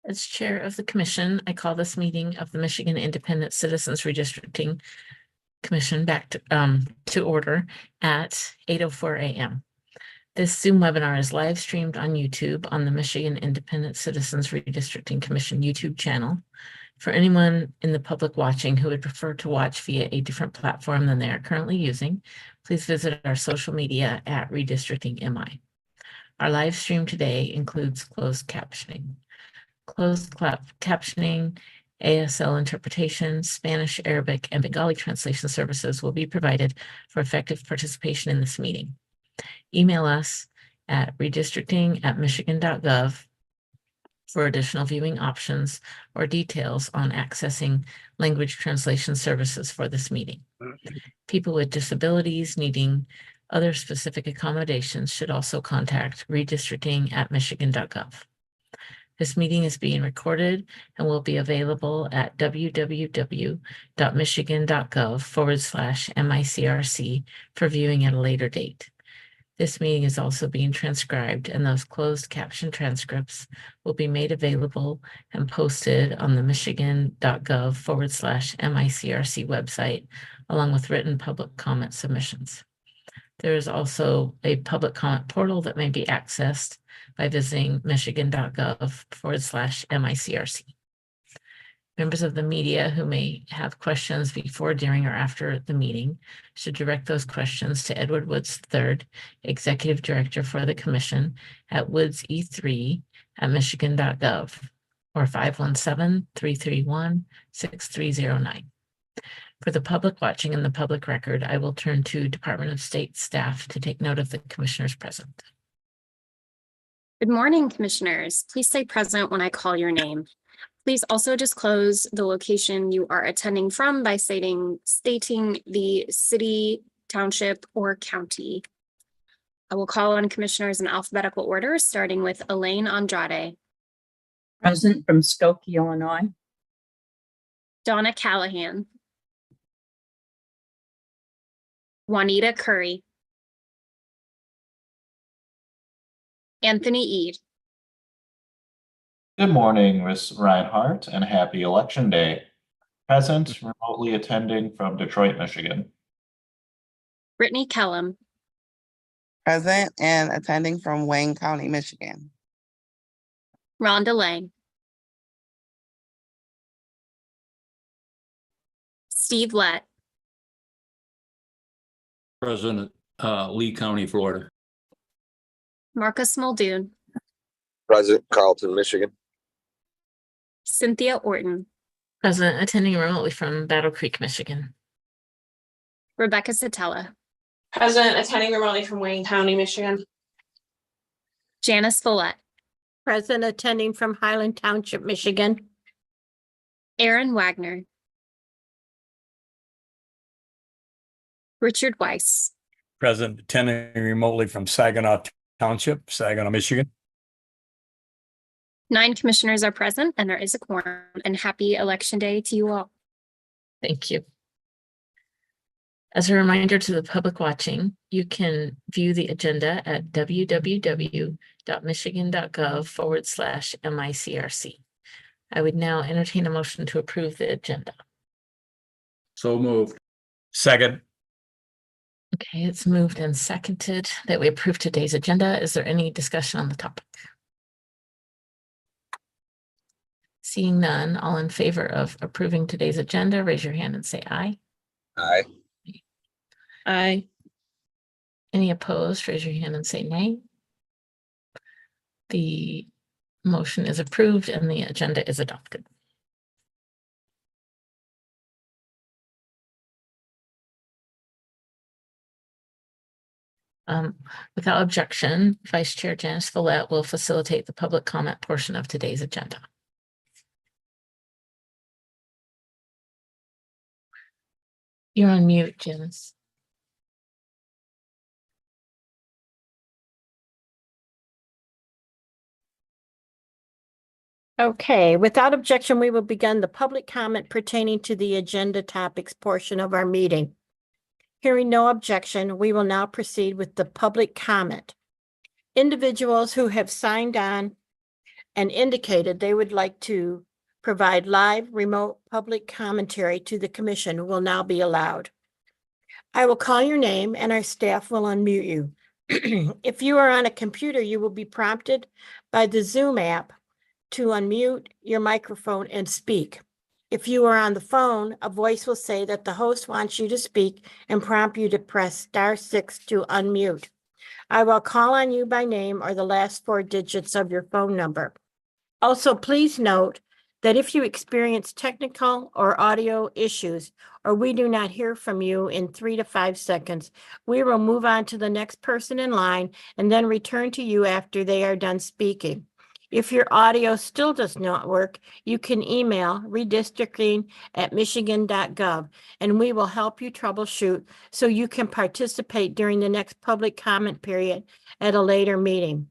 As chair of the commission, I call this meeting of the Michigan Independent Citizens Redistricting Commission back to order at 8:04 a.m. This Zoom webinar is live streamed on YouTube on the Michigan Independent Citizens Redistricting Commission YouTube channel. For anyone in the public watching who would prefer to watch via a different platform than they are currently using, please visit our social media at Redistricting MI. Our live stream today includes closed captioning. Closed captioning, ASL interpretation, Spanish, Arabic, and Bengali translation services will be provided for effective participation in this meeting. Email us at redistricting@michigan.gov for additional viewing options or details on accessing language translation services for this meeting. People with disabilities needing other specific accommodations should also contact redistricting@michigan.gov. This meeting is being recorded and will be available at www.michigan.gov/MICRC for viewing at a later date. This meeting is also being transcribed, and those closed caption transcripts will be made available and posted on the michigan.gov/MICRC website, along with written public comment submissions. There is also a public comment portal that may be accessed by visiting michigan.gov/MICRC. Members of the media who may have questions before, during, or after the meeting should direct those questions to Edward Woods III, Executive Director for the Commission, at woodse3@michigan.gov or 517-331-6309. For the public watching and the public record, I will turn to Department of State staff to take note of the commissioners present. Good morning, commissioners. Please say present when I call your name. Please also disclose the location you are attending from by stating the city, township, or county. I will call on commissioners in alphabetical order, starting with Elaine Andrade. Present from Skokie, Illinois. Donna Callahan. Juanita Curry. Anthony Eade. Good morning, Ms. Reinhardt, and happy Election Day. Present, remotely attending from Detroit, Michigan. Brittany Kellum. Present and attending from Wayne County, Michigan. Rhonda Lang. Steve Lett. President, Lee County, Florida. Marcus Muldoon. Present, Carlton, Michigan. Cynthia Orton. Present, attending remotely from Battle Creek, Michigan. Rebecca Satella. Present, attending remotely from Wayne County, Michigan. Janice Follett. Present, attending from Highland Township, Michigan. Aaron Wagner. Richard Weiss. Present, attending remotely from Saginaw Township, Saginaw, Michigan. 9 commissioners are present and there is a quorum, and happy Election Day to you all. Thank you. As a reminder to the public watching, you can view the agenda at www.michigan.gov/MICRC. I would now entertain a motion to approve the agenda. So moved. Second. Okay, it's moved and seconded that we approve today's agenda. Is there any discussion on the topic? Seeing none, all in favor of approving today's agenda, raise your hand and say aye. Aye. Aye. Any opposed, raise your hand and say nay. The motion is approved and the agenda is adopted. Without objection, Vice Chair Janice Follett will facilitate the public comment portion of today's agenda. You're on mute, Janice. Okay, without objection, we will begin the public comment pertaining to the agenda topics portion of our meeting. Hearing no objection, we will now proceed with the public comment. Individuals who have signed on and indicated they would like to provide live remote public commentary to the commission will now be allowed. I will call your name and our staff will unmute you. If you are on a computer, you will be prompted by the Zoom app to unmute your microphone and speak. If you are on the phone, a voice will say that the host wants you to speak and prompt you to press *6 to unmute. I will call on you by name or the last 4 digits of your phone number. Also, please note that if you experience technical or audio issues, or we do not hear from you in 3 to 5 seconds, we will move on to the next person in line and then return to you after they are done speaking. If your audio still does not work, you can email redistricting@michigan.gov and we will help you troubleshoot so you can participate during the next public comment period at a later meeting.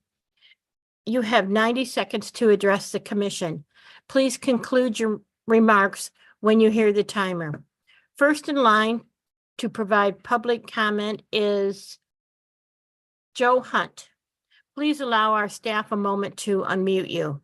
You have 90 seconds to address the commission. Please conclude your remarks when you hear the timer. First in line to provide public comment is Joe Hunt. Please allow our staff a moment to unmute you.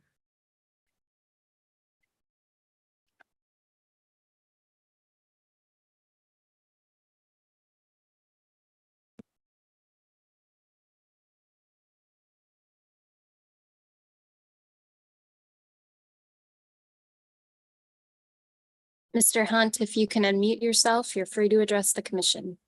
Mr. Hunt, if you can unmute yourself, you're free to address the commission.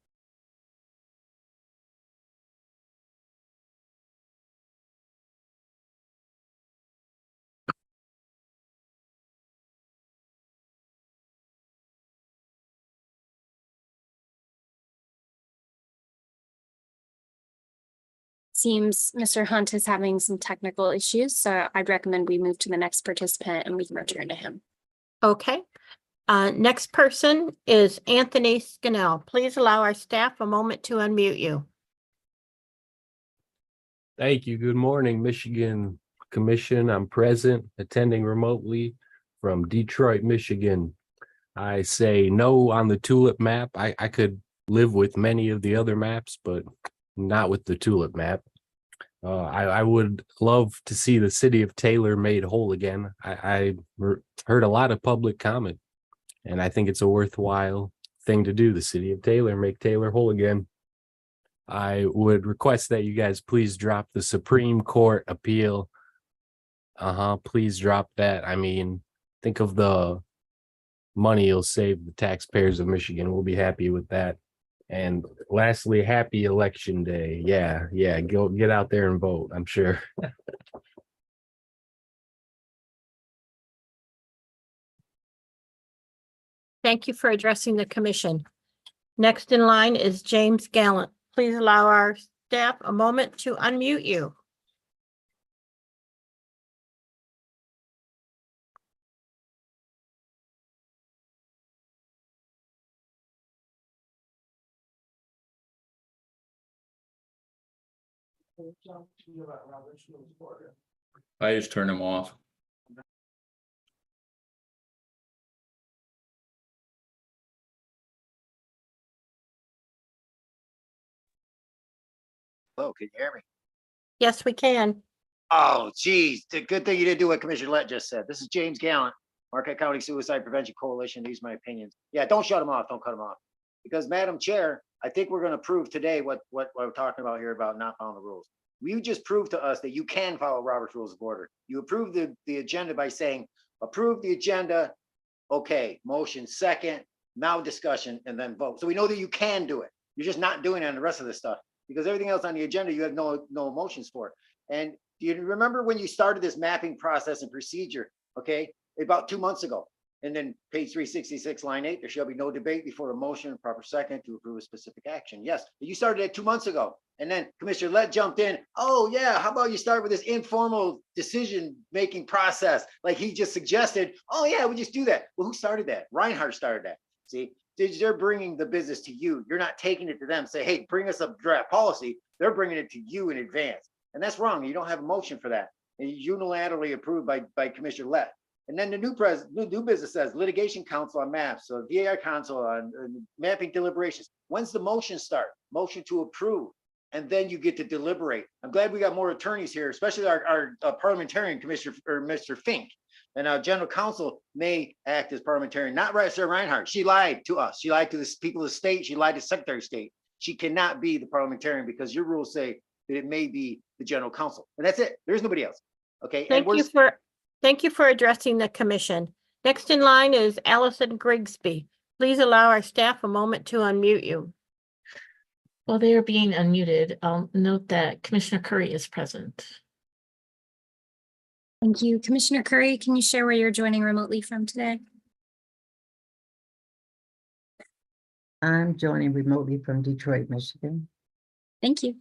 Seems Mr. Hunt is having some technical issues, so I'd recommend we move to the next participant and we can return to him. Okay. Next person is Anthony Scannell. Please allow our staff a moment to unmute you. Thank you. Good morning, Michigan Commission. I'm present, attending remotely from Detroit, Michigan. I say no on the tulip map. I could live with many of the other maps, but not with the tulip map. I would love to see the city of Taylor made whole again. I heard a lot of public comment, and I think it's a worthwhile thing to do. The city of Taylor, make Taylor whole again. I would request that you guys please drop the Supreme Court appeal. Please drop that. I mean, think of the money you'll save the taxpayers of Michigan. We'll be happy with that. And lastly, happy election day. Yeah, go get out there and vote, I'm sure. Thank you for addressing the commission. Next in line is James Gallant. Please allow our staff a moment to unmute you. I just turn them off. Hello, can you hear me? Yes, we can. Oh, geez, the good thing you didn't do what Commissioner Lett just said. This is James Gallant, Marquette County Suicide Prevention Coalition. These are my opinions. Yeah, don't shut them off. Don't cut them off. Because Madam Chair, I think we're going to prove today what we're talking about here about not following the rules. You just proved to us that you can follow Robert's Rules of Order. You approved the agenda by saying, approve the agenda. Okay, motion second, now discussion, and then vote. So we know that you can do it. You're just not doing it on the rest of the stuff because everything else on the agenda, you have no motions for. And do you remember when you started this mapping process and procedure, okay, about 2 months ago? And then page 366, line 8, there shall be no debate before a motion and proper second to approve a specific action. Yes, you started it 2 months ago. And then Commissioner Lett jumped in. Oh yeah, how about you start with this informal decision-making process? Like he just suggested, oh yeah, we just do that. Well, who started that? Reinhardt started that. See, they're bringing the business to you. You're not taking it to them. Say, hey, bring us a draft policy. They're bringing it to you in advance. And that's wrong. You don't have a motion for that. And unilaterally approved by Commissioner Lett. And then the new business says litigation counsel on maps. So VAR counsel on mapping deliberations. When's the motion start? Motion to approve. and then you get to deliberate. I'm glad we got more attorneys here, especially our parliamentarian commissioner, or Mr. Fink. And our general counsel may act as parliamentarian, not right, Sarah Reinhardt. She lied to us. She lied to the people of the state. She lied to Secretary of State. She cannot be the parliamentarian because your rules say that it may be the general counsel. And that's it. There's nobody else. Okay. Thank you for addressing the commission. Next in line is Allison Grigsby. Please allow our staff a moment to unmute you. While they are being unmuted, I'll note that Commissioner Curry is present. Thank you. Commissioner Curry, can you share where you're joining remotely from today? I'm joining remotely from Detroit, Michigan. Thank you.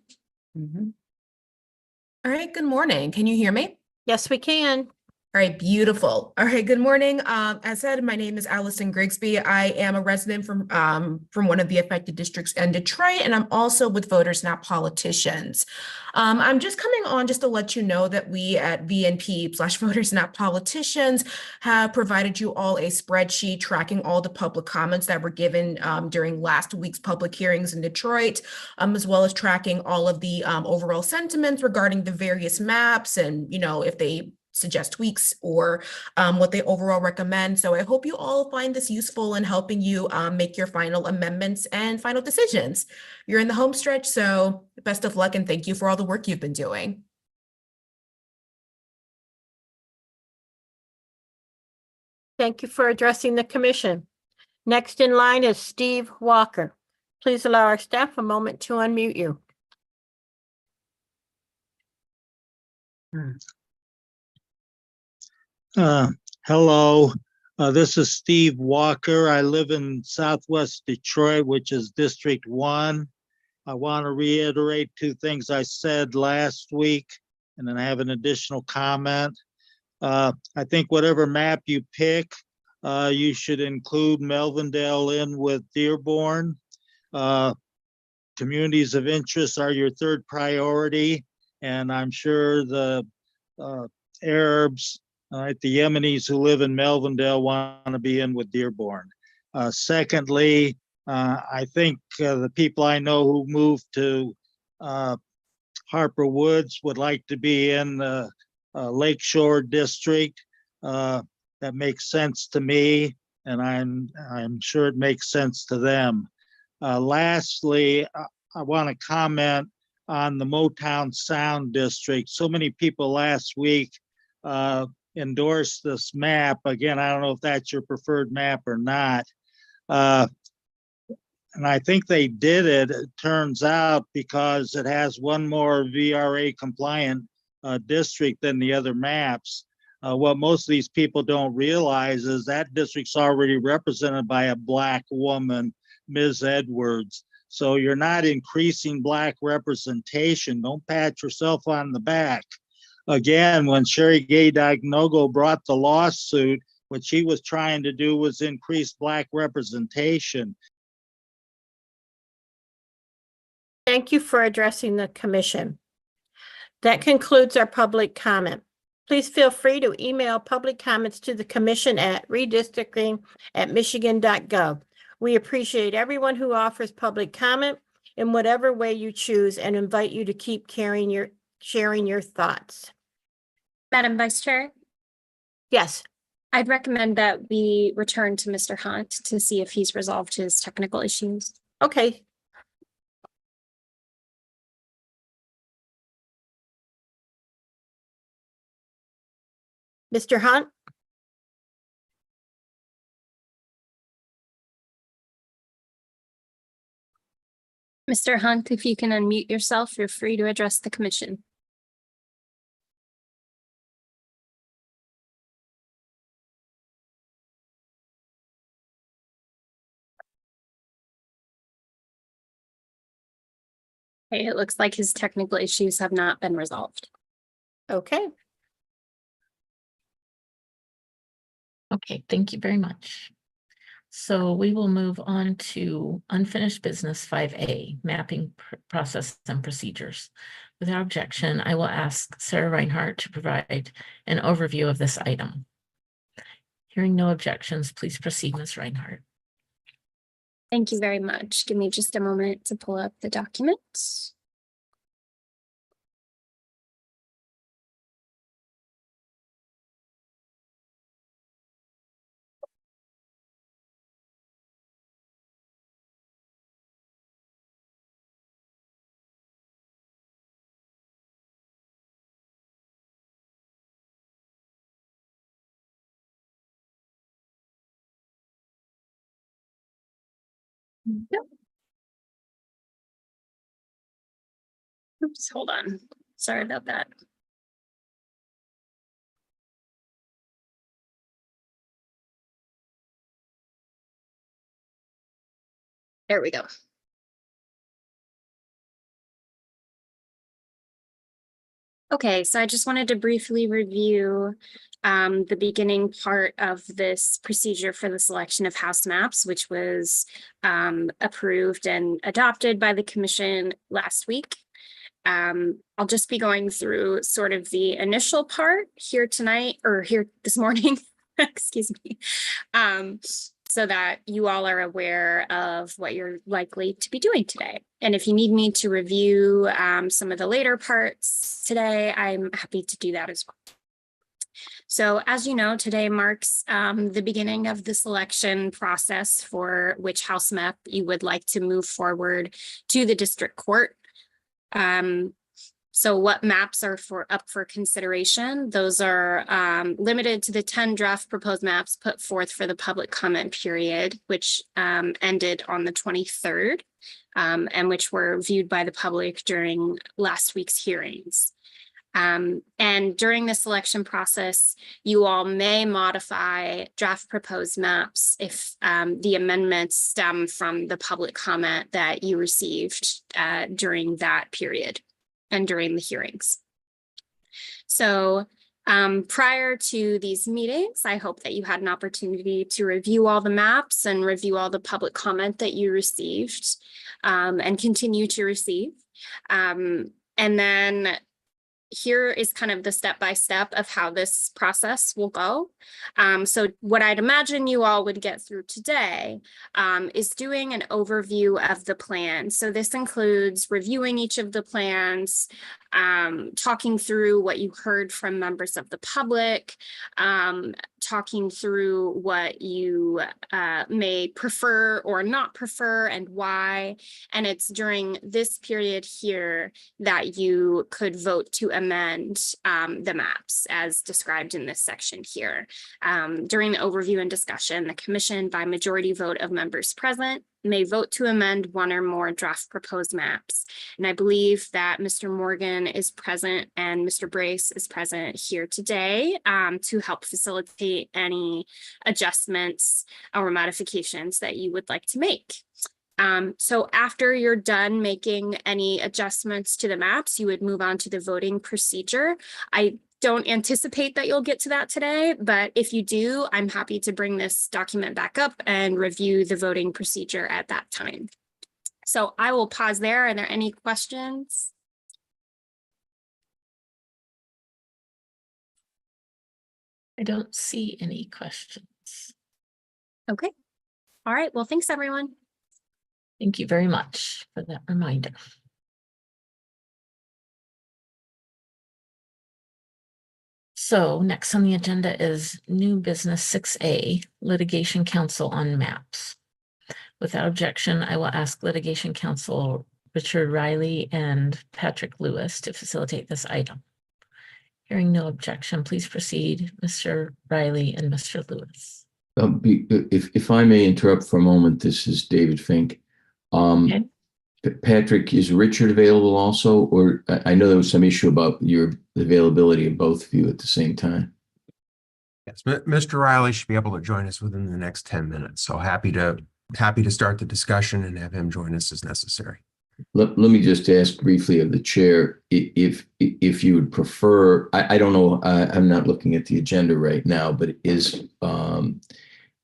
All right, good morning. Can you hear me? Yes, we can. All right, beautiful. All right, good morning. As said, my name is Allison Grigsby. I am a resident from one of the affected districts in Detroit, and I'm also with Voters Not Politicians. I'm just coming on just to let you know that we at VNP/Voters Not Politicians have provided you all a spreadsheet tracking all the public comments that were given during last week's public hearings in Detroit, as well as tracking all of the overall sentiments regarding the various maps and, if they suggest tweaks or what they overall recommend. So I hope you all find this useful in helping you make your final amendments and final decisions. You're in the home stretch, so best of luck and thank you for all the work you've been doing. Thank you for addressing the commission. Next in line is Steve Walker. Please allow our staff a moment to unmute you. Hello, this is Steve Walker. I live in Southwest Detroit, which is District 1. I want to reiterate 2 things I said last week, and then I have an additional comment. I think whatever map you pick, you should include Melvindale in with Dearborn. Communities of interest are your 3rd priority, and I'm sure the Arabs, the Yemenis who live in Melvindale want to be in with Dearborn. Secondly, I think the people I know who moved to Harper Woods would like to be in the Lakeshore District. That makes sense to me, and I'm sure it makes sense to them. Lastly, I want to comment on the Motown Sound District. So many people last week endorse this map. Again, I don't know if that's your preferred map or not. And I think they did it turns out, because it has one more VRA compliant district than the other maps. What most of these people don't realize is that district's already represented by a Black woman, Ms. Edwards. So you're not increasing Black representation. Don't pat yourself on the back. Again, when Sherry Gay Dagnogo brought the lawsuit, what she was trying to do was increase Black representation. Thank you for addressing the commission. That concludes our public comment. Please feel free to email public comments to the commission at redistricting@michigan.gov. We appreciate everyone who offers public comment in whatever way you choose and invite you to keep sharing your thoughts. Madam Vice Chair, Yes. I'd recommend that we return to Mr. Hunt to see if he's resolved his technical issues. Okay. Mr. Hunt? Mr. Hunt, if you can unmute yourself, you're free to address the commission. Okay, it looks like his technical issues have not been resolved. Okay. Okay, thank you very much. So we will move on to unfinished business 5A, mapping process and procedures. Without objection, I will ask Sarah Reinhardt to provide an overview of this item. Hearing no objections, please proceed, Ms. Reinhardt. Thank you very much. Give me just a moment to pull up the document. Yep. Oops, hold on. Sorry about that. There we go. Okay, so I just wanted to briefly review the beginning part of this procedure for the selection of house maps, which was approved and adopted by the commission last week. I'll just be going through sort of the initial part here tonight or here this morning, excuse me, so that you all are aware of what you're likely to be doing today. And if you need me to review some of the later parts today, I'm happy to do that as well. So as you know, today marks the beginning of the selection process for which house map you would like to move forward to the district court. So what maps are up for consideration? Those are limited to the 10 draft proposed maps put forth for the public comment period, which ended on the 23rd, and which were viewed by the public during last week's hearings. And during the selection process, you all may modify draft proposed maps if the amendments stem from the public comment that you received during that period and during the hearings. So prior to these meetings, I hope that you had an opportunity to review all the maps and review all the public comment that you received and continue to receive. And then here is kind of the step-by-step of how this process will go. So what I'd imagine you all would get through today is doing an overview of the plan. So this includes reviewing each of the plans, talking through what you heard from members of the public, talking through what you may prefer or not prefer and why. And it's during this period here that you could vote to amend the maps as described in this section here. During the overview and discussion, the commission by majority vote of members present may vote to amend one or more draft proposed maps. And I believe that Mr. Morgan is present and Mr. Brace is present here today to help facilitate any adjustments or modifications that you would like to make. So after you're done making any adjustments to the maps, you would move on to the voting procedure. I don't anticipate that you'll get to that today, but if you do, I'm happy to bring this document back up and review the voting procedure at that time. So I will pause there. Are there any questions? I don't see any questions. Okay. All right. Well, thanks, everyone. Thank you very much for that reminder. So next on the agenda is new business 6A, litigation counsel on maps. Without objection, I will ask litigation counsel Richard Riley and Patrick Lewis to facilitate this item. Hearing no objection, please proceed, Mr. Riley and Mr. Lewis. If I may interrupt for a moment, this is David Fink. Okay. Patrick, is Richard available also? Or I know there was some issue about your availability of both of you at the same time. Yes, Mr. Riley should be able to join us within the next 10 minutes. So happy to start the discussion and have him join us as necessary. Let me just ask briefly of the chair if you would prefer. I don't know. I'm not looking at the agenda right now, but is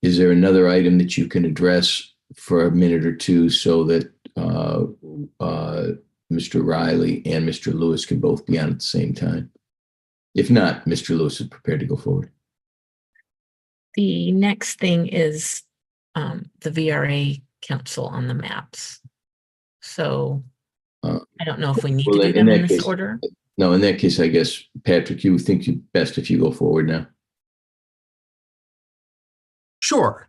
there another item that you can address for a minute or two so that Mr. Riley and Mr. Lewis can both be on at the same time? If not, Mr. Lewis is prepared to go forward. The next thing is the VRA council on the maps. So I don't know if we need to do them in this order. No, in that case, I guess, Patrick, you would think you best if you go forward now. Sure.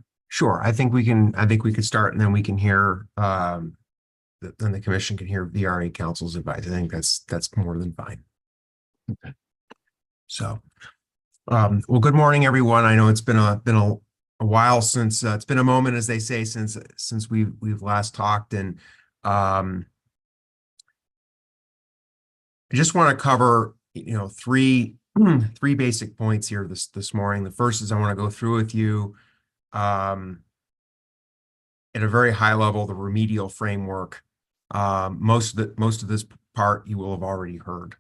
I think we could start and then we can hear then the commission can hear VRA council's advice. I think that's more than fine. Okay. So well, good morning, everyone. I know it's been a a while since, it's been a moment, as they say, since we've last talked, and I just want to cover, three basic points here this morning. The first is I want to go through with you at a very high level the remedial framework. Most of this part you will have already heard.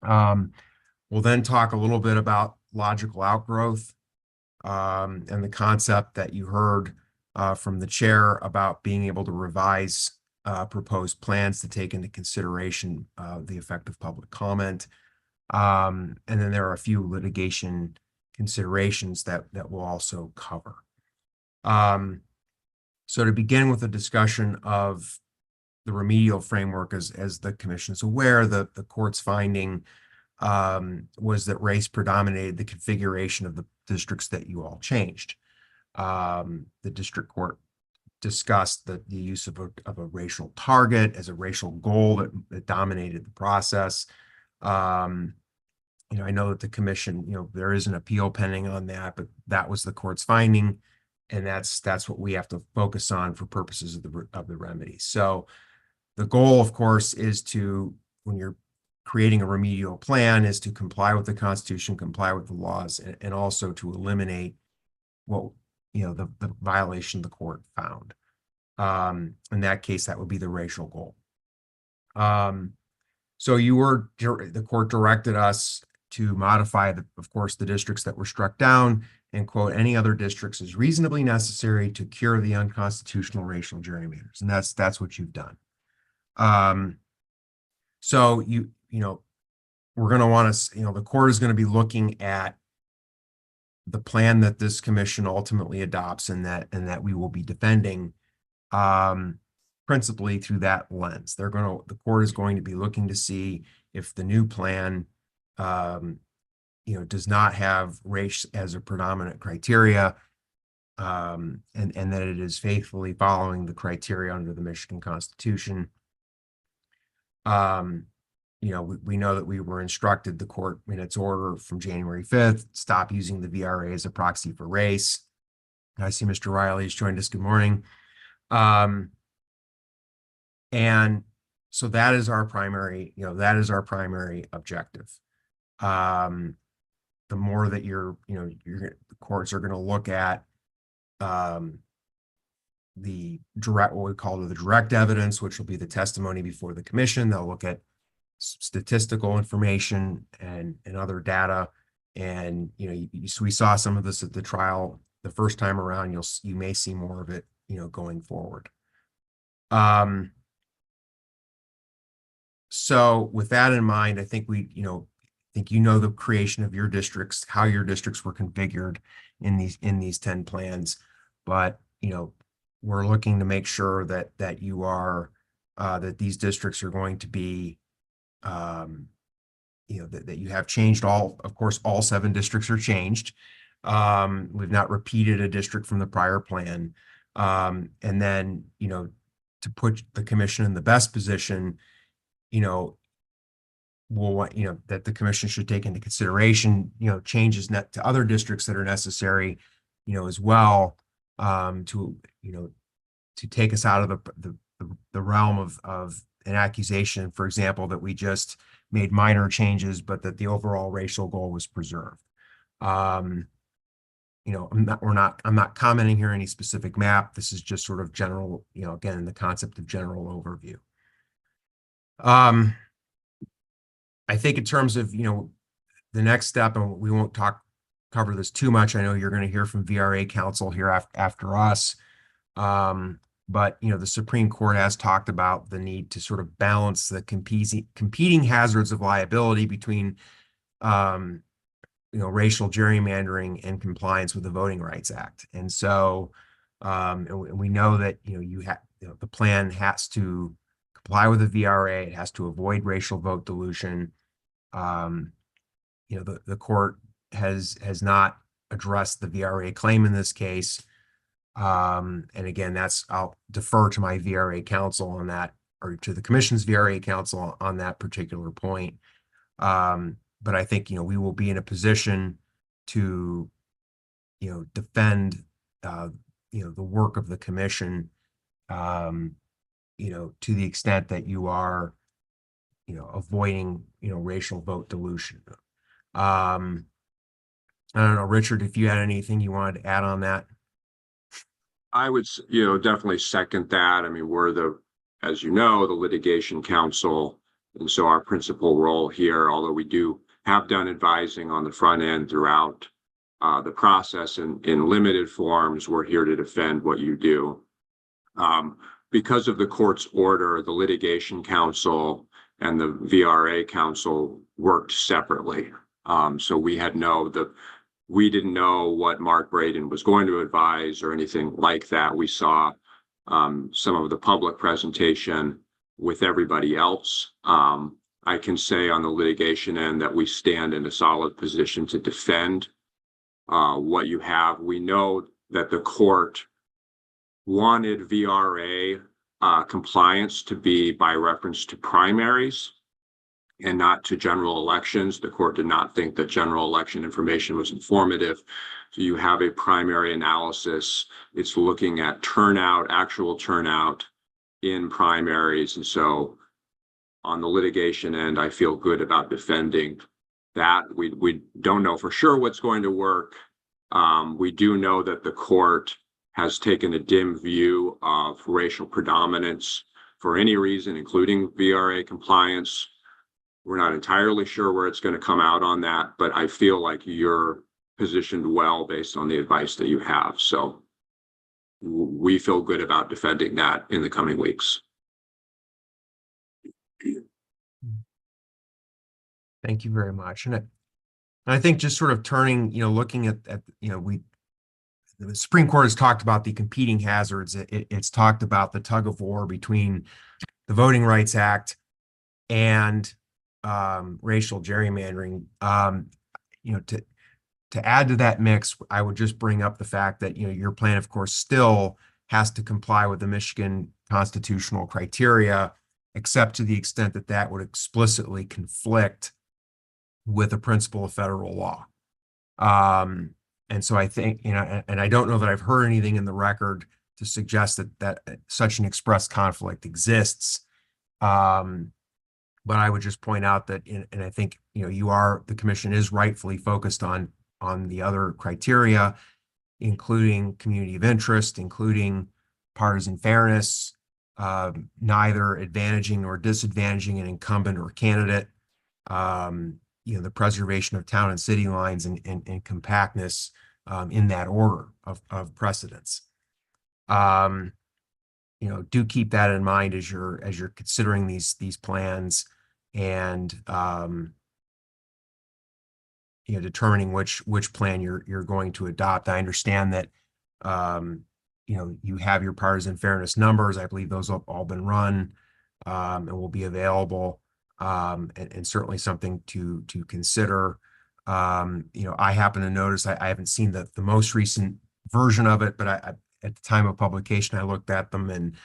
We'll then talk a little bit about logical outgrowth and the concept that you heard from the chair about being able to revise proposed plans to take into consideration the effect of public comment. And then there are a few litigation considerations that we'll also cover. So to begin with a discussion of the remedial framework, as the commission is aware, the court's finding was that race predominated the configuration of the districts that you all changed. The district court discussed the use of a racial target as a racial goal that dominated the process. I know that the commission, there is an appeal pending on that, but that was the court's finding, and that's what we have to focus on for purposes of the remedy. So the goal, of course, is to, when you're creating a remedial plan, is to comply with the Constitution, comply with the laws, and also to eliminate what, the violation the court found. In that case, that would be the racial goal. So the court directed us to modify, of course, the districts that were struck down and quote, any other districts is reasonably necessary to cure the unconstitutional racial gerrymanders. And that's what you've done. So we're going to want to, the court is going to be looking at the plan that this commission ultimately adopts, and that we will be defending principally through that lens. The court is going to be looking to see if the new plan does not have race as a predominant criteria, and that it is faithfully following the criteria under the Michigan Constitution. We know that we were instructed, the court in its order from January 5th, stop using the VRA as a proxy for race. I see Mr. Riley has joined us. Good morning. And so that is our primary, objective. The more that the courts are going to look at the direct, what we call the direct evidence, which will be the testimony before the commission. They'll look at statistical information and other data. And, so we saw some of this at the trial the first time around. You may see more of it, going forward. So with that in mind, I think the creation of your districts, how your districts were configured in these 10 plans, but we're looking to make sure that you are that these districts are going to be that you have changed of course, all 7 districts are changed. We've not repeated a district from the prior plan. And then, to put the commission in the best position, we'll want, that the commission should take into consideration, changes to other districts that are necessary, as well, to take us out of the realm of an accusation, for example, that we just made minor changes, but that the overall racial goal was preserved. I'm not commenting here on any specific map. This is just sort of general, again, the concept of general overview. I think in terms of, the next step, and we won't cover this too much. I know you're going to hear from VRA counsel here after us. But, the Supreme Court has talked about the need to sort of balance the competing hazards of liability between, racial gerrymandering and compliance with the Voting Rights Act. And so, and we know that, the plan has to comply with the VRA. It has to avoid racial vote dilution. The court has not addressed the VRA claim in this case. And again, I'll defer to my VRA counsel on that, or to the commission's VRA counsel on that particular point. But I think, we will be in a position to, defend the work of the commission, to the extent that you are, avoiding, racial vote dilution. I don't know, Richard, if you had anything you wanted to add on that. I would, definitely second that. I mean, we're as you know, the litigation counsel. And so our principal role here, although we do have done advising on the front end throughout the process in limited forms, we're here to defend what you do. Because of the court's order, the litigation counsel and the VRA counsel worked separately. So we didn't know what Mark Braden was going to advise or anything like that. We saw some of the public presentation with everybody else. I can say on the litigation end that we stand in a solid position to defend what you have. We know that the court wanted VRA compliance to be by reference to primaries and not to general elections. The court did not think that general election information was informative. So you have a primary analysis. It's looking at turnout, actual turnout in primaries. And so on the litigation end, I feel good about defending that. We don't know for sure what's going to work. We do know that the court has taken a dim view of racial predominance for any reason, including VRA compliance. We're not entirely sure where it's going to come out on that, but I feel like you're positioned well based on the advice that you have. So we feel good about defending that in the coming weeks. Thank you very much. And I think just sort of turning, looking at the Supreme Court has talked about the competing hazards. It's talked about the tug of war between the Voting Rights Act and racial gerrymandering. To add to that mix, I would just bring up the fact that your plan, of course, still has to comply with the Michigan constitutional criteria, except to the extent that that would explicitly conflict with a principle of federal law. And so I think, and I don't know that I've heard anything in the record to suggest that such an express conflict exists. But I would just point out that, and I think, the commission is rightfully focused on the other criteria, including community of interest, including partisan fairness, neither advantaging nor disadvantaging an incumbent or candidate, the preservation of town and city lines and compactness in that order of precedence. Do keep that in mind as you're considering these plans and determining which plan you're going to adopt. I understand that you have your partisan fairness numbers. I believe those have all been run and will be available, and certainly something to consider. I happen to notice I haven't seen the most recent version of it, but at the time of publication, I looked at them and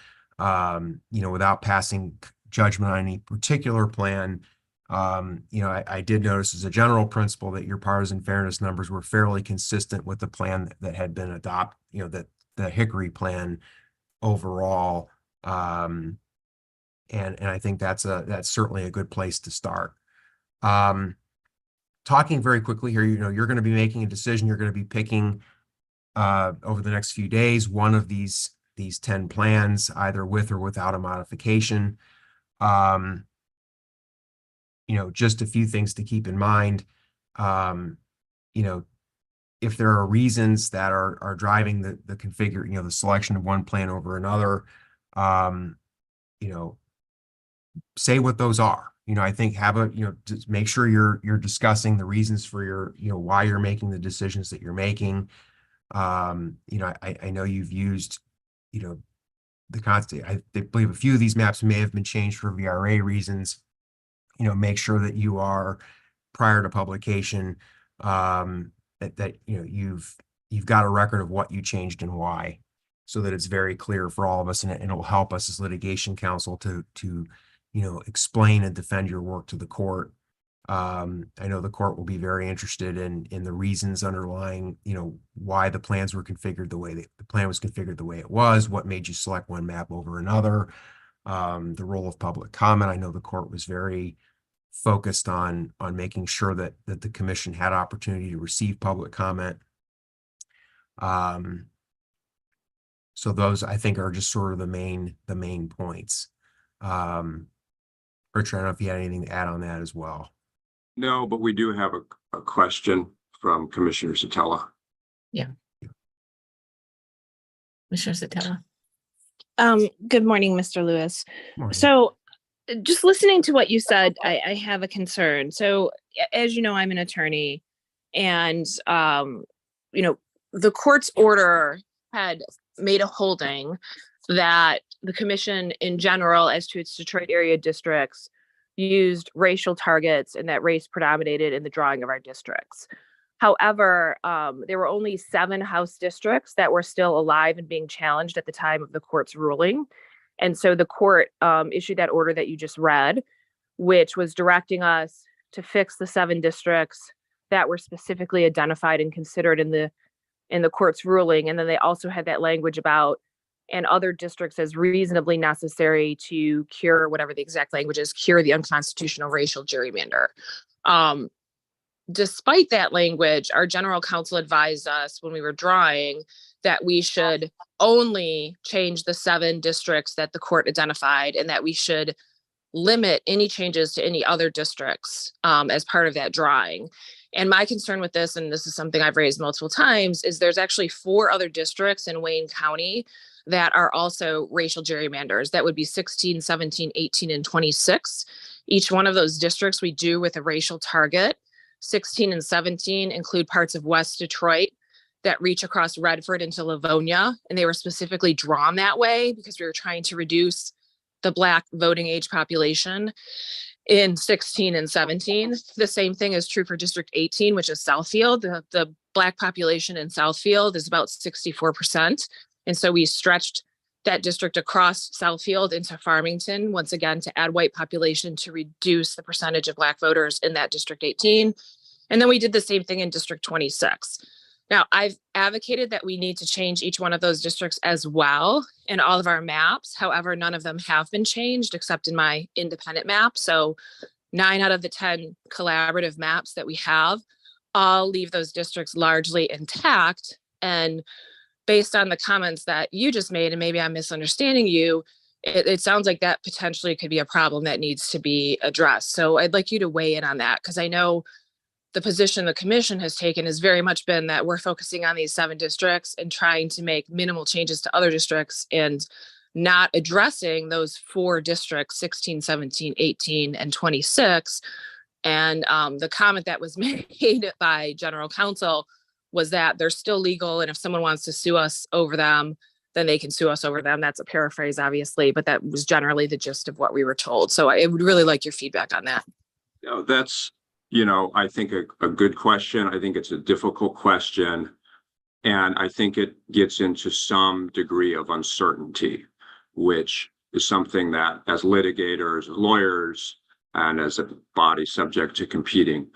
without passing judgment on any particular plan, I did notice as a general principle that your partisan fairness numbers were fairly consistent with the plan that had been adopted, that the Hickory plan overall. And I think that's certainly a good place to start. Talking very quickly here, you're going to be making a decision. You're going to be picking over the next few days one of these 10 plans, either with or without a modification. Just a few things to keep in mind. If there are reasons that are driving the the selection of one plan over another, say what those are. I think just make sure you're discussing the reasons for your, why you're making the decisions that you're making. I know you've used, the constant. I believe a few of these maps may have been changed for VRA reasons. Make sure that you are, prior to publication, that you've got a record of what you changed and why, so that it's very clear for all of us, and it'll help us as litigation counsel to explain and defend your work to the court. I know the court will be very interested in the reasons underlying, why the plans were configured the way the plan was configured the way it was, what made you select one map over another, the role of public comment. I know the court was very focused on making sure that the commission had opportunity to receive public comment. So those, I think, are just sort of the main points. Richard, I don't know if you had anything to add on that as well. No, but we do have a question from Commissioner Satella. Yeah. Commissioner Satella. Good morning, Mr. Lewis. Morning. So just listening to what you said, I have a concern. So as you know, I'm an attorney, and the court's order had made a holding that the commission in general, as to its Detroit area districts, used racial targets and that race predominated in the drawing of our districts. However, there were only 7 House districts that were still alive and being challenged at the time of the court's ruling. And so the court issued that order that you just read, which was directing us to fix the 7 districts that were specifically identified and considered in the court's ruling. And then they also had that language about and other districts as reasonably necessary to cure, whatever the exact language is, cure the unconstitutional racial gerrymander. Despite that language, our general counsel advised us when we were drawing that we should only change the 7 districts that the court identified, and that we should limit any changes to any other districts as part of that drawing. And my concern with this, and this is something I've raised multiple times, is there's actually 4 other districts in Wayne County that are also racial gerrymanders. That would be 16, 17, 18, and 26. Each one of those districts we do with a racial target. 16 and 17 include parts of West Detroit that reach across Redford into Livonia. And they were specifically drawn that way because we were trying to reduce the Black voting age population in 16 and 17. The same thing is true for District 18, which is Southfield. The Black population in Southfield is about 64%. And so we stretched that district across Southfield into Farmington, once again, to add white population to reduce the percentage of Black voters in that District 18. And then we did the same thing in District 26. Now, I've advocated that we need to change each one of those districts as well in all of our maps. However, none of them have been changed except in my independent map. So 9 out of the 10 collaborative maps that we have all leave those districts largely intact. And based on the comments that you just made, and maybe I'm misunderstanding you, it sounds like that potentially could be a problem that needs to be addressed. So I'd like you to weigh in on that, because I know the position the commission has taken has very much been that we're focusing on these 7 districts and trying to make minimal changes to other districts and not addressing those 4 districts, 16, 17, 18, and 26. And the comment that was made by general counsel was that they're still legal, and if someone wants to sue us over them, then they can sue us over them. That's a paraphrase, obviously, but that was generally the gist of what we were told. So I would really like your feedback on that. That's, I think a good question. I think it's a difficult question. And I think it gets into some degree of uncertainty, which is something that as litigators, lawyers, and as a body subject to competing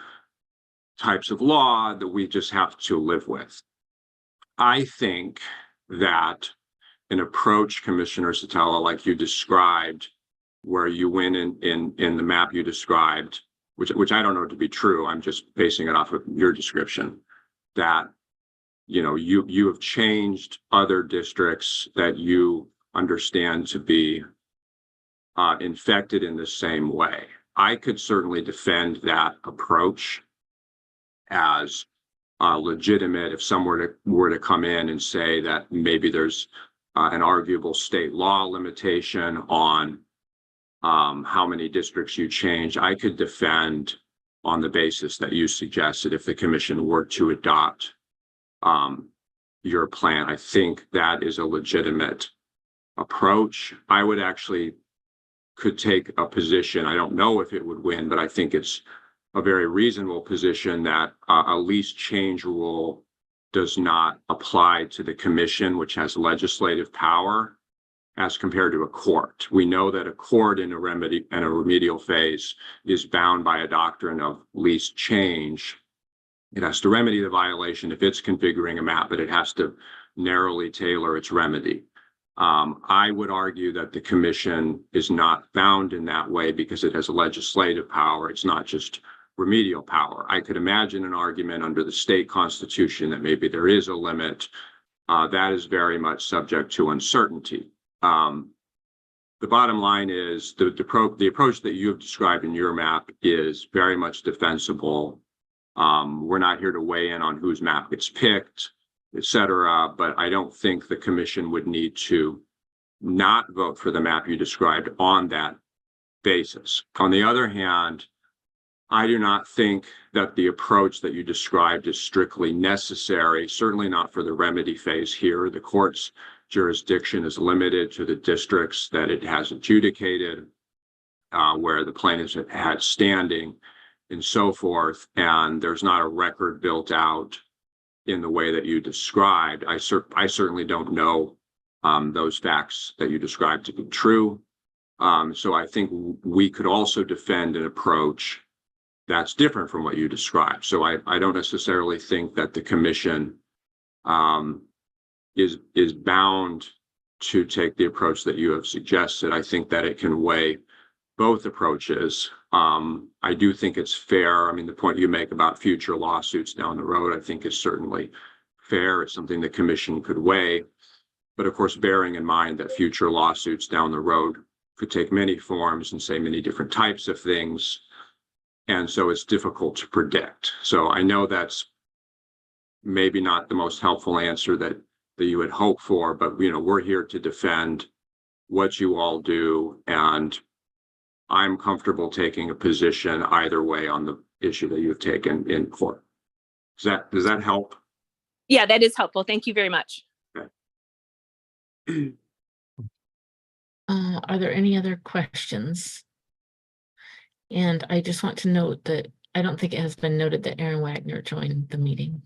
types of law, that we just have to live with. I think that an approach, Commissioner Satella, like you described, where you went in the map you described, which I don't know to be true, I'm just basing it off of your description, that you have changed other districts that you understand to be infected in the same way. I could certainly defend that approach as legitimate if someone were to come in and say that maybe there's an arguable state law limitation on how many districts you change. I could defend on the basis that you suggested if the commission were to adopt your plan. I think that is a legitimate approach. I would actually could take a position. I don't know if it would win, but I think it's a very reasonable position that a least change rule does not apply to the commission, which has legislative power, as compared to a court. We know that a court in a remedial phase is bound by a doctrine of least change. It has to remedy the violation if it's configuring a map, but it has to narrowly tailor its remedy. I would argue that the commission is not bound in that way because it has a legislative power. It's not just remedial power. I could imagine an argument under the state constitution that maybe there is a limit. That is very much subject to uncertainty. The bottom line is the approach that you have described in your map is very much defensible. We're not here to weigh in on whose map gets picked, et cetera, but I don't think the commission would need to not vote for the map you described on that basis. On the other hand, I do not think that the approach that you described is strictly necessary, certainly not for the remedy phase here. The court's jurisdiction is limited to the districts that it has adjudicated, where the plaintiffs had standing and so forth. And there's not a record built out in the way that you described. I certainly don't know those facts that you described to be true. So I think we could also defend an approach that's different from what you described. So I don't necessarily think that the commission is bound to take the approach that you have suggested. I think that it can weigh both approaches. I do think it's fair. I mean, the point you make about future lawsuits down the road, I think is certainly fair. It's something the commission could weigh. But of course, bearing in mind that future lawsuits down the road could take many forms and say many different types of things. And so it's difficult to predict. So I know that's maybe not the most helpful answer that you would hope for, but we're here to defend what you all do. And I'm comfortable taking a position either way on the issue that you've taken in court. Does that help? Yeah, that is helpful. Thank you very much. Okay. Are there any other questions? And I just want to note that I don't think it has been noted that Aaron Wagner joined the meeting.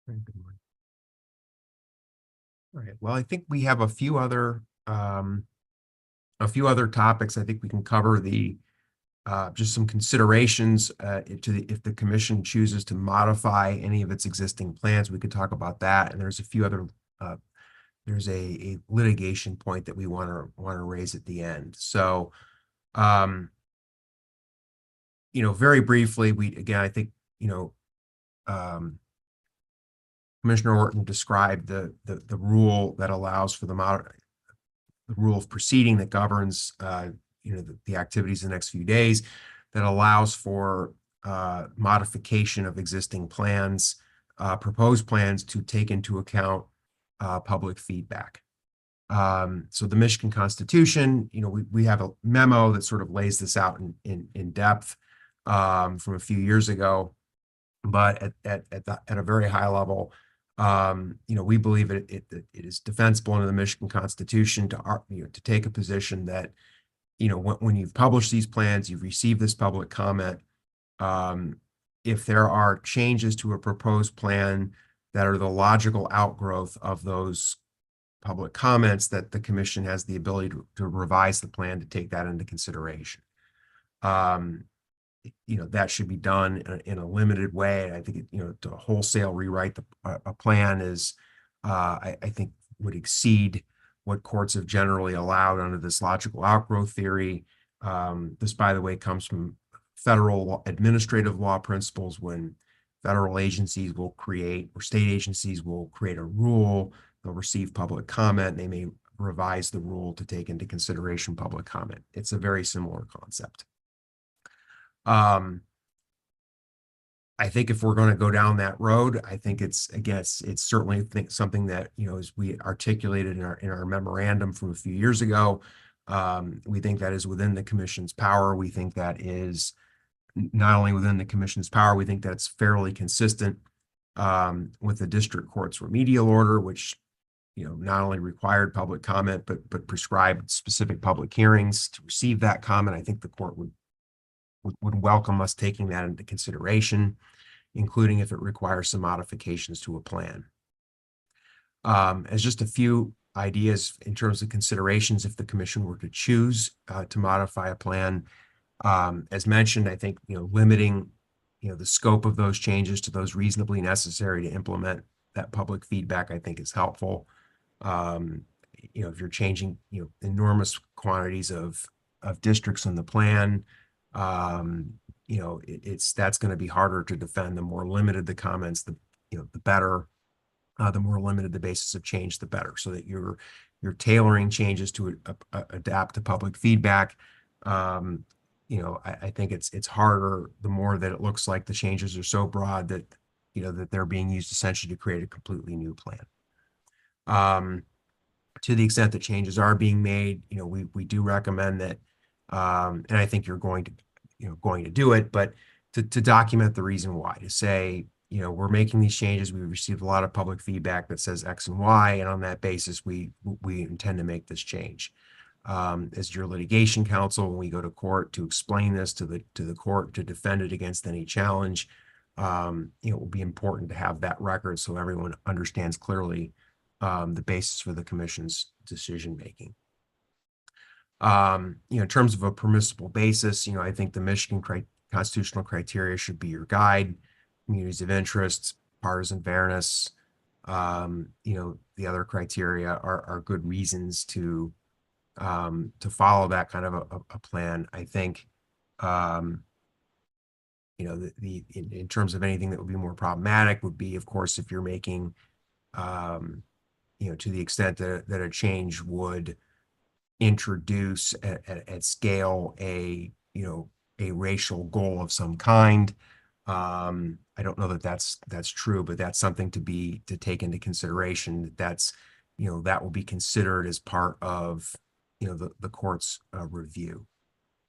All right. Well, I think we have a few other topics. I think we can cover the just some considerations if the commission chooses to modify any of its existing plans. We could talk about that. And there's a few other there's a litigation point that we want to raise at the end. So very briefly, I think Commissioner Orton described the rule that allows for the rule of proceeding that governs the activities in the next few days, that allows for modification of existing plans, proposed plans, to take into account public feedback. So the Michigan Constitution, we have a memo that sort of lays this out in depth from a few years ago, but at a very high level, we believe it is defensible under the Michigan Constitution to take a position that when you've published these plans, you've received this public comment. If there are changes to a proposed plan that are the logical outgrowth of those public comments, that the commission has the ability to revise the plan to take that into consideration. That should be done in a limited way. I think to wholesale rewrite a plan is, I think, would exceed what courts have generally allowed under this logical outgrowth theory. This, by the way, comes from federal administrative law principles. When federal agencies will create, or state agencies will create a rule, they'll receive public comment. They may revise the rule to take into consideration public comment. It's a very similar concept. I think if we're going to go down that road, I think it's certainly something that, as we articulated in our memorandum from a few years ago, we think that is within the commission's power. We think that is not only within the commission's power, we think that's fairly consistent with the district court's remedial order, which not only required public comment, but prescribed specific public hearings to receive that comment. I think the court would welcome us taking that into consideration, including if it requires some modifications to a plan. As just a few ideas in terms of considerations if the commission were to choose to modify a plan. As mentioned, I think, limiting, the scope of those changes to those reasonably necessary to implement that public feedback, I think is helpful. If you're changing, enormous quantities of districts in the plan, that's going to be harder to defend. The more limited the comments, the better. The more limited the basis of change, the better, so that you're tailoring changes to adapt to public feedback. I think it's harder the more that it looks like the changes are so broad that that they're being used essentially to create a completely new plan. To the extent that changes are being made, we do recommend that, and I think you're going to do it, but to document the reason why, to say, we're making these changes. We've received a lot of public feedback that says X and Y, and on that basis, we intend to make this change. As your litigation counsel, when we go to court to explain this to the court, to defend it against any challenge, it will be important to have that record so everyone understands clearly the basis for the commission's decision making. In terms of a permissible basis, I think the Michigan constitutional criteria should be your guide. Communities of interest, partisan fairness, the other criteria are good reasons to follow that kind of a plan. I think, in terms of anything that would be more problematic would be, of course, if you're making, to the extent that a change would introduce at scale a racial goal of some kind. I don't know that that's true, but that's something to take into consideration. That will be considered as part of the court's review.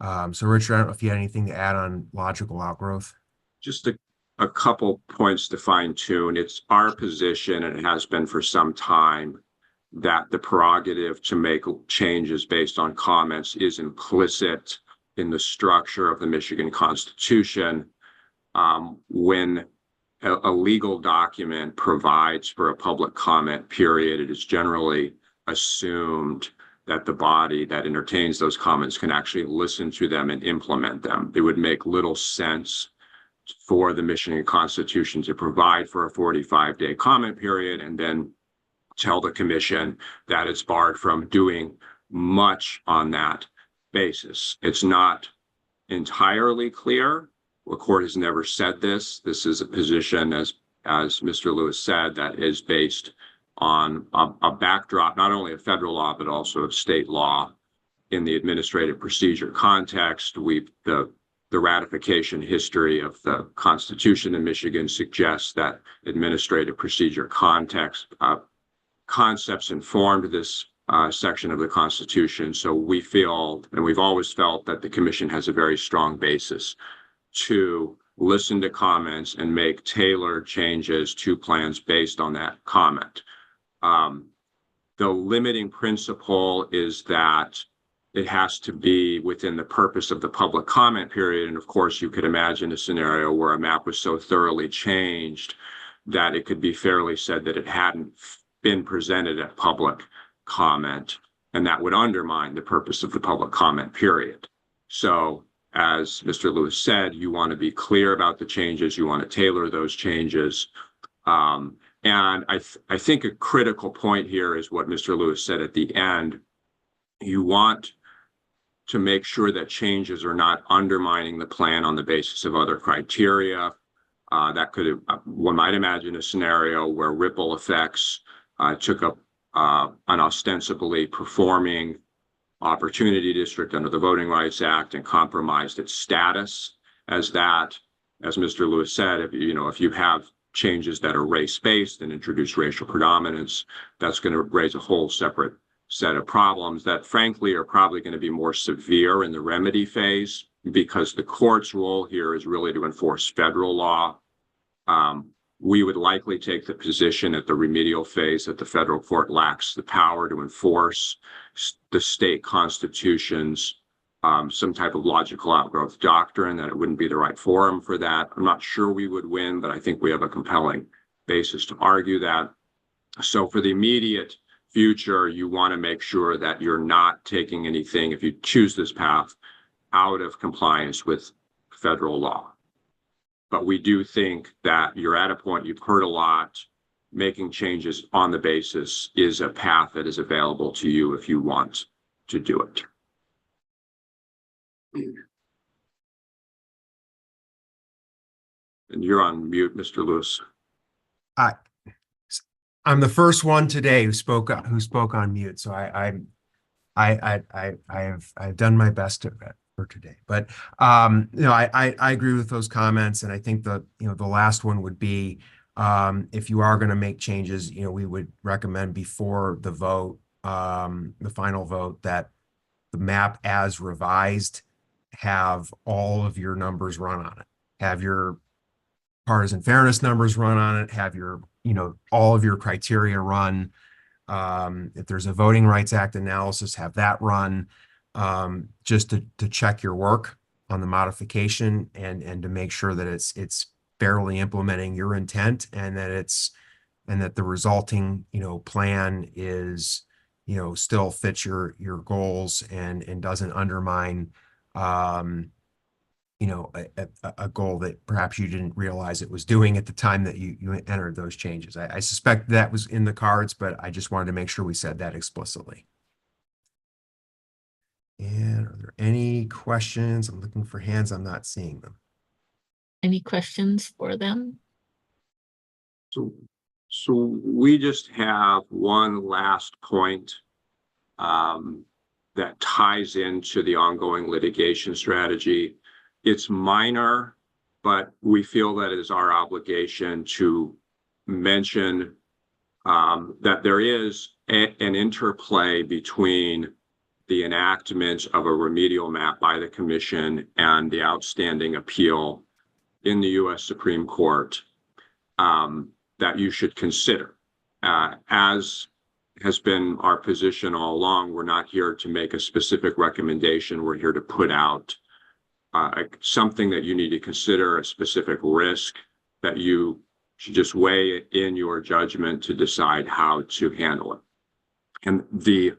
So Richard, I don't know if you had anything to add on logical outgrowth. Just a couple points to fine tune. It's our position, and it has been for some time, that the prerogative to make changes based on comments is implicit in the structure of the Michigan Constitution. When a legal document provides for a public comment period, it is generally assumed that the body that entertains those comments can actually listen to them and implement them. It would make little sense for the Michigan Constitution to provide for a 45-day comment period and then tell the commission that it's barred from doing much on that basis. It's not entirely clear. The court has never said this. This is a position, as Mr. Lewis said, that is based on a backdrop, not only of federal law, but also of state law. In the administrative procedure context, the ratification history of the Constitution in Michigan suggests that administrative procedure concepts informed this section of the Constitution. So we feel, and we've always felt, that the commission has a very strong basis to listen to comments and make tailored changes to plans based on that comment. The limiting principle is that it has to be within the purpose of the public comment period. And of course, you could imagine a scenario where a map was so thoroughly changed that it could be fairly said that it hadn't been presented at public comment, and that would undermine the purpose of the public comment period. So, as Mr. Lewis said, you want to be clear about the changes, you want to tailor those changes. And I think a critical point here is what Mr. Lewis said at the end. You want to make sure that changes are not undermining the plan on the basis of other criteria. That could, one might imagine a scenario where ripple effects took up an ostensibly performing opportunity district under the Voting Rights Act and compromised its status as that. As Mr. Lewis said, if you have changes that are race-based and introduce racial predominance, that's going to raise a whole separate set of problems that frankly are probably going to be more severe in the remedy phase, because the court's role here is really to enforce federal law. We would likely take the position at the remedial phase that the federal court lacks the power to enforce the state constitution's some type of logical outgrowth doctrine, that it wouldn't be the right forum for that. I'm not sure we would win, but I think we have a compelling basis to argue that. So for the immediate future, you want to make sure that you're not taking anything, if you choose this path, out of compliance with federal law. But we do think that you're at a point, you've heard a lot, making changes on the basis is a path that is available to you if you want to do it. And you're on mute, Mr. Lewis. I'm the first one today who spoke on mute, so I've done my best for today. But I agree with those comments, and I think the last one would be if you are going to make changes, we would recommend before the vote, the final vote, that the map as revised have all of your numbers run on it, have your partisan fairness numbers run on it, have your all of your criteria run. If there's a Voting Rights Act analysis, have that run, just to check your work on the modification and to make sure that it's fairly implementing your intent, and that the resulting plan is still fits your goals and doesn't undermine a goal that perhaps you didn't realize it was doing at the time that you entered those changes. I suspect that was in the cards, but I just wanted to make sure we said that explicitly. And are there any questions? I'm looking for hands. I'm not seeing them. Any questions for them? So we just have one last point that ties into the ongoing litigation strategy. It's minor, but we feel that it is our obligation to mention that there is an interplay between the enactment of a remedial map by the Commission and the outstanding appeal in the U.S. Supreme Court that you should consider. As has been our position all along, we're not here to make a specific recommendation. We're here to put out something that you need to consider, a specific risk that you should just weigh in your judgment to decide how to handle it. And the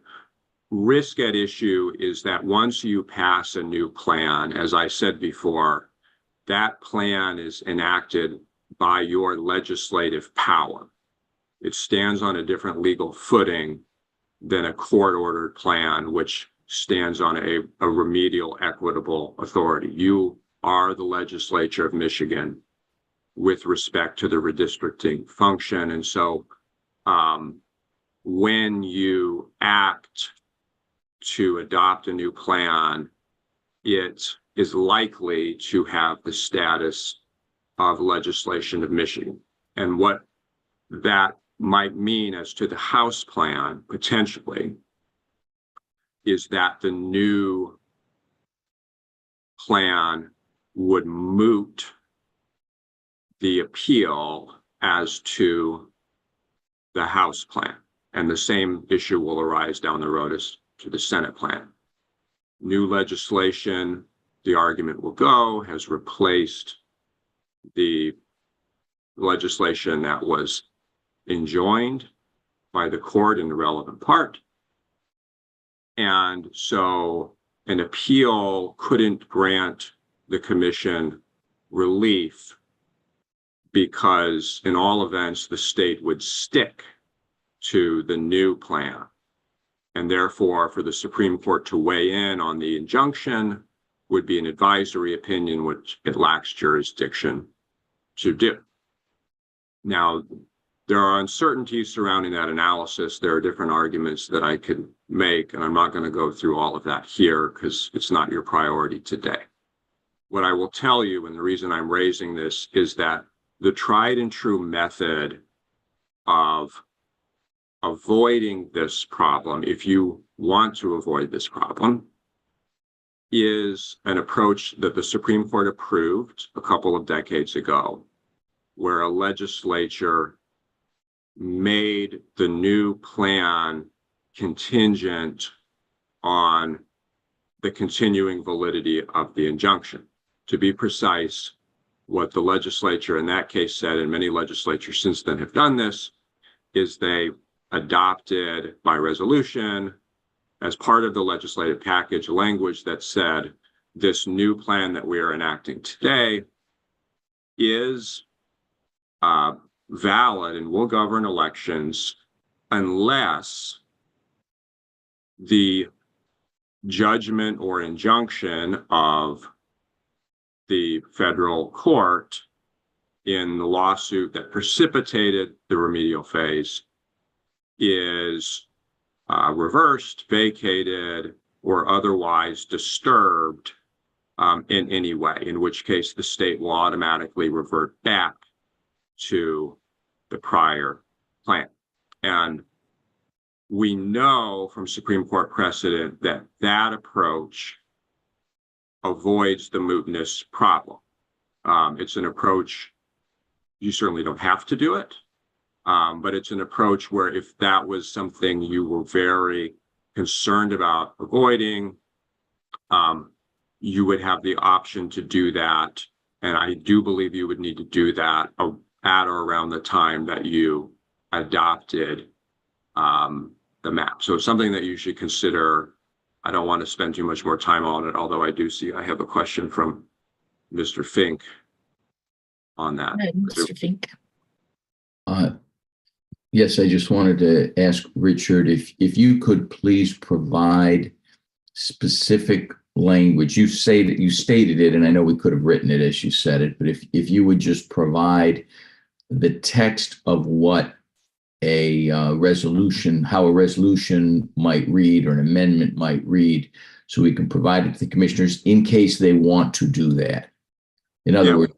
risk at issue is that once you pass a new plan, as I said before, that plan is enacted by your legislative power. It stands on a different legal footing than a court-ordered plan, which stands on a remedial, equitable authority. You are the legislature of Michigan with respect to the redistricting function. And so when you act to adopt a new plan, it is likely to have the status of legislation of Michigan. And what that might mean as to the House plan, potentially, is that the new plan would moot the appeal as to the House plan. And the same issue will arise down the road as to the Senate plan. New legislation, the argument will go, has replaced the legislation that was enjoined by the court in the relevant part. And so an appeal couldn't grant the Commission relief because in all events, the state would stick to the new plan. And therefore, for the Supreme Court to weigh in on the injunction would be an advisory opinion, which it lacks jurisdiction to do. Now, there are uncertainties surrounding that analysis. There are different arguments that I could make, and I'm not going to go through all of that here because it's not your priority today. What I will tell you, and the reason I'm raising this, is that the tried and true method of avoiding this problem, if you want to avoid this problem, is an approach that the Supreme Court approved a couple of decades ago, where a legislature made the new plan contingent on the continuing validity of the injunction. To be precise, what the legislature in that case said, and many legislatures since then have done this, is they adopted by resolution as part of the legislative package language that said this new plan that we are enacting today is valid and will govern elections unless the judgment or injunction of the federal court in the lawsuit that precipitated the remedial phase is reversed, vacated, or otherwise disturbed in any way, in which case the state will automatically revert back to the prior plan. And we know from Supreme Court precedent that that approach avoids the mootness problem. It's an approach, you certainly don't have to do it, but it's an approach where if that was something you were very concerned about avoiding, you would have the option to do that. And I do believe you would need to do that at or around the time that you adopted the map. So it's something that you should consider. I don't want to spend too much more time on it, although I do see I have a question from Mr. Fink on that. Mr. Fink. Yes, I just wanted to ask Richard if you could please provide specific language. You say that you stated it, and I know we could have written it as you said it, but if you would just provide the text of what a resolution, how a resolution might read or an amendment might read, so we can provide it to the commissioners in case they want to do that. In other words,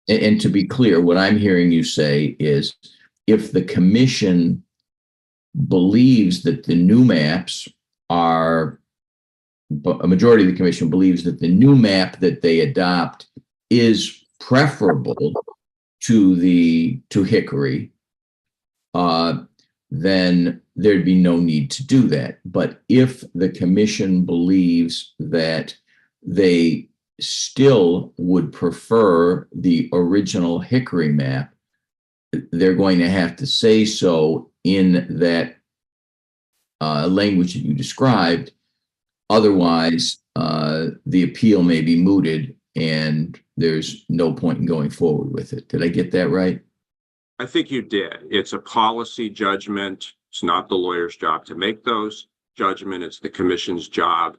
and to be clear, what I'm hearing you say is if the commission believes that the new maps are, a majority of the commission believes that the new map that they adopt is preferable to Hickory, then there'd be no need to do that. But if the commission believes that they still would prefer the original Hickory map, they're going to have to say so in that language that you described. Otherwise, the appeal may be mooted and there's no point in going forward with it. Did I get that right? I think you did. It's a policy judgment. It's not the lawyer's job to make those judgments. It's the commission's job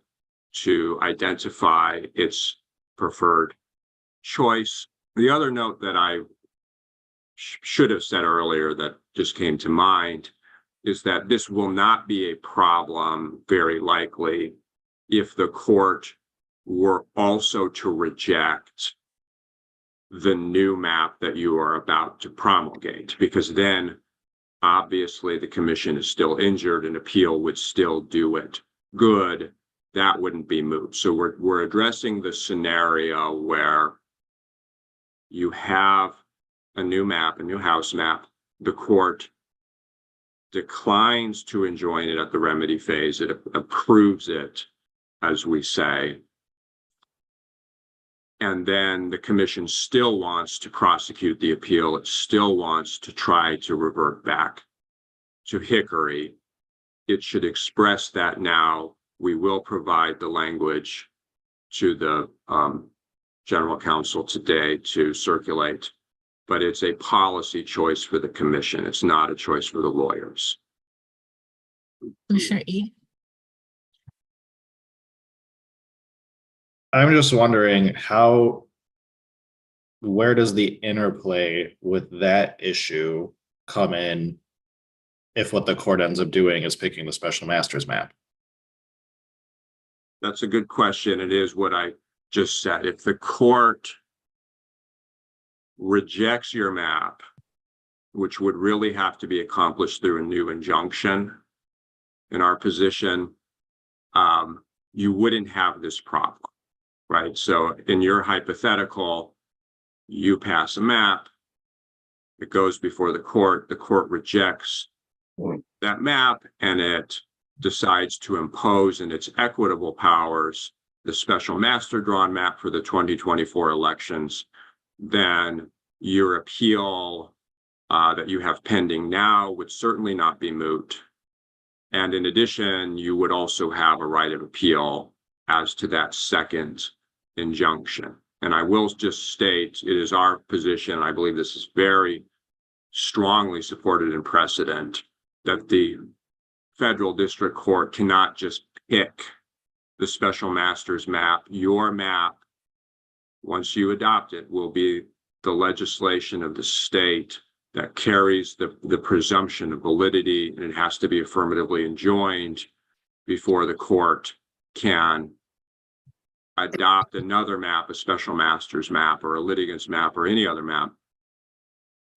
to identify its preferred choice. The other note that I should have said earlier that just came to mind is that this will not be a problem, very likely, if the court were also to reject the new map that you are about to promulgate, because then obviously the commission is still injured and appeal would still do it good. That wouldn't be moot. So we're addressing the scenario where you have a new map, a new house map. The court declines to enjoin it at the remedy phase. It approves it, as we say. And then the commission still wants to prosecute the appeal. It still wants to try to revert back to Hickory. It should express that now. We will provide the language to the general counsel today to circulate, but it's a policy choice for the commission. It's not a choice for the lawyers. Commissioner E. I'm just wondering where does the interplay with that issue come in if what the court ends up doing is picking the special master's map? That's a good question. It is what I just said. If the court rejects your map, which would really have to be accomplished through a new injunction, in our position, you wouldn't have this problem, right? So in your hypothetical, you pass a map, it goes before the court rejects that map, and it decides to impose in its equitable powers the special master drawn map for the 2024 elections. Then your appeal that you have pending now would certainly not be moot. And in addition, you would also have a right of appeal as to that second injunction. And I will just state, it is our position, I believe this is very strongly supported in precedent, that the federal district court cannot just pick the special master's map. Your map, once you adopt it, will be the legislation of the state that carries the presumption of validity, and it has to be affirmatively enjoined before the court can adopt another map, a special master's map or a litigant's map or any other map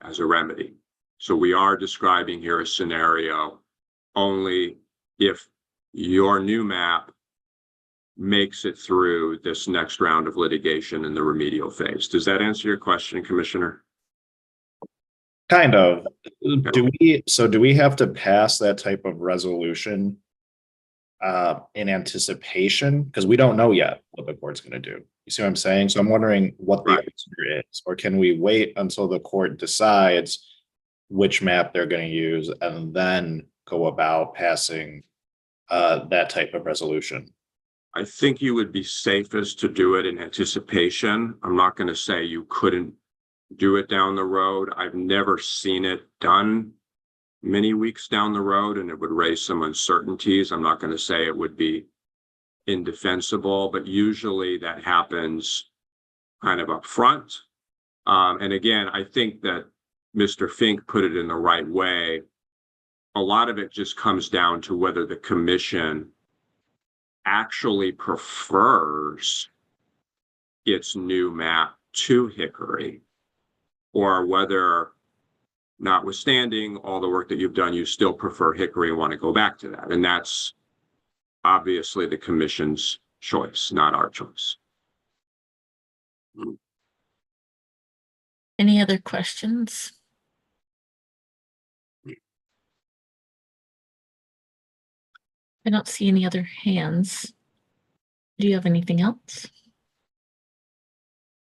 as a remedy. So we are describing here a scenario only if your new map makes it through this next round of litigation in the remedial phase. Does that answer your question, Commissioner? Kind of. Do we have to pass that type of resolution in anticipation? Because we don't know yet what the court's going to do. You see what I'm saying? So I'm wondering what the answer is, or can we wait until the court decides which map they're going to use and then go about passing that type of resolution? I think you would be safest to do it in anticipation. I'm not going to say you couldn't do it down the road. I've never seen it done many weeks down the road, and it would raise some uncertainties. I'm not going to say it would be indefensible, but usually that happens kind of up front. And again, I think that Mr. Fink put it in the right way. A lot of it just comes down to whether the commission actually prefers its new map to Hickory, or whether, notwithstanding all the work that you've done, you still prefer Hickory and want to go back to that. And that's obviously the commission's choice, not our choice. Any other questions? I don't see any other hands. Do you have anything else?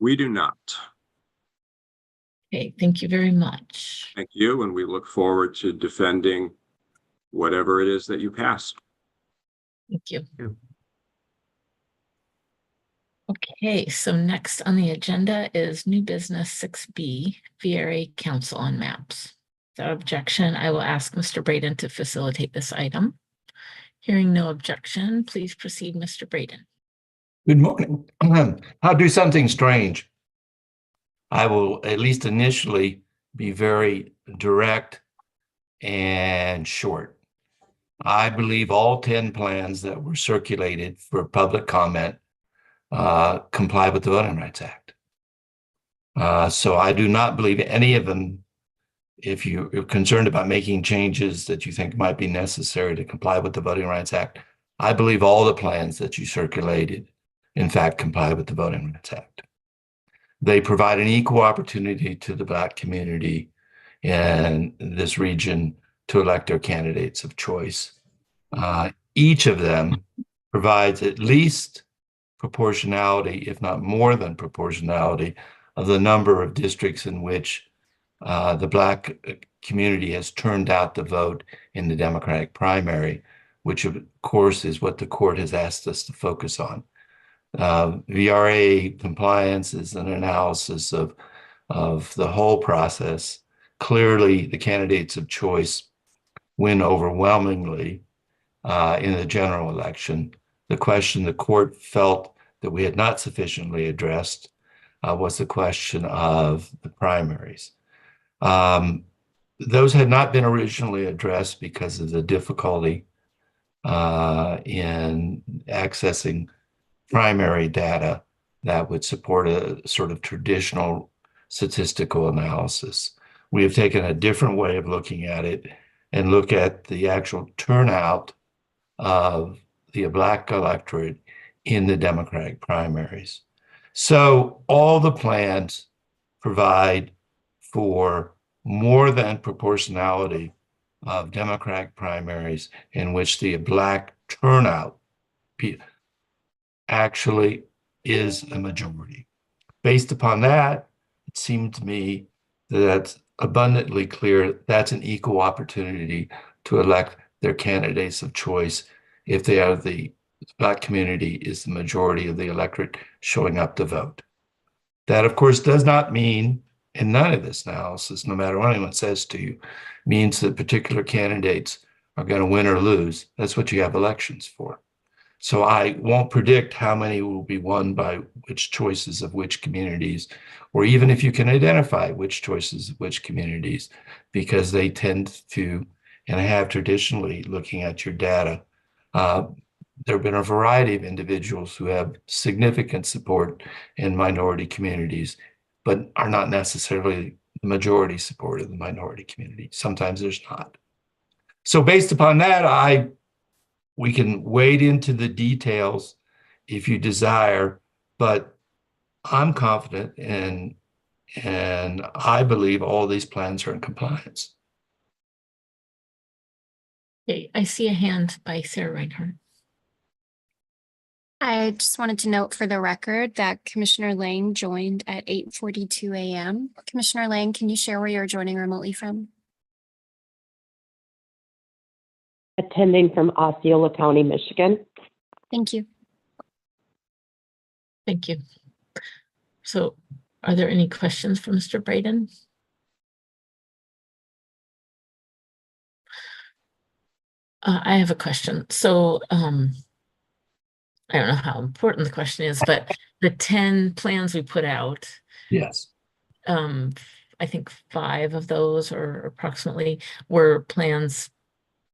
We do not. Okay, thank you very much. Thank you, and we look forward to defending whatever it is that you pass. Thank you. Okay, so next on the agenda is new business 6B, VRA Council on Maps. Without objection, I will ask Mr. Braden to facilitate this item. Hearing no objection, please proceed, Mr. Braden. Good morning. I'll do something strange. I will, at least initially, be very direct and short. I believe all 10 plans that were circulated for public comment comply with the Voting Rights Act. So I do not believe any of them, if you're concerned about making changes that you think might be necessary to comply with the Voting Rights Act, I believe all the plans that you circulated, in fact, comply with the Voting Rights Act. They provide an equal opportunity to the Black community in this region to elect their candidates of choice. Each of them provides at least proportionality, if not more than proportionality, of the number of districts in which the Black community has turned out the vote in the Democratic primary, which of course is what the court has asked us to focus on. VRA compliance is an analysis of the whole process. Clearly, the candidates of choice win overwhelmingly in the general election. The question the court felt that we had not sufficiently addressed was the question of the primaries. Those had not been originally addressed because of the difficulty in accessing primary data that would support a sort of traditional statistical analysis. We have taken a different way of looking at it and look at the actual turnout of the Black electorate in the Democratic primaries. So all the plans provide for more than proportionality of Democratic primaries in which the Black turnout actually is a majority. Based upon that, it seemed to me that abundantly clear that's an equal opportunity to elect their candidates of choice if they are the Black community is the majority of the electorate showing up to vote. That, of course, does not mean, in none of this analysis, no matter what anyone says to you, means that particular candidates are going to win or lose. That's what you have elections for. So I won't predict how many will be won by which choices of which communities, or even if you can identify which choices of which communities, because they tend to, and have traditionally, looking at your data, there have been a variety of individuals who have significant support in minority communities, but are not necessarily the majority support of the minority community. Sometimes there's not. So based upon that, we can wade into the details if you desire, but I'm confident and I believe all these plans are in compliance. Okay, I see a hand by Sarah Reinhardt. I just wanted to note for the record that Commissioner Lang joined at 8:42 a.m. Commissioner Lang, can you share where you're joining remotely from? Attending from Osceola County, Michigan. Thank you. Thank you. So are there any questions for Mr. Braden? I have a question. So I don't know how important the question is, but the 10 plans we put out, Yes. I think 5 of those or approximately were plans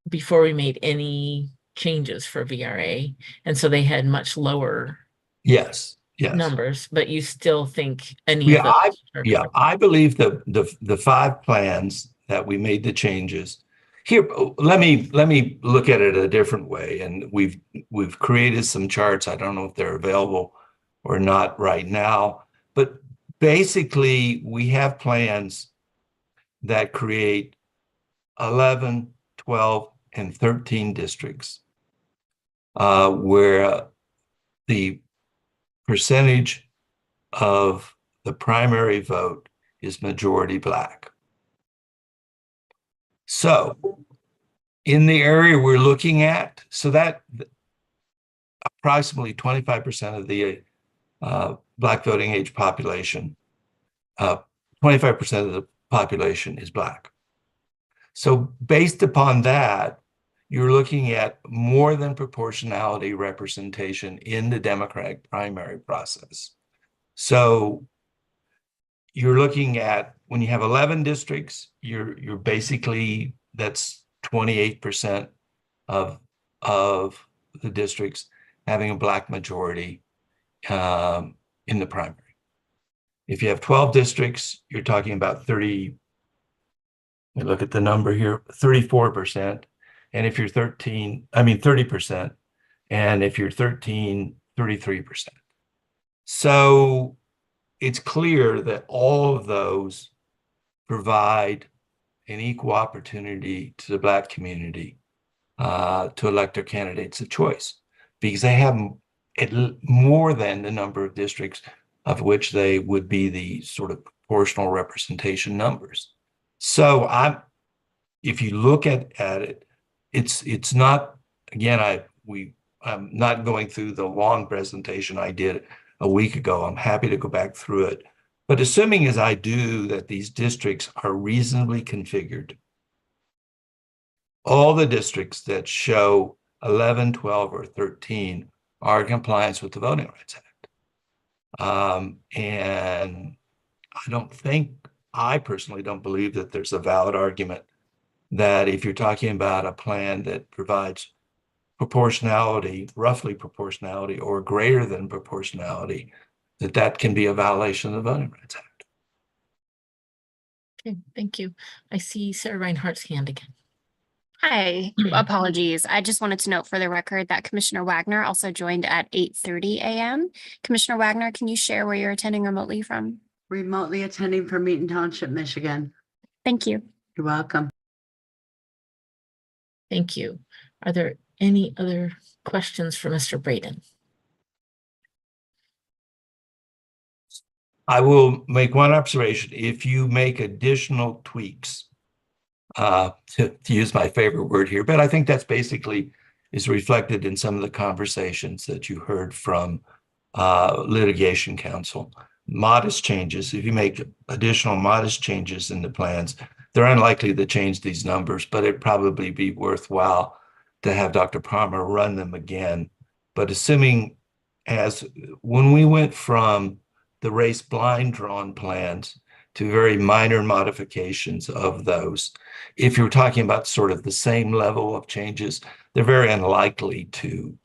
before we made any changes for VRA. And so they had much lower Yes. numbers, but you still think any of those I believe the 5 plans that we made the changes. Here, let me look at it a different way. And we've created some charts. I don't know if they're available or not right now, but basically we have plans that create 11, 12, and 13 districts where the percentage of the primary vote is majority Black. So in the area we're looking at, so that approximately 25% of the Black voting age population, 25% of the population is Black. So based upon that, you're looking at more than proportionality representation in the Democratic primary process. So you're looking at, when you have 11 districts, you're basically, that's 28% of the districts having a Black majority in the primary. If you have 12 districts, you're talking about 30, let me look at the number here, 34%. And if you're 30%. And if you're 13, 33%. So it's clear that all of those provide an equal opportunity to the Black community to elect their candidates of choice, because they have more than the number of districts of which they would be the sort of proportional representation numbers. So if you look at it, it's not, again, I'm not going through the long presentation I did a week ago. I'm happy to go back through it. But assuming as I do that these districts are reasonably configured, all the districts that show 11, 12, or 13 are in compliance with the Voting Rights Act. And I personally don't believe that there's a valid argument that if you're talking about a plan that provides proportionality, roughly proportionality, or greater than proportionality, that can be a violation of the Voting Rights Act. Okay, thank you. I see Sarah Reinhardt's hand again. Hi, apologies. I just wanted to note for the record that Commissioner Wagner also joined at 8:30 a.m. Commissioner Wagner, can you share where you're attending remotely from? Remotely attending from Eaton Township, Michigan. Thank you. You're welcome. Thank you. Are there any other questions for Mr. Braden? I will make one observation. If you make additional tweaks, to use my favorite word here, but I think that's basically is reflected in some of the conversations that you heard from litigation counsel. Modest changes, if you make additional modest changes in the plans, they're unlikely to change these numbers, but it'd probably be worthwhile to have Dr. Palmer run them again. But assuming as when we went from the race blind drawn plans to very minor modifications of those, if you're talking about sort of the same level of changes, they're very unlikely to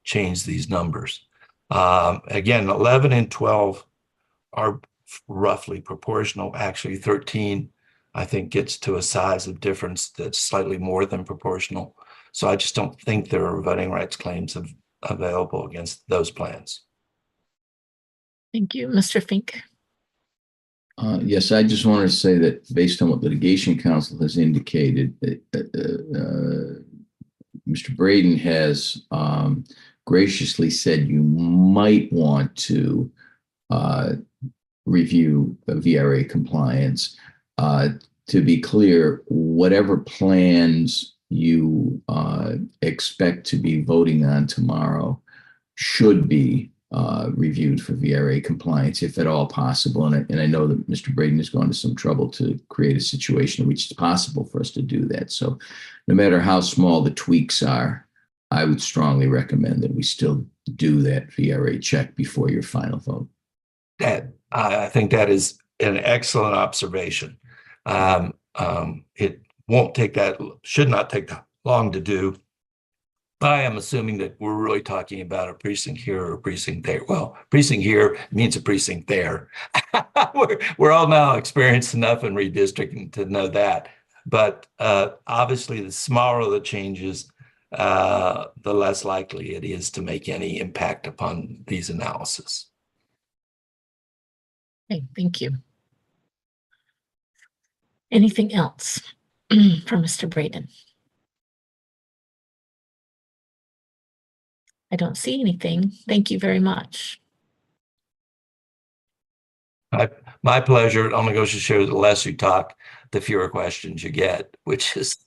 change these numbers. Again, 11 and 12 are roughly proportional. Actually, 13, I think, gets to a size of difference that's slightly more than proportional. So I just don't think there are voting rights claims available against those plans. Thank you, Mr. Fink. Yes, I just wanted to say that based on what litigation counsel has indicated, Mr. Braden has graciously said you might want to review VRA compliance. To be clear, whatever plans you expect to be voting on tomorrow should be reviewed for VRA compliance, if at all possible. And I know that Mr. Braden has gone to some trouble to create a situation in which it's possible for us to do that. So no matter how small the tweaks are, I would strongly recommend that we still do that VRA check before your final vote. That I think that is an excellent observation. It won't take that, should not take that long to do. I am assuming that we're really talking about a precinct here or a precinct there. Well, precinct here means a precinct there. We're all now experienced enough in redistricting to know that. But obviously, the smaller the changes, the less likely it is to make any impact upon these analyses. Okay, thank you. Anything else from Mr. Braden? I don't see anything. Thank you very much. My pleasure. It only goes to show the less you talk, the fewer questions you get, which is,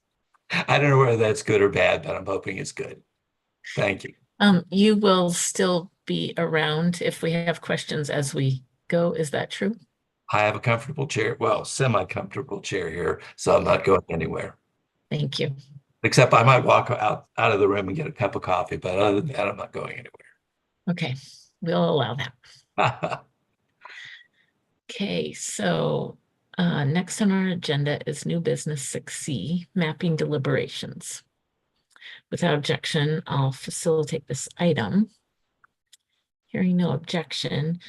I don't know whether that's good or bad, but I'm hoping it's good. Thank you. You will still be around if we have questions as we go. Is that true? I have a comfortable chair, well, semi-comfortable chair here, so I'm not going anywhere. Thank you. Except I might walk out of the room and get a cup of coffee, but other than that, I'm not going anywhere. Okay, we'll allow that. Okay, so next on our agenda is new business 6C, mapping deliberations. Without objection, I'll facilitate this item. Hearing no objection,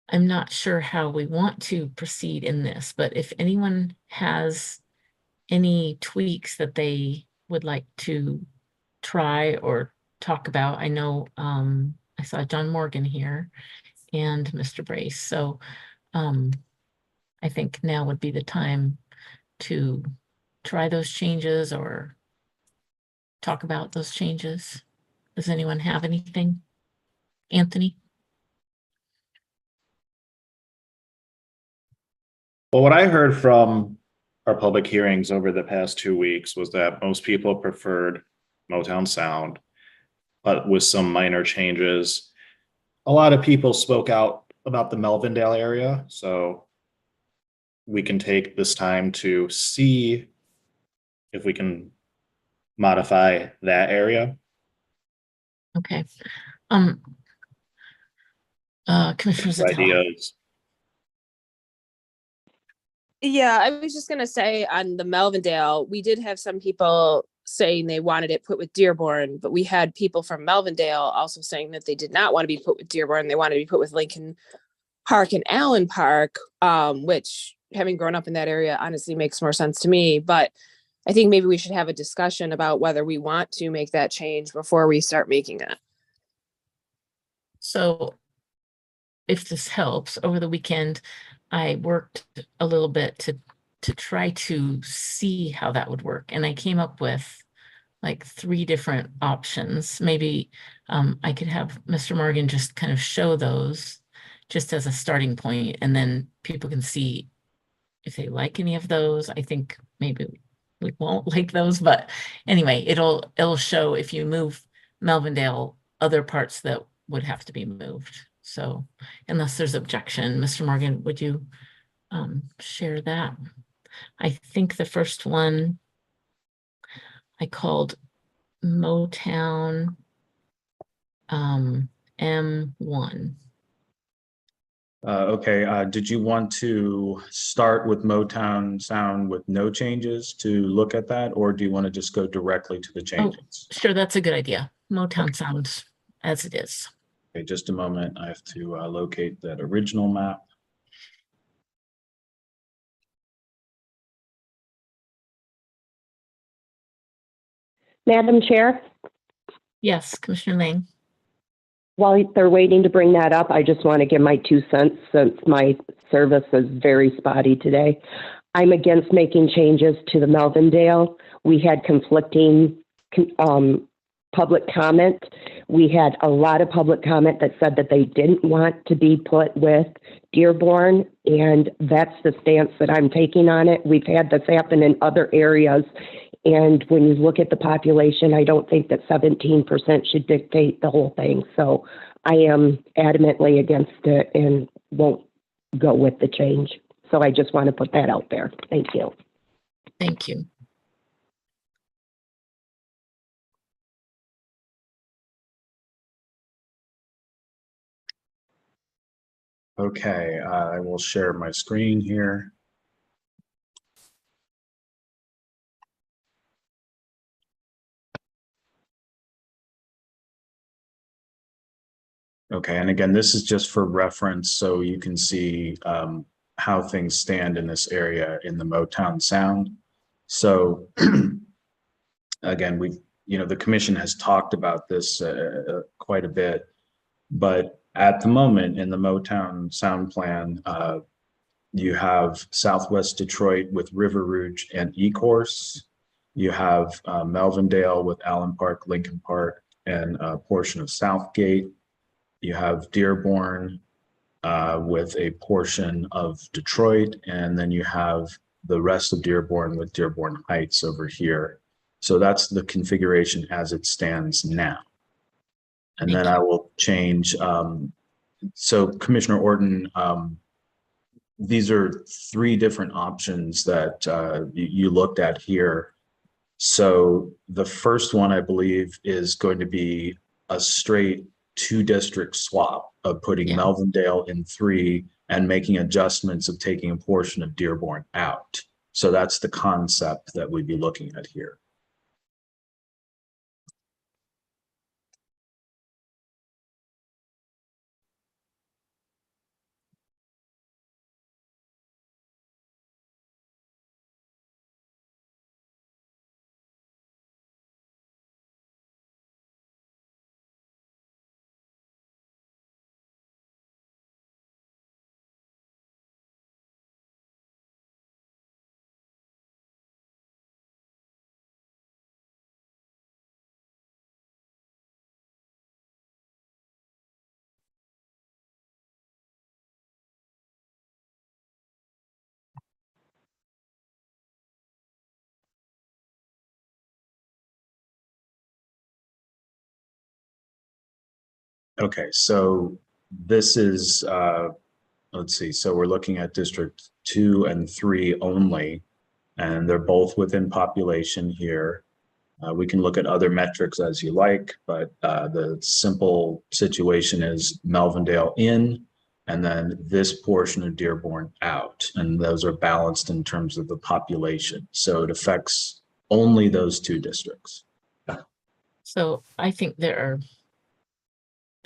I'm not sure how we want to proceed in this, but if anyone has any tweaks that they would like to try or talk about, I know I saw John Morgan here and Mr. Brace, so I think now would be the time to try those changes or talk about those changes. Does anyone have anything? Anthony? Well, what I heard from our public hearings over the past 2 weeks was that most people preferred Motown Sound, but with some minor changes. A lot of people spoke out about the Melvindale area, so we can take this time to see if we can modify that area. Okay. Commissioner Zatello. Ideas. Yeah, I was just gonna say on the Melvindale, we did have some people saying they wanted it put with Dearborn, but we had people from Melvindale also saying that they did not want to be put with Dearborn. They wanted to be put with Lincoln Park and Allen Park, which, having grown up in that area, honestly makes more sense to me. But I think maybe we should have a discussion about whether we want to make that change before we start making it. So if this helps, over the weekend, I worked a little bit to try to see how that would work. And I came up with like 3 different options. Maybe I could have Mr. Morgan just kind of show those just as a starting point, and then people can see if they like any of those. I think maybe we won't like those, but anyway, it'll show if you move Melvindale, other parts that would have to be moved. So unless there's objection, Mr. Morgan, would you share that? I think the first one I called Motown M1. Okay, did you want to start with Motown Sound with no changes to look at that, or do you want to just go directly to the changes? Sure, that's a good idea. Motown Sound as it is. Okay, just a moment. I have to locate that original map. Madam Chair, Yes, Commissioner Lang. while they're waiting to bring that up, I just want to give my 2 cents since my service is very spotty today. I'm against making changes to the Melvindale. We had conflicting public comment. We had a lot of public comment that said that they didn't want to be put with Dearborn, and that's the stance that I'm taking on it. We've had this happen in other areas, and when you look at the population, I don't think that 17% should dictate the whole thing. So I am adamantly against it and won't go with the change. So I just want to put that out there. Thank you. Thank you. Okay, I will share my screen here. Okay, and again, this is just for reference, so you can see how things stand in this area in the Motown Sound. So again, the commission has talked about this quite a bit, but at the moment in the Motown Sound Plan, you have Southwest Detroit with River Rouge and E-Course. You have Melvindale with Allen Park, Lincoln Park, and a portion of Southgate. You have Dearborn with a portion of Detroit, and then you have the rest of Dearborn with Dearborn Heights over here. So that's the configuration as it stands now. And then I will change. So Commissioner Orton, these are 3 different options that you looked at here. So the first one, I believe, is going to be a straight 2-district swap of putting Melvindale in 3 and making adjustments of taking a portion of Dearborn out. So that's the concept that we'd be looking at here. Okay, so this is, let's see, so we're looking at District 2 and 3 only, and they're both within population here. We can look at other metrics as you like, but the simple situation is Melvindale in, and then this portion of Dearborn out, and those are balanced in terms of the population. So it affects only those 2 districts. So I think there are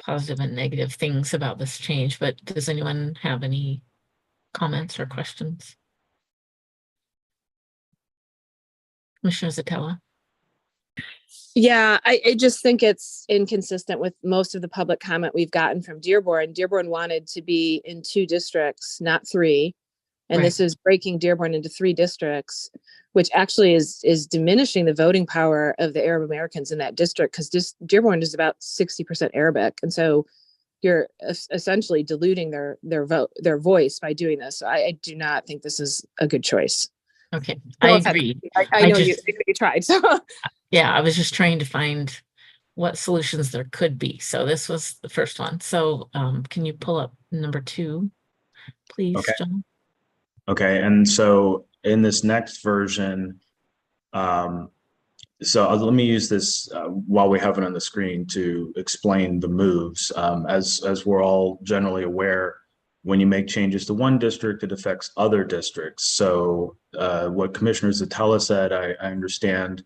positive and negative things about this change, but does anyone have any comments or questions? Commissioner Zatella? Yeah, I just think it's inconsistent with most of the public comment we've gotten from Dearborn. Dearborn wanted to be in 2 districts, not 3. And this is breaking Dearborn into 3 districts, which actually is diminishing the voting power of the Arab Americans in that district, because Dearborn is about 60% Arabic. And so you're essentially diluting their voice by doing this. So I do not think this is a good choice. Okay, No I offense. agree. I know you tried. So Yeah, I was just trying to find what solutions there could be. So this was the first one. So can you pull up number 2, please, Okay. John? Okay, and so in this next version, so let me use this while we have it on the screen to explain the moves. As we're all generally aware, when you make changes to one district, it affects other districts. So what Commissioner Zatella said, I understand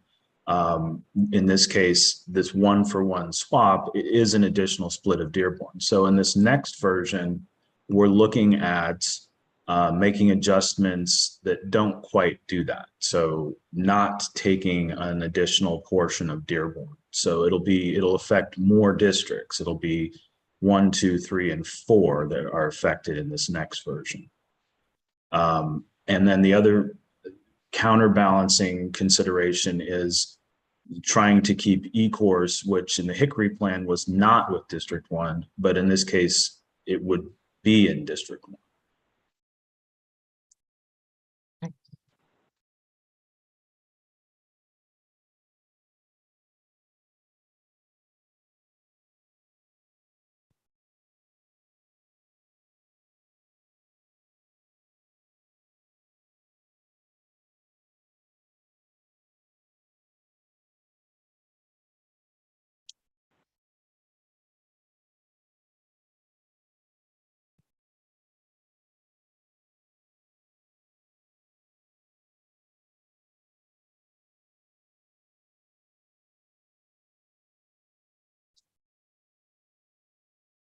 in this case, this 1-for-1 swap is an additional split of Dearborn. So in this next version, we're looking at making adjustments that don't quite do that. So not taking an additional portion of Dearborn. So it'll affect more districts. It'll be 1, 2, 3, and 4 that are affected in this next version. And then the other counterbalancing consideration is trying to keep E-course, which in the Hickory plan was not with District 1, but in this case, it would be in District 1.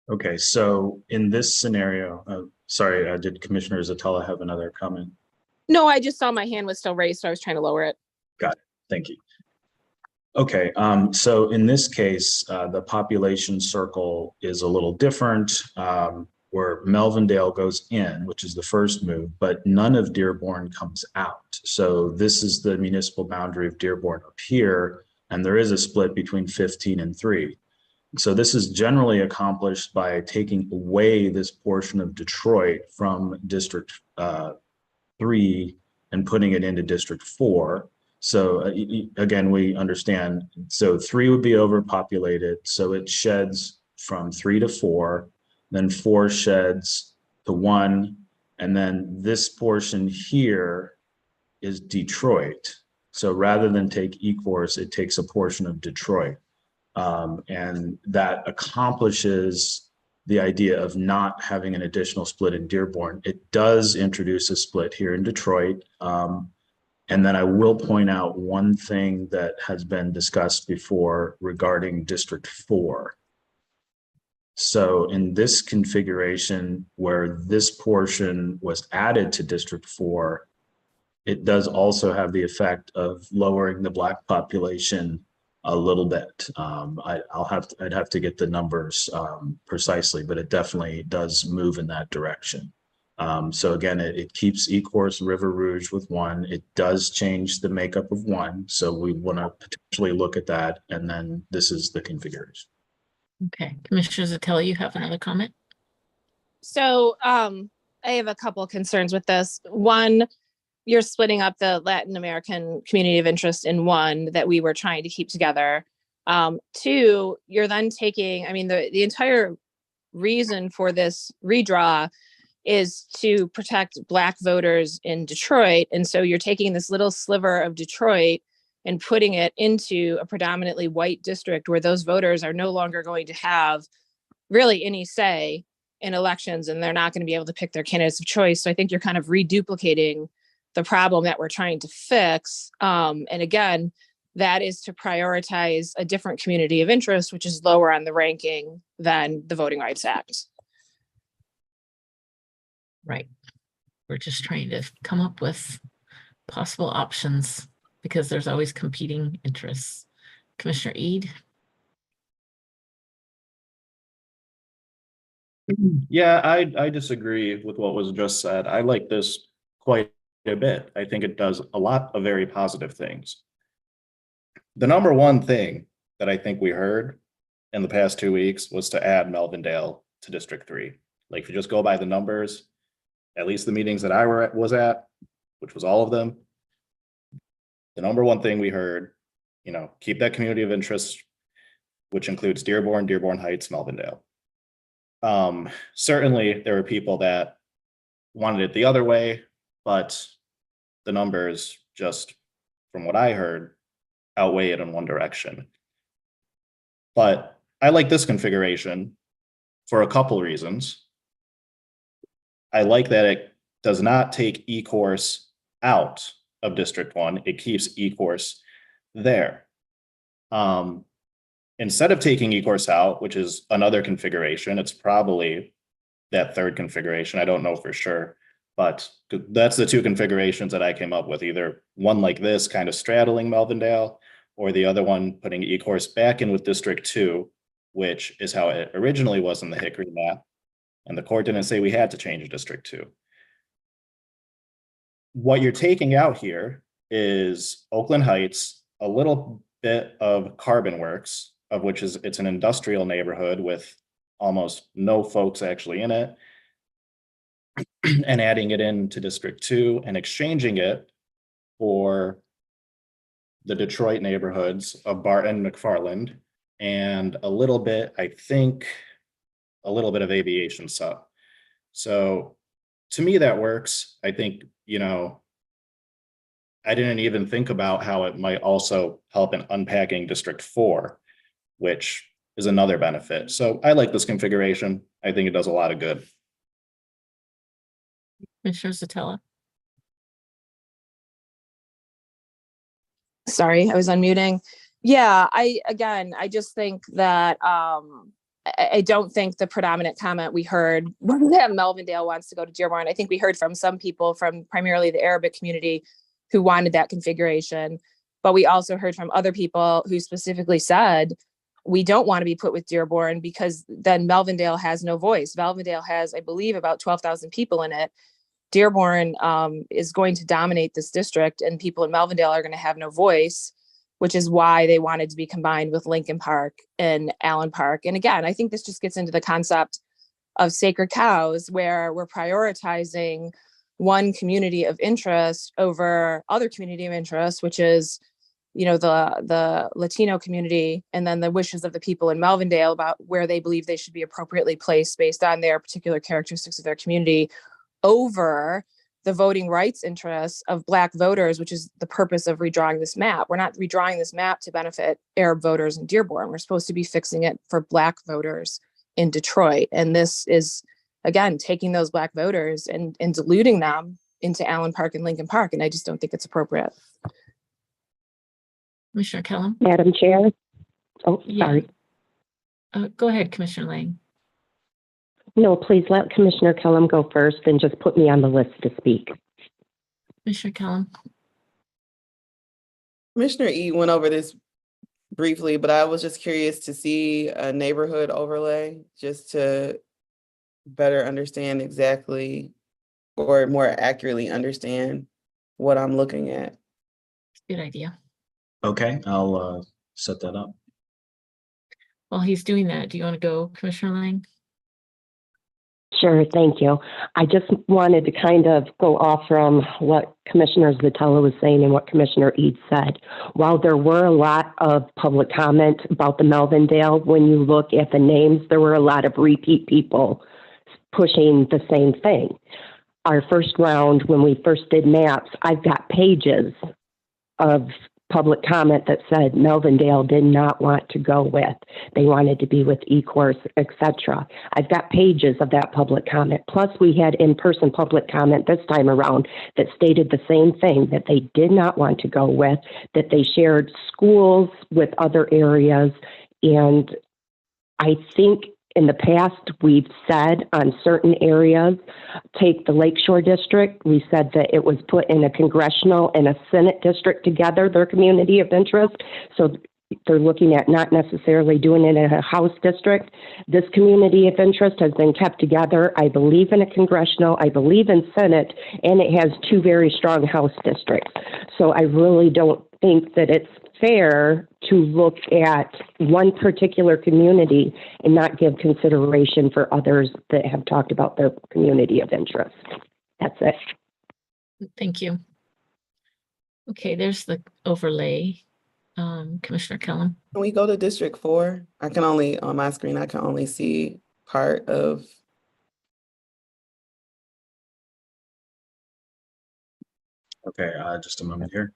Okay, so in this scenario, sorry, did Commissioner Zatella have another comment? no, I just saw my hand was still raised, so I was trying to lower it. Got it. Thank you. Okay, so in this case, the population circle is a little different, where Melvindale goes in, which is the first move, but none of Dearborn comes out. So this is the municipal boundary of Dearborn up here, and there is a split between 15 and 3. So this is generally accomplished by taking away this portion of Detroit from District 3 and putting it into District 4. So again, we understand, so 3 would be overpopulated. So it sheds from 3 to 4, then 4 sheds to 1. And then this portion here is Detroit. So rather than take E-course, it takes a portion of Detroit. And that accomplishes the idea of not having an additional split in Dearborn. It does introduce a split here in Detroit. And then I will point out one thing that has been discussed before regarding District 4. So in this configuration where this portion was added to District 4, it does also have the effect of lowering the Black population a little bit. I'd have to get the numbers precisely, but it definitely does move in that direction. So again, it keeps E-course River Rouge with 1. It does change the makeup of 1. So we want to potentially look at that. And then this is the configuration. Okay, Commissioner Zatella, you have another comment? So I have a couple of concerns with this. One, you're splitting up the Latin American community of interest in 1 that we were trying to keep together. 2, you're then taking, I mean, the entire reason for this redraw is to protect Black voters in Detroit. And so you're taking this little sliver of Detroit and putting it into a predominantly white district where those voters are no longer going to have really any say in elections, and they're not going to be able to pick their candidates of choice. So I think you're kind of reduplicating the problem that we're trying to fix. And again, that is to prioritize a different community of interest, which is lower on the ranking than the Voting Rights Act. Right. We're just trying to come up with possible options because there's always competing interests. Commissioner Eid? Yeah, I disagree with what was just said. I like this quite a bit. I think it does a lot of very positive things. The number one thing that I think we heard in the past 2 weeks was to add Melvindale to District 3. Like, if you just go by the numbers, at least the meetings that I was at, which was all of them, the number one thing we heard, keep that community of interest, which includes Dearborn, Dearborn Heights, Melvindale. Certainly there were people that wanted it the other way, but the numbers, just from what I heard, outweigh it in one direction. But I like this configuration for a couple reasons. I like that it does not take E-course out of District 1. It keeps E-course there. Instead of taking E-course out, which is another configuration, it's probably that third configuration. I don't know for sure, but that's the two configurations that I came up with, either one like this, kind of straddling Melvindale, or the other one putting E-course back in with District 2, which is how it originally was in the Hickory map. And the court didn't say we had to change District 2. What you're taking out here is Oakland Heights, a little bit of Carbon Works, of which it's an industrial neighborhood with almost no folks actually in it, and adding it into District 2 and exchanging it for the Detroit neighborhoods of Barton, McFarland, and a little bit, I think, a little bit of Aviation Sub. So to me, that works. I think, I didn't even think about how it might also help in unpacking District 4, which is another benefit. So I like this configuration. I think it does a lot of good. Commissioner Satella. Sorry, I was unmuting. Yeah, I just think that I don't think the predominant comment we heard was that Melvindale wants to go to Dearborn. I think we heard from some people from primarily the Arabic community who wanted that configuration, but we also heard from other people who specifically said, we don't want to be put with Dearborn because then Melvindale has no voice. Melvindale has, I believe, about 12,000 people in it. Dearborn is going to dominate this district, and people in Melvindale are going to have no voice, which is why they wanted to be combined with Lincoln Park and Allen Park. And again, I think this just gets into the concept of sacred cows, where we're prioritizing one community of interest over other community of interest, which is, the Latino community, and then the wishes of the people in Melvindale about where they believe they should be appropriately placed based on their particular characteristics of their community, over the voting rights interests of Black voters, which is the purpose of redrawing this map. We're not redrawing this map to benefit Arab voters in Dearborn. We're supposed to be fixing it for Black voters in Detroit. And this is, again, taking those Black voters and diluting them into Allen Park and Lincoln Park. And I just don't think it's appropriate. Commissioner Kellum. Madam Chair. Oh, sorry. Go ahead, Commissioner Lang. No, please let Commissioner Kellum go first and just put me on the list to speak. Commissioner Kellum. Commissioner E went over this briefly, but I was just curious to see a neighborhood overlay just to better understand exactly, or more accurately understand what I'm looking at. Good idea. Okay, I'll set that up. While he's doing that, do you want to go, Commissioner Lang? Sure, thank you. I just wanted to kind of go off from what Commissioner Zatella was saying and what Commissioner Eads said. While there were a lot of public comment about the Melvindale, when you look at the names, there were a lot of repeat people pushing the same thing. Our first round, when we first did maps, I've got pages of public comment that said Melvindale did not want to go with. They wanted to be with E-course, etc. I've got pages of that public comment. Plus, we had in-person public comment this time around that stated the same thing, that they did not want to go with, that they shared schools with other areas. And I think in the past, we've said on certain areas, take the Lakeshore District, we said that it was put in a congressional and a Senate district together, their community of interest. So they're looking at not necessarily doing it in a House district. This community of interest has been kept together. I believe in a congressional, I believe in Senate, and it has two very strong House districts. So I really don't think that it's fair to look at one particular community and not give consideration for others that have talked about their community of interest. That's it. Thank you. Okay, there's the overlay. Commissioner Kellum. Can we go to District 4? I can only, on my screen, I can only see part of. Okay, just a moment here.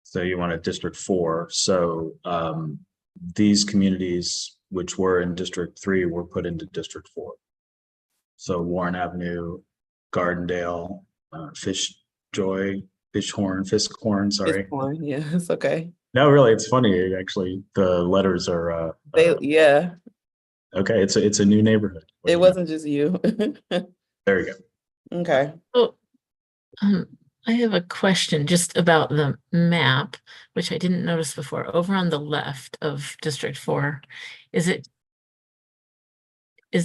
So you want a District 4. So these communities which were in District 3 were put into District 4. So Warren Avenue, Gardendale, Fiskhorn, sorry. Fiskhorn, yeah, it's okay. No, really, it's funny. Actually, the letters are Yeah, okay. It's a new neighborhood. it wasn't just you. There you go. Okay. Oh, I have a question just about the map, which I didn't notice before. Over on the left of District 4, is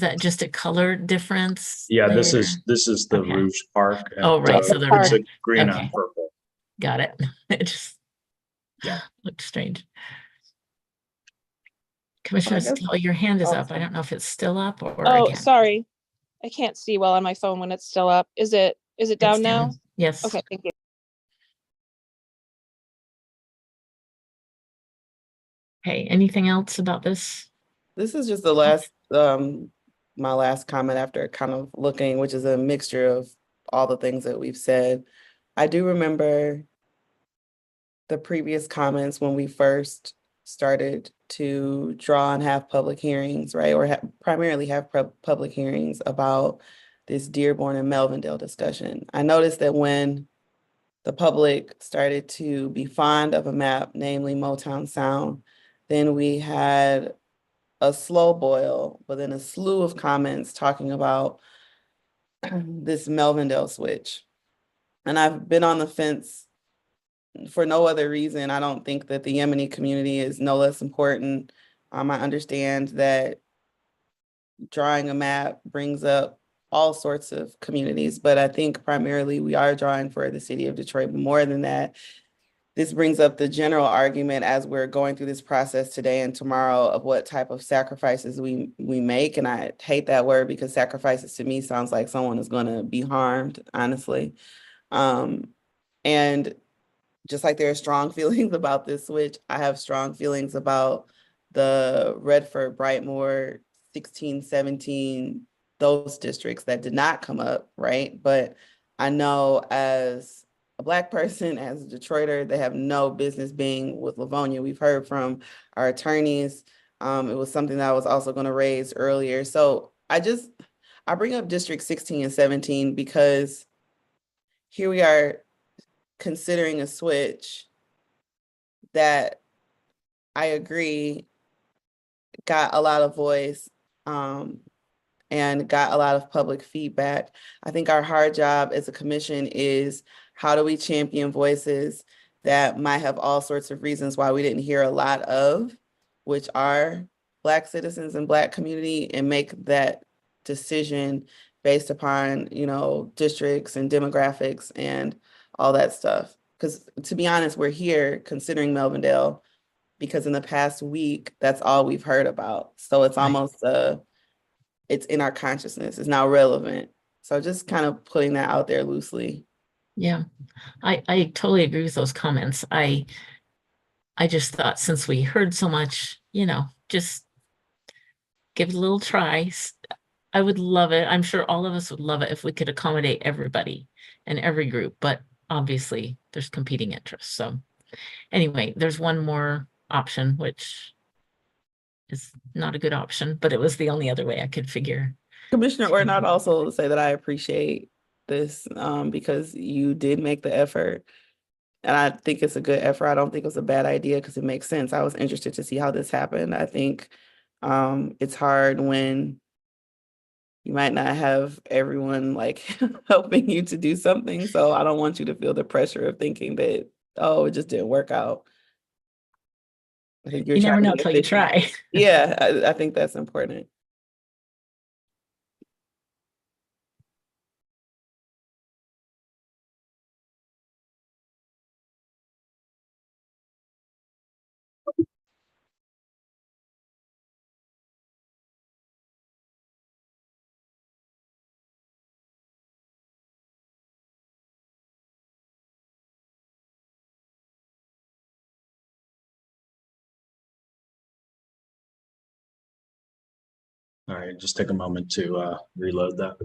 that just a color difference? Yeah, this there? is the Okay. Rouge Park. And, Oh, right. So the it's a green okay. on purple. Got it. It just Yeah. looked strange. Commissioner Steele, your hand is up. I don't know if it's still up or Oh, again. sorry. I can't see well on my phone when it's still up. Is it down It's now? down. Yes. Okay, thank you. Okay, anything else about this? This is just the last, my last comment after kind of looking, which is a mixture of all the things that we've said. I do remember the previous comments when we first started to draw and have public hearings, right? Or primarily have public hearings about this Dearborn and Melvindale discussion. I noticed that when the public started to be fond of a map, namely Motown Sound, then we had a slow boil, but then a slew of comments talking about this Melvindale switch. And I've been on the fence for no other reason. I don't think that the Yemeni community is no less important. I understand that drawing a map brings up all sorts of communities, but I think primarily we are drawing for the city of Detroit. But more than that, this brings up the general argument as we're going through this process today and tomorrow of what type of sacrifices we make. And I hate that word because sacrifices to me sounds like someone is going to be harmed, honestly. And just like there are strong feelings about this switch, I have strong feelings about the Redford, Brightmoor, 16, 17, those districts that did not come up, right? But I know as a Black person, as a Detroiter, they have no business being with Livonia. We've heard from our attorneys. It was something that I was also going to raise earlier. So I bring up District 16 and 17 because here we are considering a switch that I agree got a lot of voice and got a lot of public feedback. I think our hard job as a commission is how do we champion voices that might have all sorts of reasons why we didn't hear a lot of, which are Black citizens and Black community, and make that decision based upon, districts and demographics and all that stuff. Because to be honest, we're here considering Melvindale because in the past week, that's all we've heard about. So it's almost, it's in our consciousness, it's now relevant. So just kind of putting that out there loosely. Yeah, I totally agree with those comments. I just thought since we heard so much, just give it a little try. I would love it. I'm sure all of us would love it if we could accommodate everybody and every group, but obviously there's competing interests. So anyway, there's one more option, which is not a good option, but it was the only other way I could figure. Commissioner Orton, I'd also say that I appreciate this because you did make the effort. And I think it's a good effort. I don't think it was a bad idea because it makes sense. I was interested to see how this happened. I think it's hard when, you might not have everyone like helping you to do something. So I don't want you to feel the pressure of thinking that, oh, it just didn't work out. I think you're You never trying to know be till you efficient. try. Yeah, I think that's important. All right, just take a moment to reload that.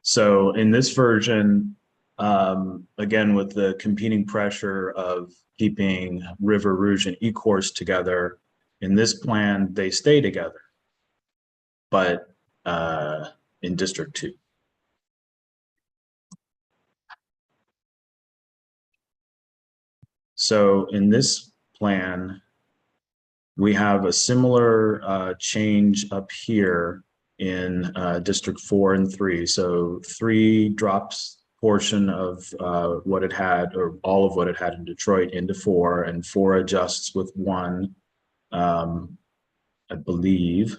So in this version, again, with the competing pressure of keeping River Rouge and Ecorse together, in this plan, they stay together, but in District 2. So in this plan, we have a similar change up here in District 4 and 3. So 3 drops portion of what it had, or all of what it had in Detroit, into 4, and 4 adjusts with 1, I believe.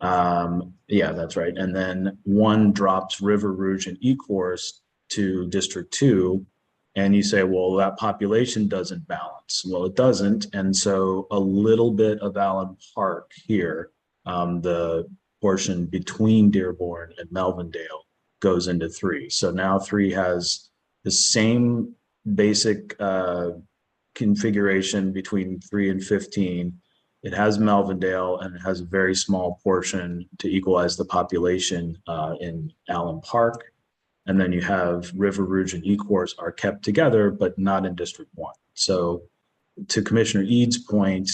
Yeah, that's right. And then 1 drops River Rouge and Ecorse to District 2. And you say, well, that population doesn't balance. Well, it doesn't. And so a little bit of Allen Park here, the portion between Dearborn and Melvindale, goes into 3. So now 3 has the same basic configuration between 3 and 15. It has Melvindale, and it has a very small portion to equalize the population in Allen Park. And then you have River Rouge and Ecorse are kept together, but not in District 1. So to Commissioner Eads' point,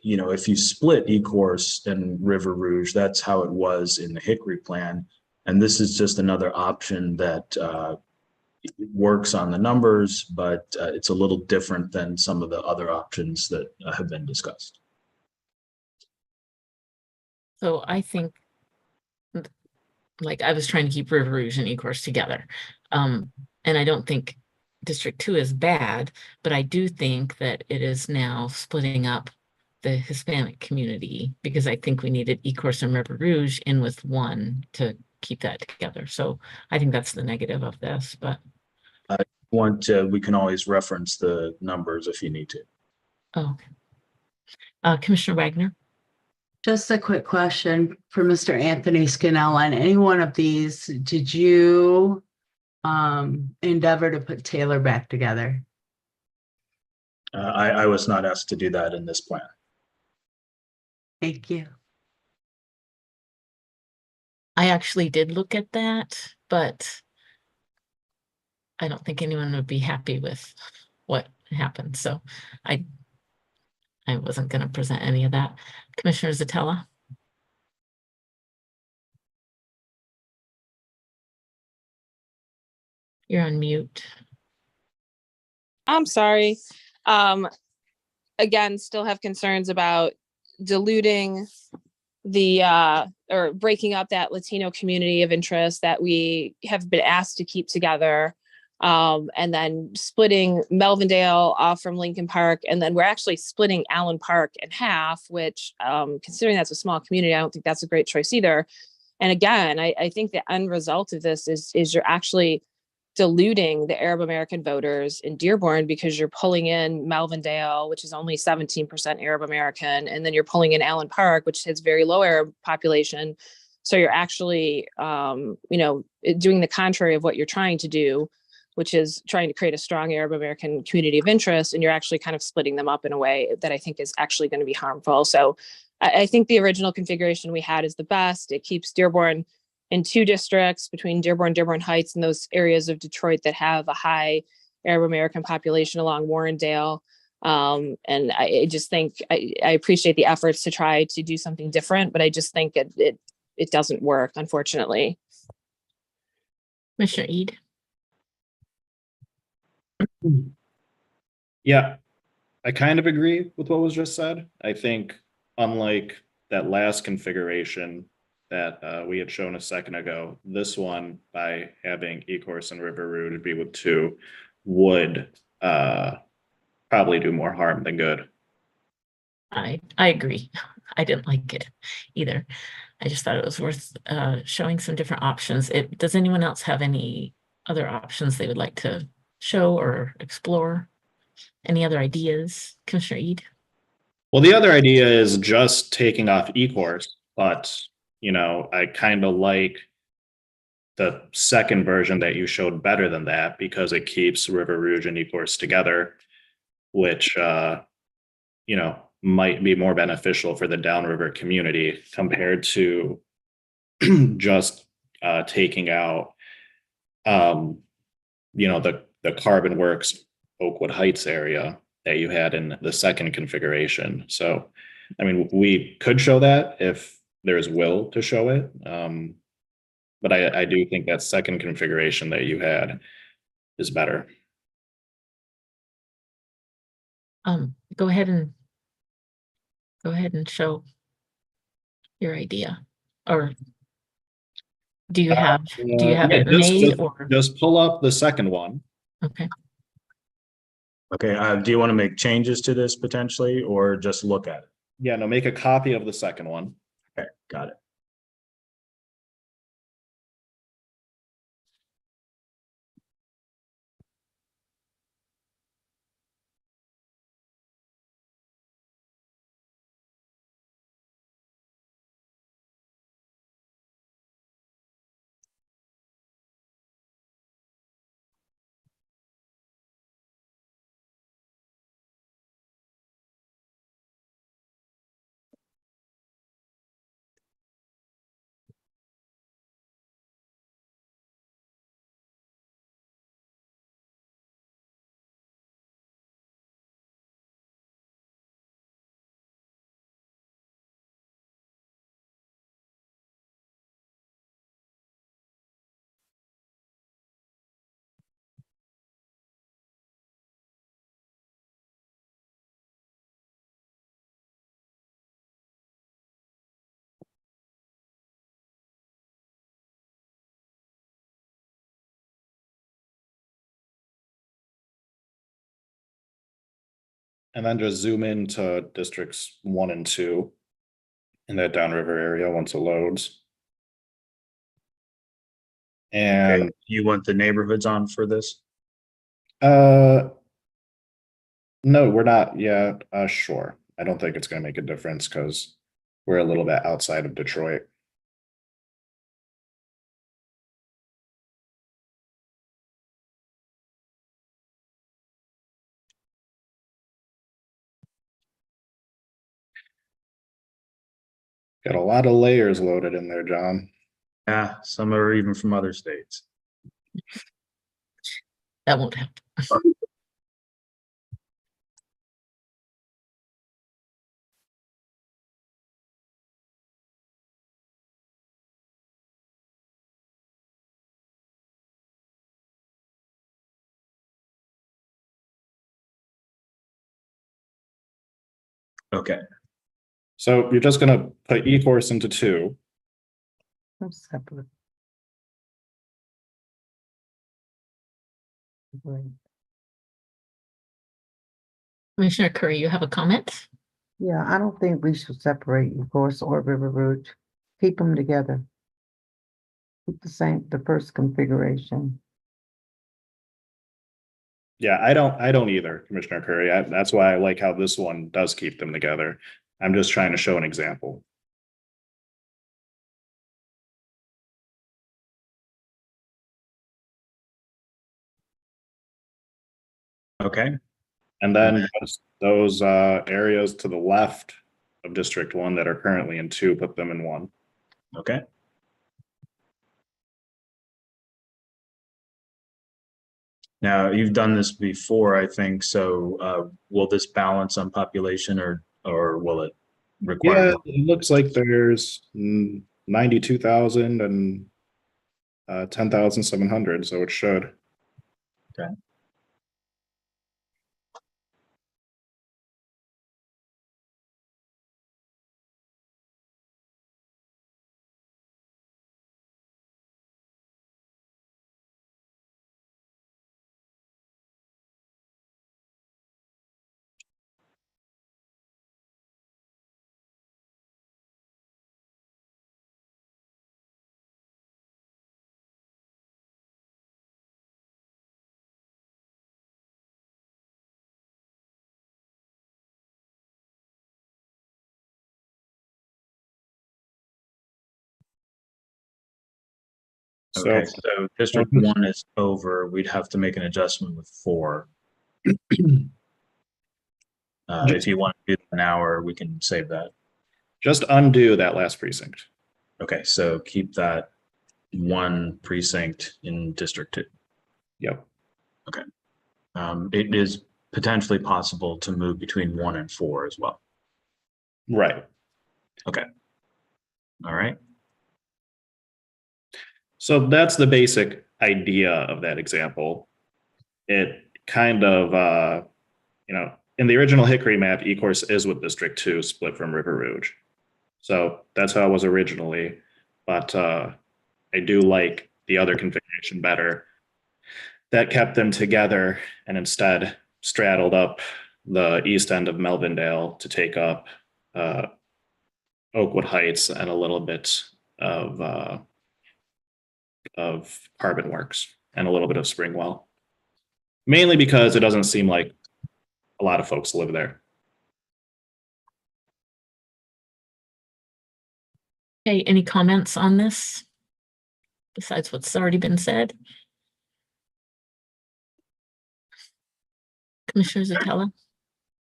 you know, if you split Ecorse and River Rouge, that's how it was in the Hickory plan. And this is just another option that works on the numbers, but it's a little different than some of the other options that have been discussed. So I think, like, I was trying to keep River Rouge and Ecorse together. And I don't think District 2 is bad, but I do think that it is now splitting up the Hispanic community, because I think we needed Ecorse and River Rouge in with 1 to keep that together. So I think that's the negative of this, but. We can always reference the numbers if you need to. Oh, Commissioner Wagner? Just a quick question for Mr. Anthony Scannell. On any one of these, did you endeavor to put Taylor back together? I was not asked to do that in this plan. Thank you. I actually did look at that, but I don't think anyone would be happy with what happened. So I wasn't going to present any of that. Commissioner Zatella? You're on mute. I'm sorry. Again, still have concerns about diluting the or breaking up that Latino community of interest that we have been asked to keep together, and then splitting Melvindale off from Lincoln Park, and then we're actually splitting Allen Park in half, which considering that's a small community, I don't think that's a great choice either. And again, I think the end result of this is you're actually diluting the Arab American voters in Dearborn, because you're pulling in Melvindale, which is only 17% Arab American, and then you're pulling in Allen Park, which has very low Arab population. So you're actually, doing the contrary of what you're trying to do, which is trying to create a strong Arab American community of interest, and you're actually kind of splitting them up in a way that I think is actually going to be harmful. So I think the original configuration we had is the best. It keeps Dearborn in 2 districts between Dearborn, Dearborn Heights, and those areas of Detroit that have a high Arab American population along Warrendale. And I just think I appreciate the efforts to try to do something different, but I just think it doesn't work, unfortunately. Commissioner Eid? Yeah, I kind of agree with what was just said. I think unlike that last configuration that we had shown a second ago, this one by having Ecorse and River Root would be with 2 would probably do more harm than good. I agree. I didn't like it either. I just thought it was worth showing some different options. Does anyone else have any other options they would like to show or explore? Any other ideas, Commissioner Eid? Well, the other idea is just taking off Ecorse, but you know, I kind of like the second version that you showed better than that because it keeps River Rouge and Ecorse together, which you know, might be more beneficial for the downriver community compared to just taking out you know, the Carbon Works Oakwood Heights area that you had in the second configuration. So I mean, we could show that if there's will to show it. But I do think that second configuration that you had is better. Go ahead and show your idea. Or do you have Yeah, it made or? just pull up the second one. Okay. Okay, do you want to make changes to this potentially, or just look at it? Yeah, no, make a copy of the second one. Okay, got it. And then just zoom into districts 1 and 2 in that downriver area once it loads. And Okay, you want the neighborhoods on for this? no, we're not yet sure. I don't think it's going to make a difference because we're a little bit outside of Detroit. Got a lot of layers loaded in there, John. Yeah, some are even from other states. That won't happen. Okay. So you're just going to put Ecorse into 2. Separate. Commissioner Curry, you have a comment? Yeah, I don't think we should separate Ecorse or River Rouge. Keep them together. Keep the first configuration. Yeah, I don't either, Commissioner Curry. That's why I like how this one does keep them together. I'm just trying to show an example. Okay. And then those areas to the left of District 1 that are currently in 2, put them in 1. Okay. Now, you've done this before, I think, so will this balance on population or will it require? Yeah, it looks like there's 92,000 and 10,700, so it should. Okay. So, Okay, so District 1 is over. We'd have to make an adjustment with 4. If you want to do an hour, we can save that. just undo that last precinct. Okay, so keep that 1 precinct in District 2. Yep. Okay. It is potentially possible to move between 1 and 4 as well. Right. Okay. All right. So that's the basic idea of that example. It kind of, in the original Hickory map, E-course is with District 2 split from River Rouge. So that's how it was originally. But I do like the other configuration better. That kept them together and instead straddled up the east end of Melvindale to take up Oakwood Heights and a little bit of Carbon Works and a little bit of Springwell. Mainly because it doesn't seem like a lot of folks live there. Okay, any comments on this? Besides what's already been said? Commissioner Zatella?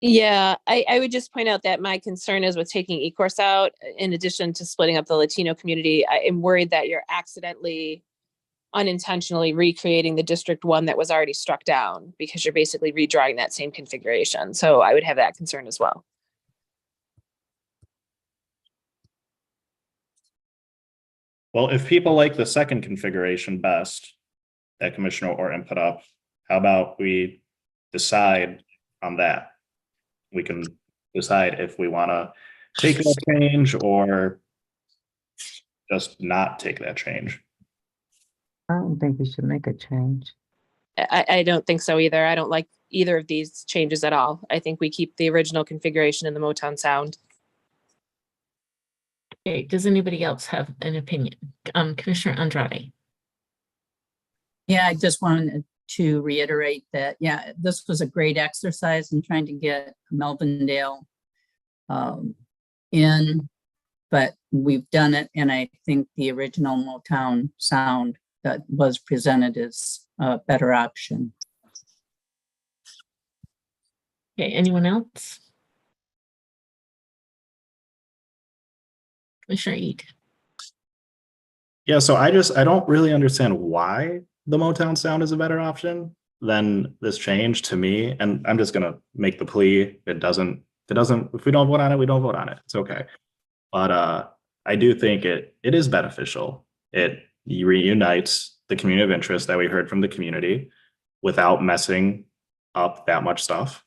Yeah, I would just point out that my concern is with taking E-course out, in addition to splitting up the Latino community, I am worried that you're accidentally, unintentionally recreating the District 1 that was already struck down, because you're basically redrawing that same configuration. So I would have that concern as well. Well, if people like the second configuration best that Commissioner Orton put up, how about we decide on that? We can decide if we want to take that change or just not take that change. I don't think we should make a change. I don't think so either. I don't like either of these changes at all. I think we keep the original configuration in the Motown Sound. Okay, does anybody else have an opinion? Commissioner Andrade? Yeah, I just wanted to reiterate that, yeah, this was a great exercise in trying to get Melvindale in, but we've done it, and I think the original Motown Sound that was presented is a better option. Okay, anyone else? Commissioner Eid? Yeah, so I don't really understand why the Motown Sound is a better option than this change to me. And I'm just gonna make the plea. If we don't vote on it, we don't vote on it. It's okay. But I do think it is beneficial. It reunites the community of interest that we heard from the community without messing up that much stuff.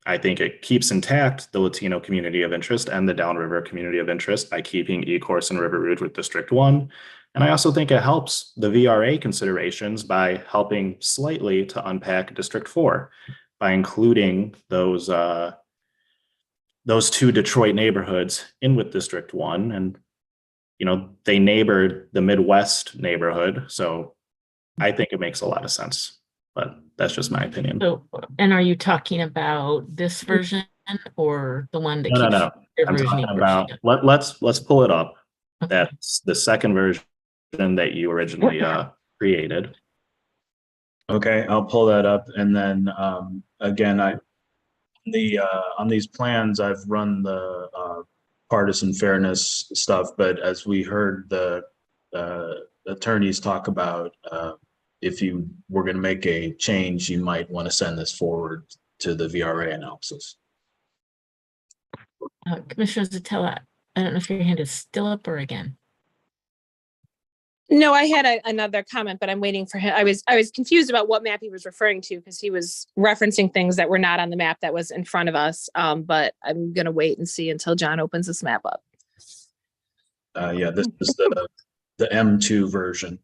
I think it keeps intact the Latino community of interest and the downriver community of interest by keeping E-course and River Rouge with District 1. And I also think it helps the VRA considerations by helping slightly to unpack District 4 by including those 2 Detroit neighborhoods in with District 1. And, they neighbored the Midwest neighborhood. So I think it makes a lot of sense. But that's just my opinion. So, and are you talking about this version or the one that keeps? No. your I'm version talking E-course? about, let's pull it up. Okay. That's the second version that you originally created. Okay, I'll pull that up, and then again, on these plans, I've run the partisan fairness stuff, but as we heard the attorneys talk about, if you were going to make a change, you might want to send this forward to the VRA analysis. Commissioner Zatella, I don't know if your hand is still up or again. No, I had another comment, but I'm waiting for him. I was confused about what map he was referring to, because he was referencing things that were not on the map that was in front of us. But I'm gonna wait and see until John opens this map up. Yeah, this is the M2 version.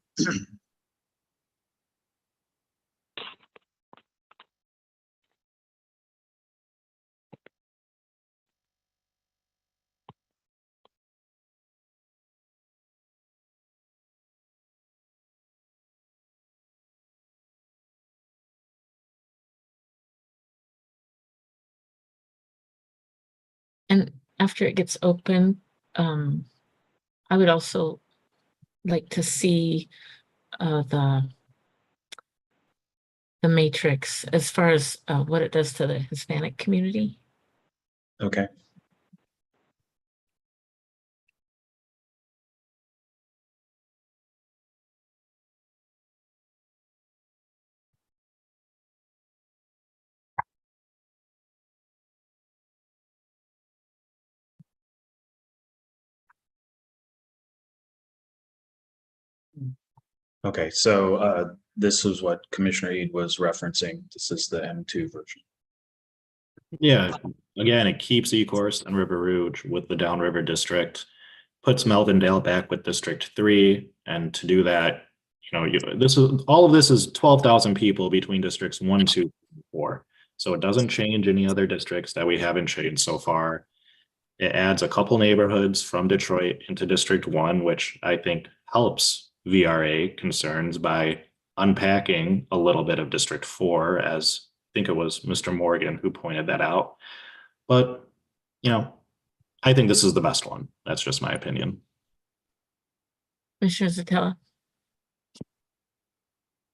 And after it gets open, I would also like to see the matrix as far as what it does to the Hispanic community. Okay. Okay, so this is what Commissioner Eid was referencing. This is the M2 version. Yeah, again, it keeps Ecorse and River Rouge with the Downriver District, puts Melvindale back with District 3, and to do that, all of this is 12,000 people between districts 1, 2, 4. So it doesn't change any other districts that we haven't changed so far. It adds a couple neighborhoods from Detroit into District 1, which I think helps VRA concerns by unpacking a little bit of District 4, as I think it was Mr. Morgan who pointed that out. But, I think this is the best one. That's just my opinion. Commissioner Zatella.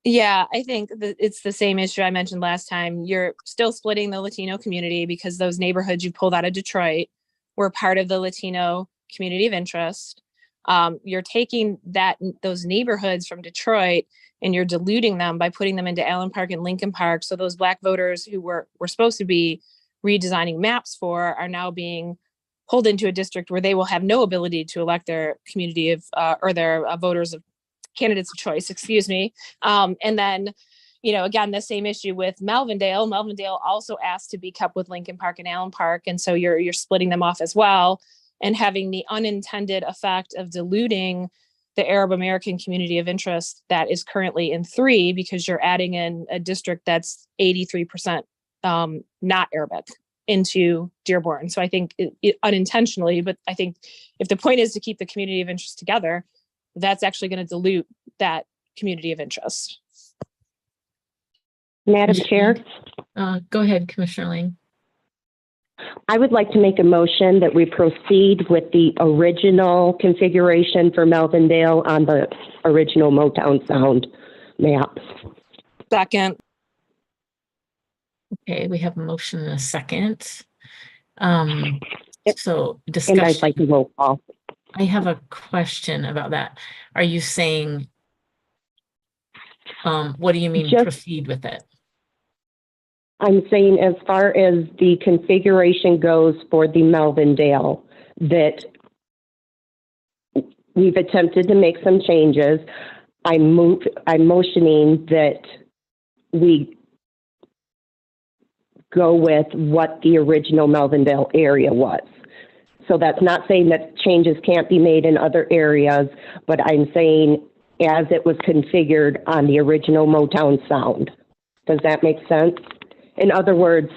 Yeah, I think that it's the same issue I mentioned last time. You're still splitting the Latino community because those neighborhoods you pulled out of Detroit were part of the Latino community of interest. You're taking those neighborhoods from Detroit and you're diluting them by putting them into Allen Park and Lincoln Park. So those Black voters who were supposed to be redesigning maps for are now being pulled into a district where they will have no ability to elect their community of or their voters of candidates of choice, excuse me. And then, again, the same issue with Melvindale. Melvindale also asked to be kept with Lincoln Park and Allen Park. And so you're splitting them off as well and having the unintended effect of diluting the Arab American community of interest that is currently in 3, because you're adding in a district that's 83% not Arabic into Dearborn. So I think it unintentionally, but I think if the point is to keep the community of interest together, that's actually going to dilute that community of interest. Madam Chair, Go ahead, Commissioner Lang. I would like to make a motion that we proceed with the original configuration for Melvindale on the original Motown Sound map. Second. Okay, we have a motion and a second. So And discussion. I'd like to roll call. I have a question about that. Are you saying, what do you mean proceed with it? I'm saying as far as the configuration goes for the Melvindale, that we've attempted to make some changes. I'm motioning that we go with what the original Melvindale area was. So that's not saying that changes can't be made in other areas, but I'm saying as it was configured on the original Motown Sound. Does that make sense? In other words,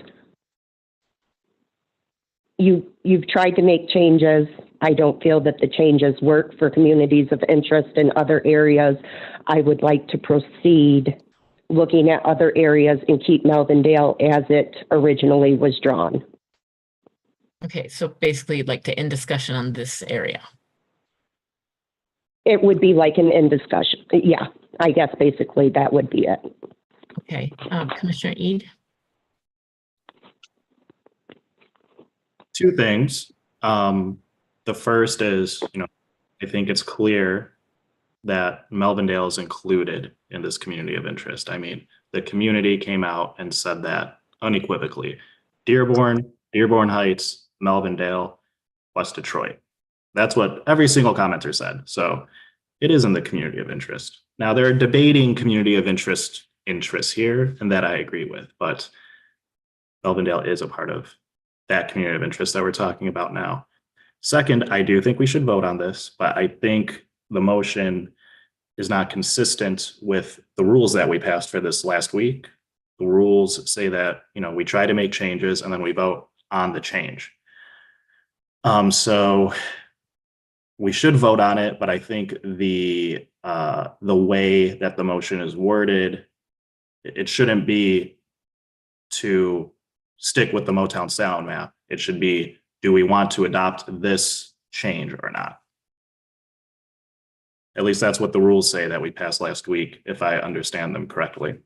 you've tried to make changes. I don't feel that the changes work for communities of interest in other areas. I would like to proceed looking at other areas and keep Melvindale as it originally was drawn. Okay, so basically you'd like to end discussion on this area. It would be like an end discussion. Yeah, I guess basically that would be it. Okay, Commissioner Eid. 2 things. The first is, I think it's clear that Melvindale is included in this community of interest. I mean, the community came out and said that unequivocally. Dearborn Heights, Melvindale, West Detroit. That's what every single commenter said. So it is in the community of interest. Now they're debating community of interests here, and that I agree with, but Melvindale is a part of that community of interest that we're talking about now. Second, I do think we should vote on this, but I think the motion is not consistent with the rules that we passed for this last week. The rules say that, we try to make changes and then we vote on the change. So we should vote on it, but I think the way that the motion is worded, it shouldn't be to stick with the Motown Sound map. It should be, do we want to adopt this change or not? At least that's what the rules say that we passed last week, if I understand them correctly.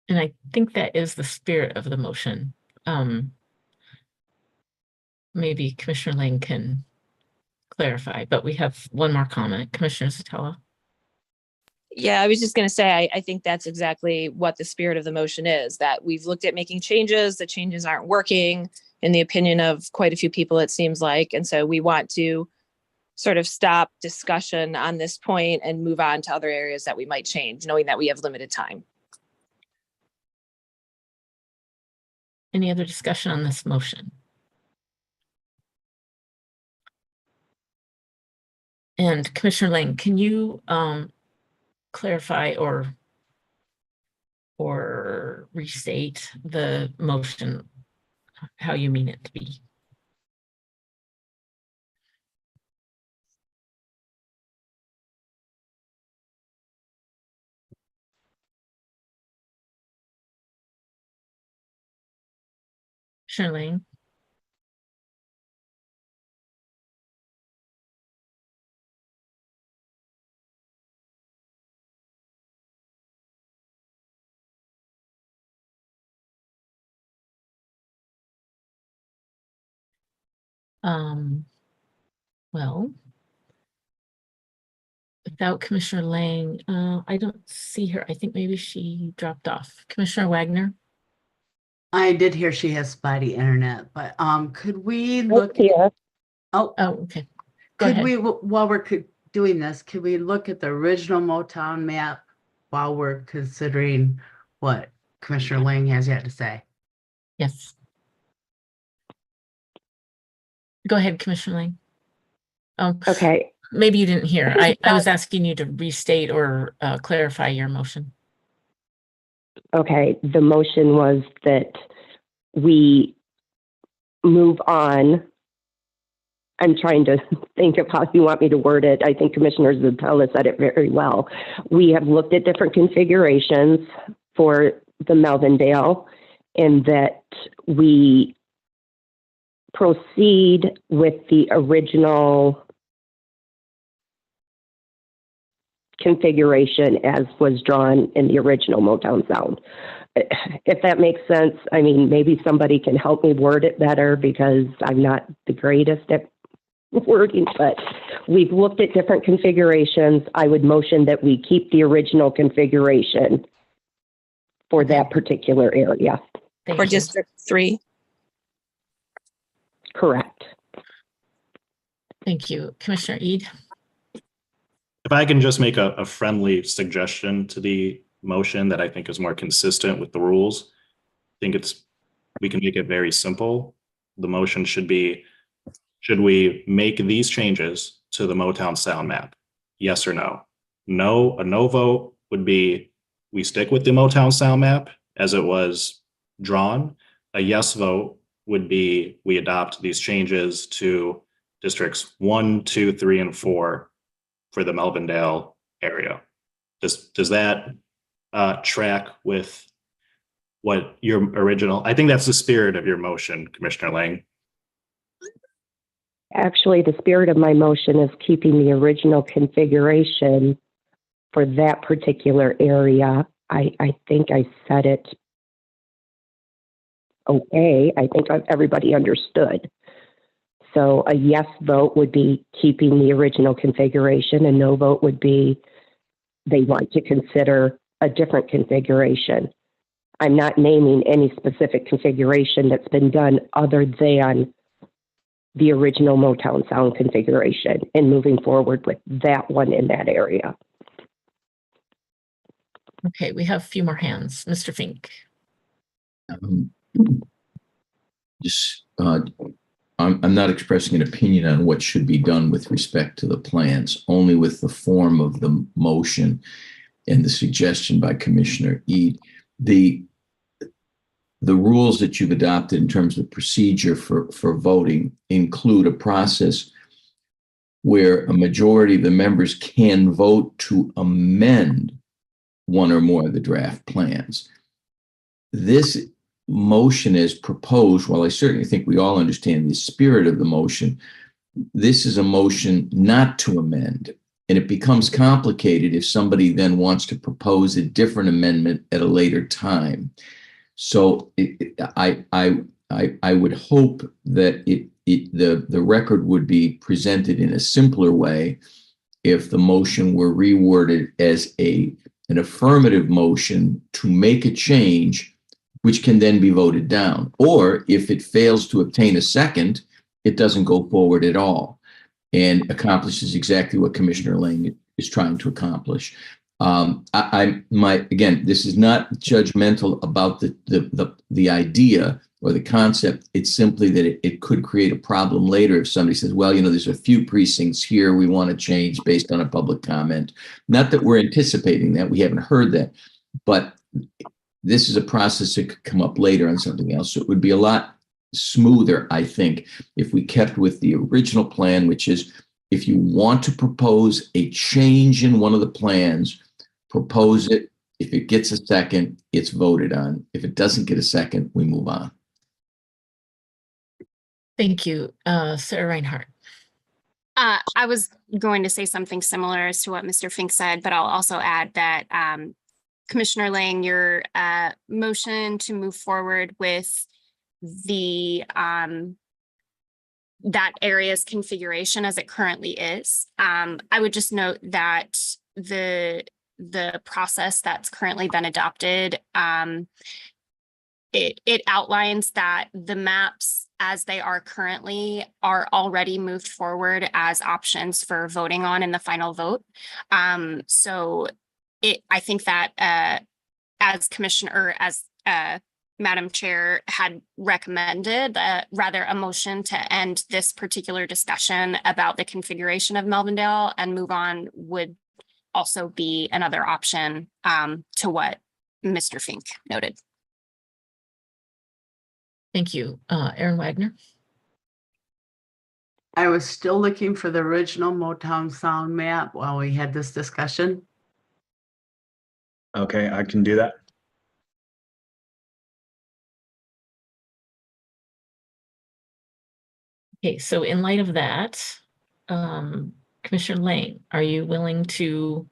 And I think that is the spirit of the motion. Maybe Commissioner Lang can clarify, but we have one more comment. Commissioner Satella. Yeah, I was just going to say, I think that's exactly what the spirit of the motion is, that we've looked at making changes, the changes aren't working in the opinion of quite a few people, it seems like. And so we want to sort of stop discussion on this point and move on to other areas that we might change, knowing that we have limited time. Any other discussion on this motion? And Commissioner Lang, can you clarify or restate the motion, how you mean it to be? Commissioner Lang? Well, without Commissioner Lang, I don't see her. I think maybe she dropped off. Commissioner Wagner? I did hear she has spotty internet, but could we look? here. Oh, okay. Go Could ahead. we, while we're doing this, could we look at the original Motown map while we're considering what Commissioner Lang has yet to say? Yes. Go ahead, Commissioner Lang. Oh, Okay. maybe you didn't hear. I was asking you to restate or clarify your motion. Okay, the motion was that we move on. I'm trying to think of how you want me to word it. I think Commissioner Zatella said it very well. We have looked at different configurations for the Melvindale, and that we proceed with the original configuration as was drawn in the original Motown Sound. If that makes sense, I mean, maybe somebody can help me word it better because I'm not the greatest at wording, but we've looked at different configurations. I would motion that we keep the original configuration for that particular area. For District 3. Correct. Thank you. Commissioner Eid? If I can just make a friendly suggestion to the motion that I think is more consistent with the rules, I think we can make it very simple. The motion should be, should we make these changes to the Motown Sound map? Yes or no? No, a no vote would be we stick with the Motown Sound map as it was drawn. A yes vote would be we adopt these changes to districts 1, 2, 3, and 4 for the Melvindale area. Does that track with what your original, I think that's the spirit of your motion, Commissioner Lang. Actually, the spirit of my motion is keeping the original configuration for that particular area. I think I said it okay. I think everybody understood. So a yes vote would be keeping the original configuration, and no vote would be they want to consider a different configuration. I'm not naming any specific configuration that's been done other than the original Motown Sound configuration and moving forward with that one in that area. Okay, we have a few more hands. Mr. Fink. I'm not expressing an opinion on what should be done with respect to the plans, only with the form of the motion and the suggestion by Commissioner Eid. The rules that you've adopted in terms of procedure for voting include a process where a majority of the members can vote to amend one or more of the draft plans. This motion is proposed, while I certainly think we all understand the spirit of the motion, this is a motion not to amend. And it becomes complicated if somebody then wants to propose a different amendment at a later time. So I would hope that the record would be presented in a simpler way if the motion were reworded as an affirmative motion to make a change, which can then be voted down. Or if it fails to obtain a second, it doesn't go forward at all and accomplishes exactly what Commissioner Lang is trying to accomplish. Again, this is not judgmental about the idea or the concept. It's simply that it could create a problem later if somebody says, well, there's a few precincts here we want to change based on a public comment. Not that we're anticipating that, we haven't heard that, but this is a process that could come up later on something else. So it would be a lot smoother, I think, if we kept with the original plan, which is if you want to propose a change in one of the plans, propose it. If it gets a second, it's voted on. If it doesn't get a second, we move on. Thank you. Sarah Reinhardt. I was going to say something similar as to what Mr. Fink said, but I'll also add that Commissioner Lang, your motion to move forward with the that area's configuration as it currently is. I would just note that the process that's currently been adopted, it outlines that the maps as they are currently are already moved forward as options for voting on in the final vote. So I think that as Commissioner, as Madam Chair had recommended, rather a motion to end this particular discussion about the configuration of Melvindale and move on would also be another option to what Mr. Fink noted. Thank you. Aaron Wagner. I was still looking for the original Motown Sound map while we had this discussion. Okay, I can do that. Okay, so in light of that, Commissioner Lang, are you willing to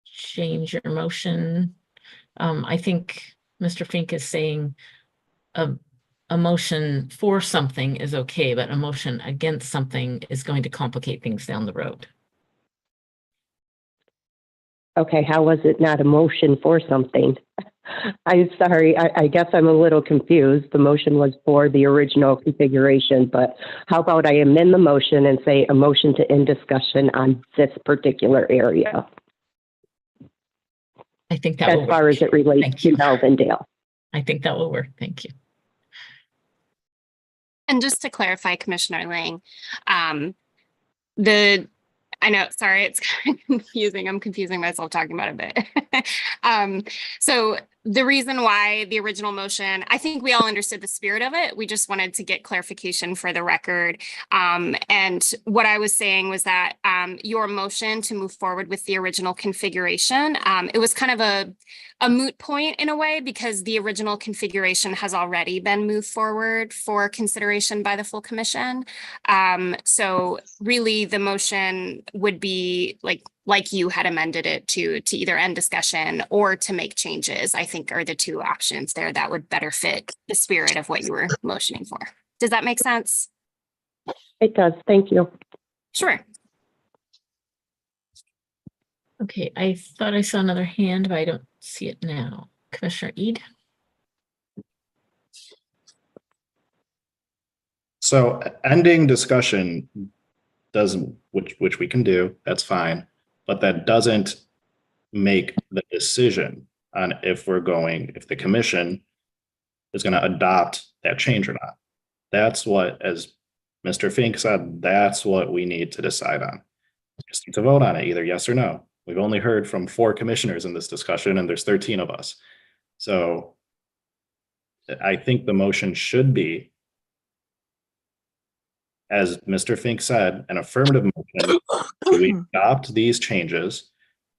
change your motion? I think Mr. Fink is saying a motion for something is okay, but a motion against something is going to complicate things down the road. Okay, how was it not a motion for something? I'm sorry, I guess I'm a little confused. The motion was for the original configuration, but how about I amend the motion and say a motion to end discussion on this particular area? I think that as will far work. as it relates Thank to you. Melvindale. I think that will work. Thank you. And just to clarify, Commissioner Lang, I know, sorry, it's kind of confusing. I'm confusing myself talking about it a bit. So the reason why the original motion, I think we all understood the spirit of it. We just wanted to get clarification for the record. And what I was saying was that your motion to move forward with the original configuration, it was kind of a moot point in a way because the original configuration has already been moved forward for consideration by the full commission. So really the motion would be like you had amended it to either end discussion or to make changes, I think are the two options there that would better fit the spirit of what you were motioning for. Does that make sense? It does. Thank you. Sure. Okay, I thought I saw another hand, but I don't see it now. Commissioner Eid. So ending discussion doesn't, which we can do, that's fine, but that doesn't make the decision on if the commission is going to adopt that change or not. That's what, as Mr. Fink said, that's what we need to decide on. Just need to vote on it, either yes or no. We've only heard from 4 commissioners in this discussion, and there's 13 of us. So I think the motion should be, as Mr. Fink said, an affirmative motion. We adopt these changes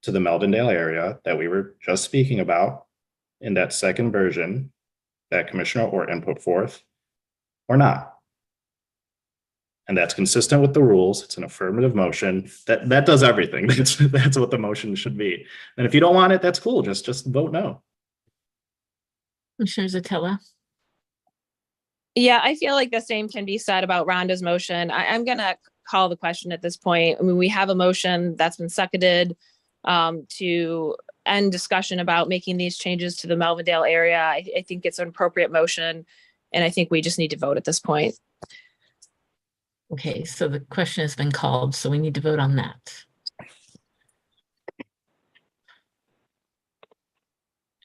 to the Melvindale area that we were just speaking about in that second version that Commissioner Orton put forth, or not. And that's consistent with the rules. It's an affirmative motion. That does everything. That's what the motion should be. And if you don't want it, that's cool. Just vote no. Commissioner Zatella? Yeah, I feel like the same can be said about Rhonda's motion. I'm gonna call the question at this point. I mean, we have a motion that's been seconded to end discussion about making these changes to the Melvindale area. I think it's an appropriate motion, and I think we just need to vote at this point. Okay, so the question has been called, so we need to vote on that.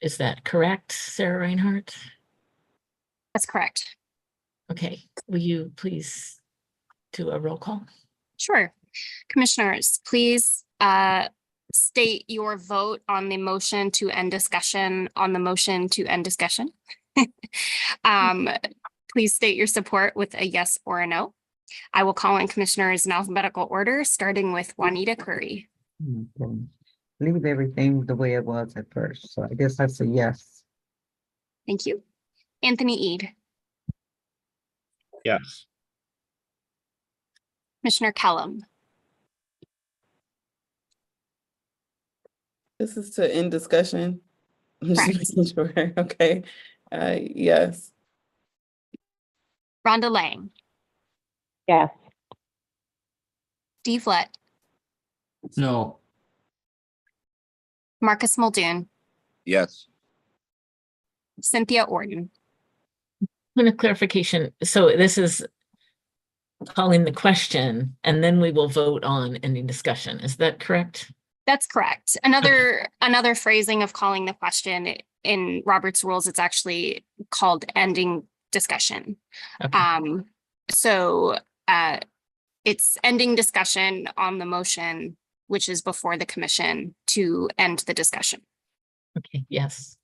Is that correct, Sarah Reinhardt? That's correct. Okay, will you please do a roll call? Sure. Commissioners, please state your vote on the motion to end discussion on the motion to end discussion. Please state your support with a yes or a no. I will call in commissioners in alphabetical order, starting with Juanita Curry. Okay. Leave everything the way it was at first. So I guess that's a yes. Thank you. Anthony Ede, Yes. Commissioner Kellum, This is to end discussion. I'm just Correct. making sure. Okay. Yes. Rhonda Lang, Yes. Steve Lett, No. Marcus Muldoon, Yes. Cynthia Orton. Point of clarification. So this is calling the question, and then we will vote on ending discussion. Is that correct? That's correct. Another phrasing of calling the question in Robert's rules, it's actually called ending discussion. Okay. So it's ending discussion on the motion, which is before the commission, to end the discussion. Okay, yes.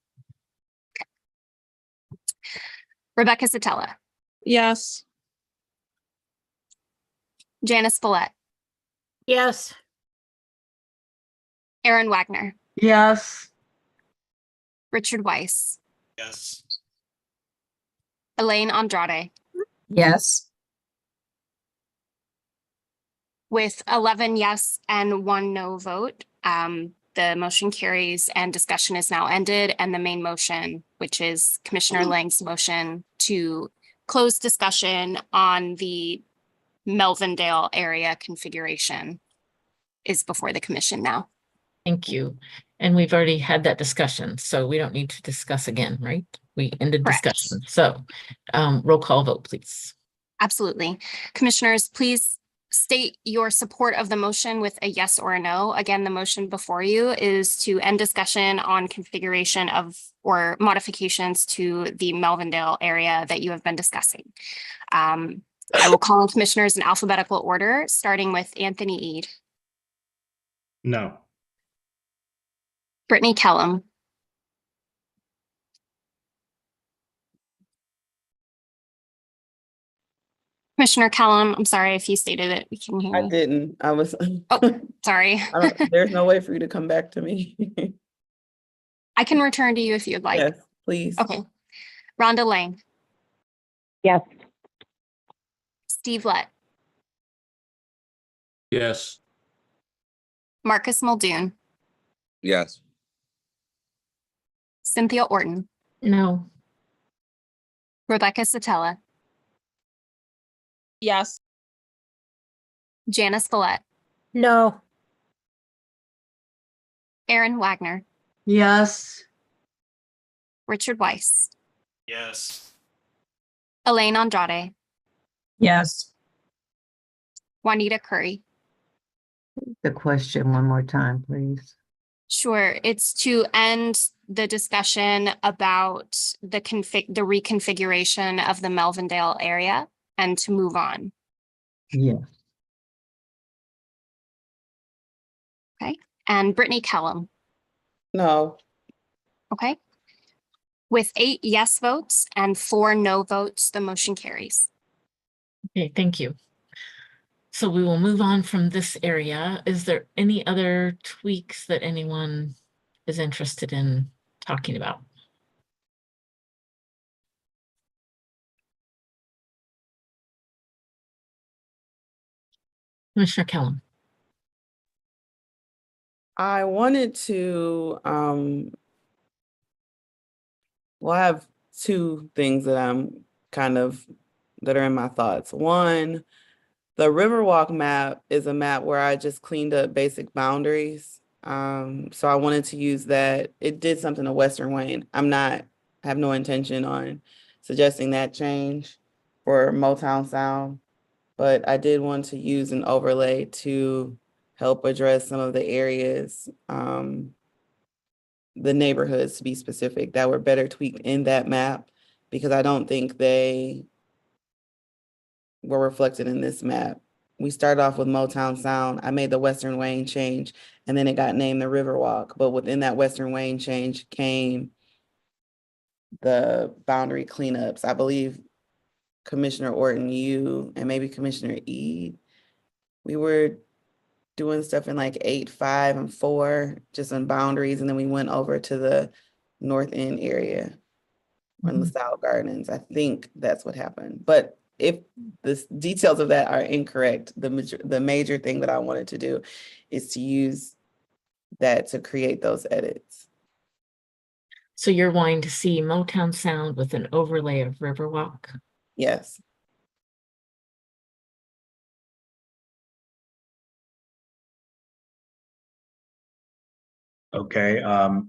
Rebecca Satella, Yes. Janice Follett, Yes. Aaron Wagner, Yes. Richard Weiss, Yes. Elaine Andrade. Yes. With 11 yes and 1 no vote, the motion carries and discussion is now ended, and the main motion, which is Commissioner Lang's motion to close discussion on the Melvindale area configuration, is before the commission now. Thank you. And we've already had that discussion, so we don't need to discuss again, right? We ended Correct. discussion. So roll call vote, please. Absolutely. Commissioners, please state your support of the motion with a yes or a no. Again, the motion before you is to end discussion on configuration of or modifications to the Melvindale area that you have been discussing. I will call on commissioners in alphabetical order, starting with Anthony Ede, No. Brittany Kellum, Commissioner Kellum, I'm sorry if you stated it. We can hear I you. didn't. I was, Oh, sorry. there's no way for you to come back to me. I can return to you if you'd like. Yes, please. Okay. Rhonda Lang, Yes. Steve Lett, Yes. Marcus Muldoon, Yes. Cynthia Orton, No. Rebecca Satella, Yes. Janice Follett, No. Aaron Wagner, Yes. Richard Weiss, Yes. Elaine Andrade, Yes. Juanita Curry. The question one more time, please. Sure, it's to end the discussion about the reconfiguration of the Melvindale area and to move on. Yes. Okay, and Brittany Kellum. No. Okay. With 8 yes votes and 4 no votes, the motion carries. Okay, thank you. So we will move on from this area. Is there any other tweaks that anyone is interested in talking about? Commissioner Kellum. I wanted to, well, I have two things that that are in my thoughts. One, the Riverwalk map is a map where I just cleaned up basic boundaries. So I wanted to use that. It did something to Western Wayne. Have no intention on suggesting that change for Motown Sound, but I did want to use an overlay to help address some of the areas, the neighborhoods to be specific, that were better tweaked in that map, because I don't think they were reflected in this map. We started off with Motown Sound. I made the Western Wayne change, and then it got named the Riverwalk. But within that Western Wayne change came the boundary cleanups. I believe Commissioner Orton, you, and maybe Commissioner Ede, we were doing stuff in like 8, 5, and 4, just on boundaries. And then we went over to the North End area on LaSalle Gardens. I think that's what happened. But if the details of that are incorrect, the major thing that I wanted to do is to use that to create those edits. So you're wanting to see Motown Sound with an overlay of Riverwalk? Yes. Okay,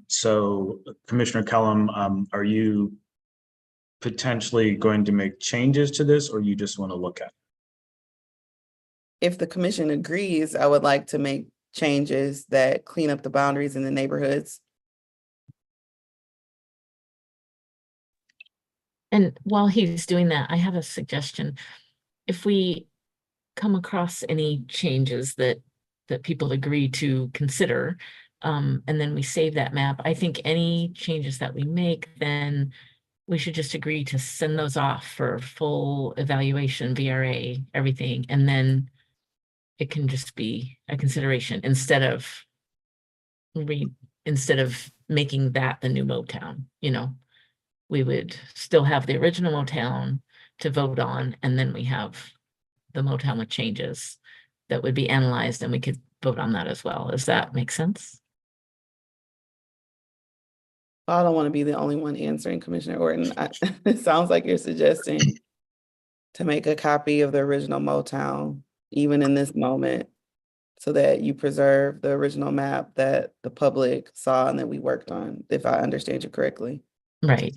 so Commissioner Kellum, are you potentially going to make changes to this, or you just want to look at it? If the commission agrees, I would like to make changes that clean up the boundaries in the neighborhoods. And while he's doing that, I have a suggestion. If we come across any changes that people agree to consider, and then we save that map, I think any changes that we make, then we should just agree to send those off for full evaluation, VRA, everything, and then it can just be a consideration instead of making that the new Motown, we would still have the original Motown to vote on, and then we have the Motown with changes that would be analyzed, and we could vote on that as well. Does that make sense? I don't want to be the only one answering, Commissioner Orton. It sounds like you're suggesting to make a copy of the original Motown, even in this moment, so that you preserve the original map that the public saw and that we worked on, if I understand you correctly. Right.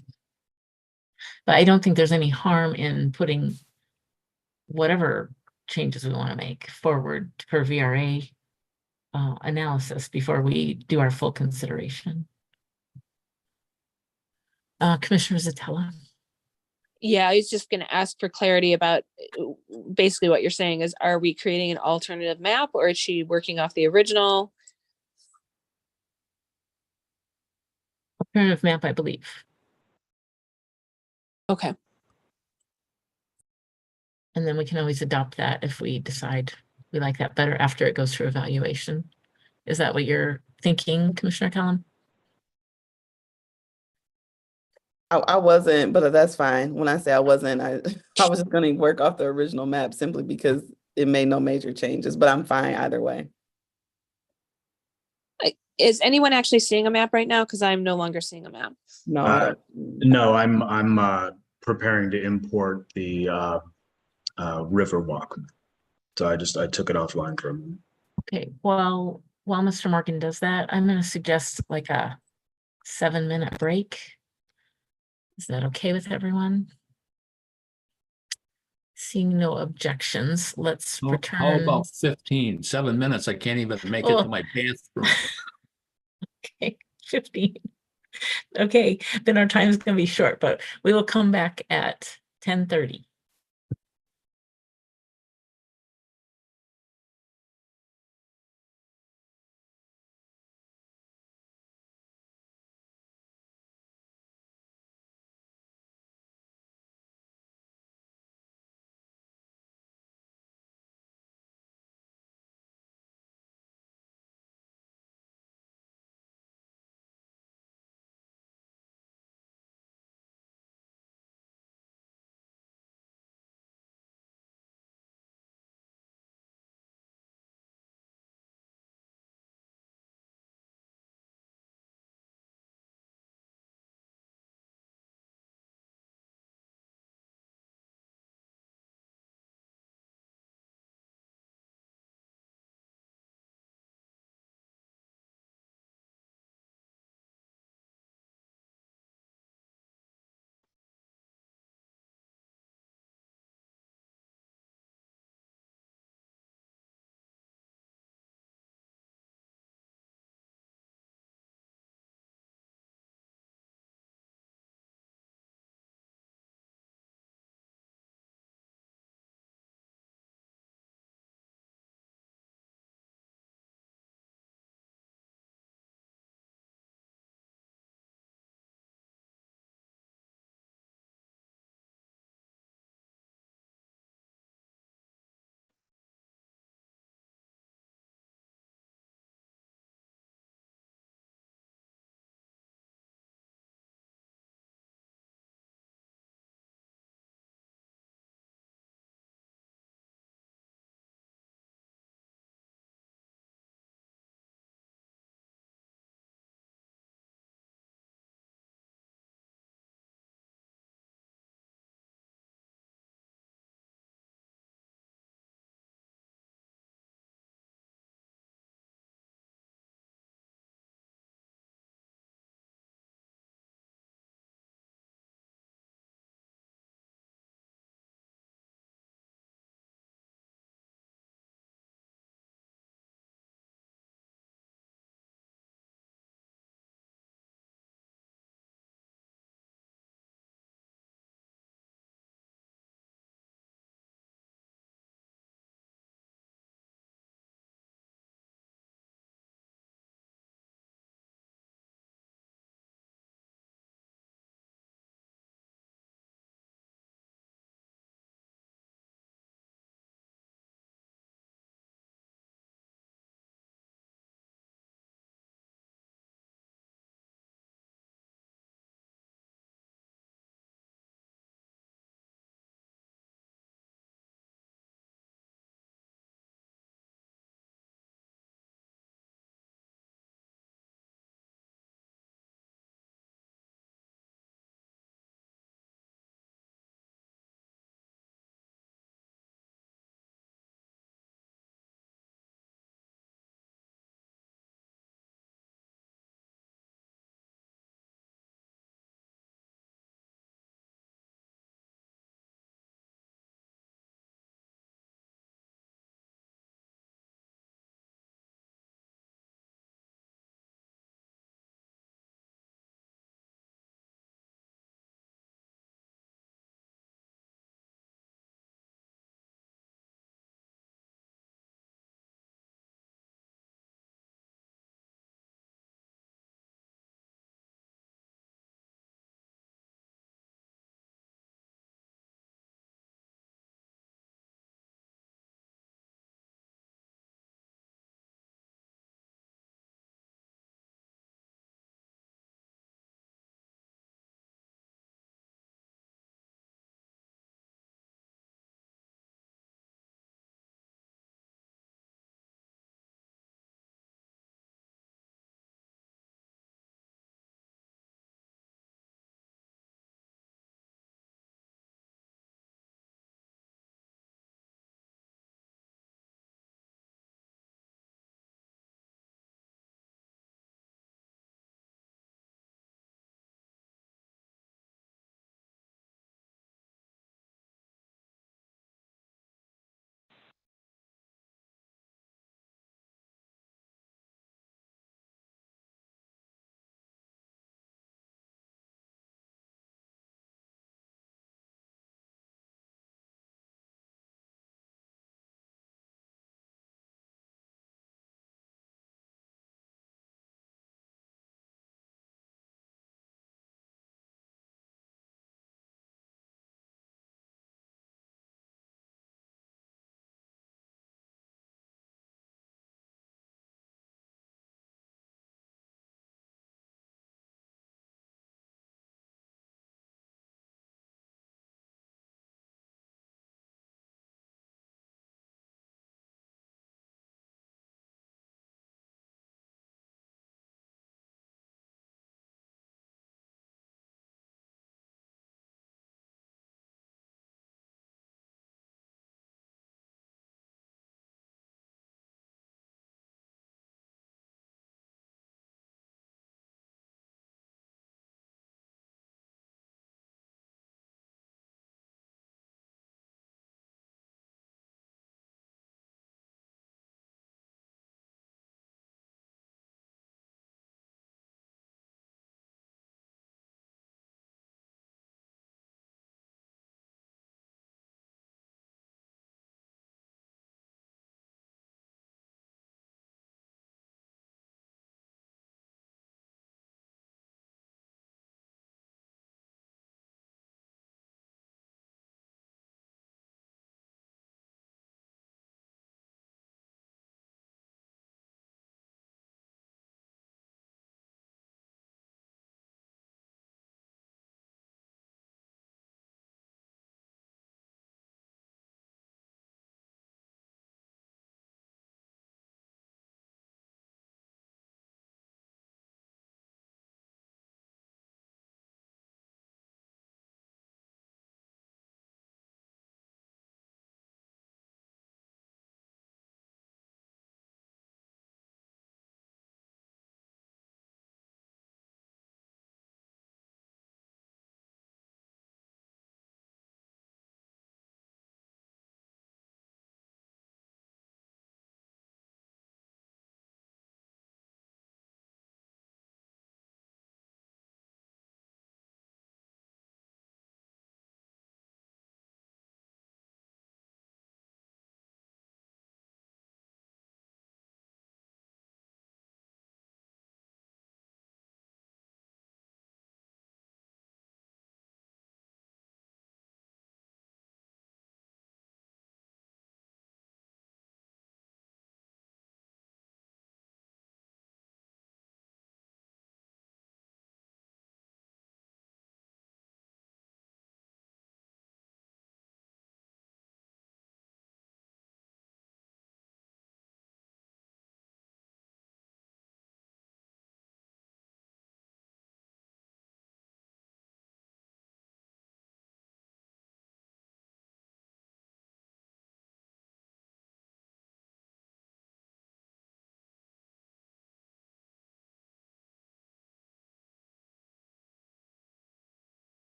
But I don't think there's any harm in putting whatever changes we want to make forward for VRA analysis before we do our full consideration. Commissioner Zatella. Yeah, I was just going to ask for clarity about basically what you're saying is, are we creating an alternative map, or is she working off the original? Alternative map, I believe. Okay. And then we can always adopt that if we decide we like that better after it goes through evaluation. Is that what you're thinking, Commissioner Kellum? I wasn't, but that's fine. When I say I wasn't, I was just going to work off the original map simply because it made no major changes, but I'm fine either way. Is anyone actually seeing a map right now? Because I'm no longer seeing a map. No, I don't. No, I'm preparing to import the Riverwalk. So I took it offline for a minute. Okay, well, while Mr. Morgan does that, I'm going to suggest like a 7-minute break. Is that okay with everyone? Seeing no objections, let's How return. about 15, 7 minutes? I can't even make it Oh. to my bathroom. Okay, 15. Okay, then our time is going to be short, but we will come back at 10:30.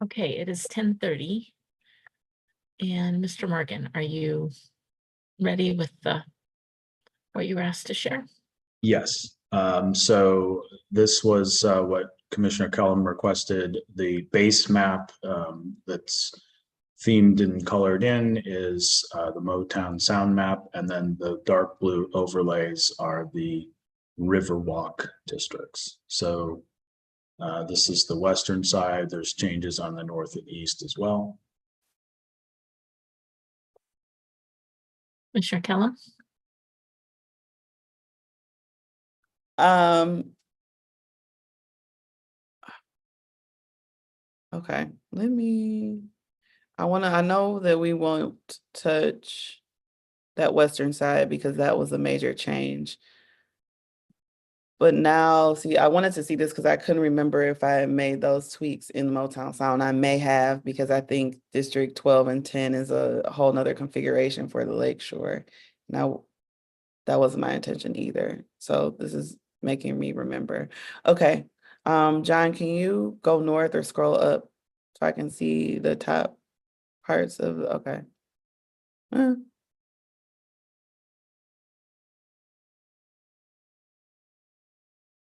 Okay, it is 10:30. And Mr. Morgan, are you ready with what you were asked to share? Yes, so this was what Commissioner Cullum requested. The base map that's themed and colored in is the Motown sound map, and then the dark blue overlays are the Riverwalk districts. So this is the western side. There's changes on the north and east as well. Commissioner Kellum? Okay, I know that we won't touch that western side because that was a major change. But now, see, I wanted to see this because I couldn't remember if I had made those tweaks in Motown Sound. I may have, because I think District 12 and 10 is a whole nother configuration for the Lakeshore. Now, that wasn't my intention either. So this is making me remember. Okay, John, can you go north or scroll up so I can see the top parts of, okay.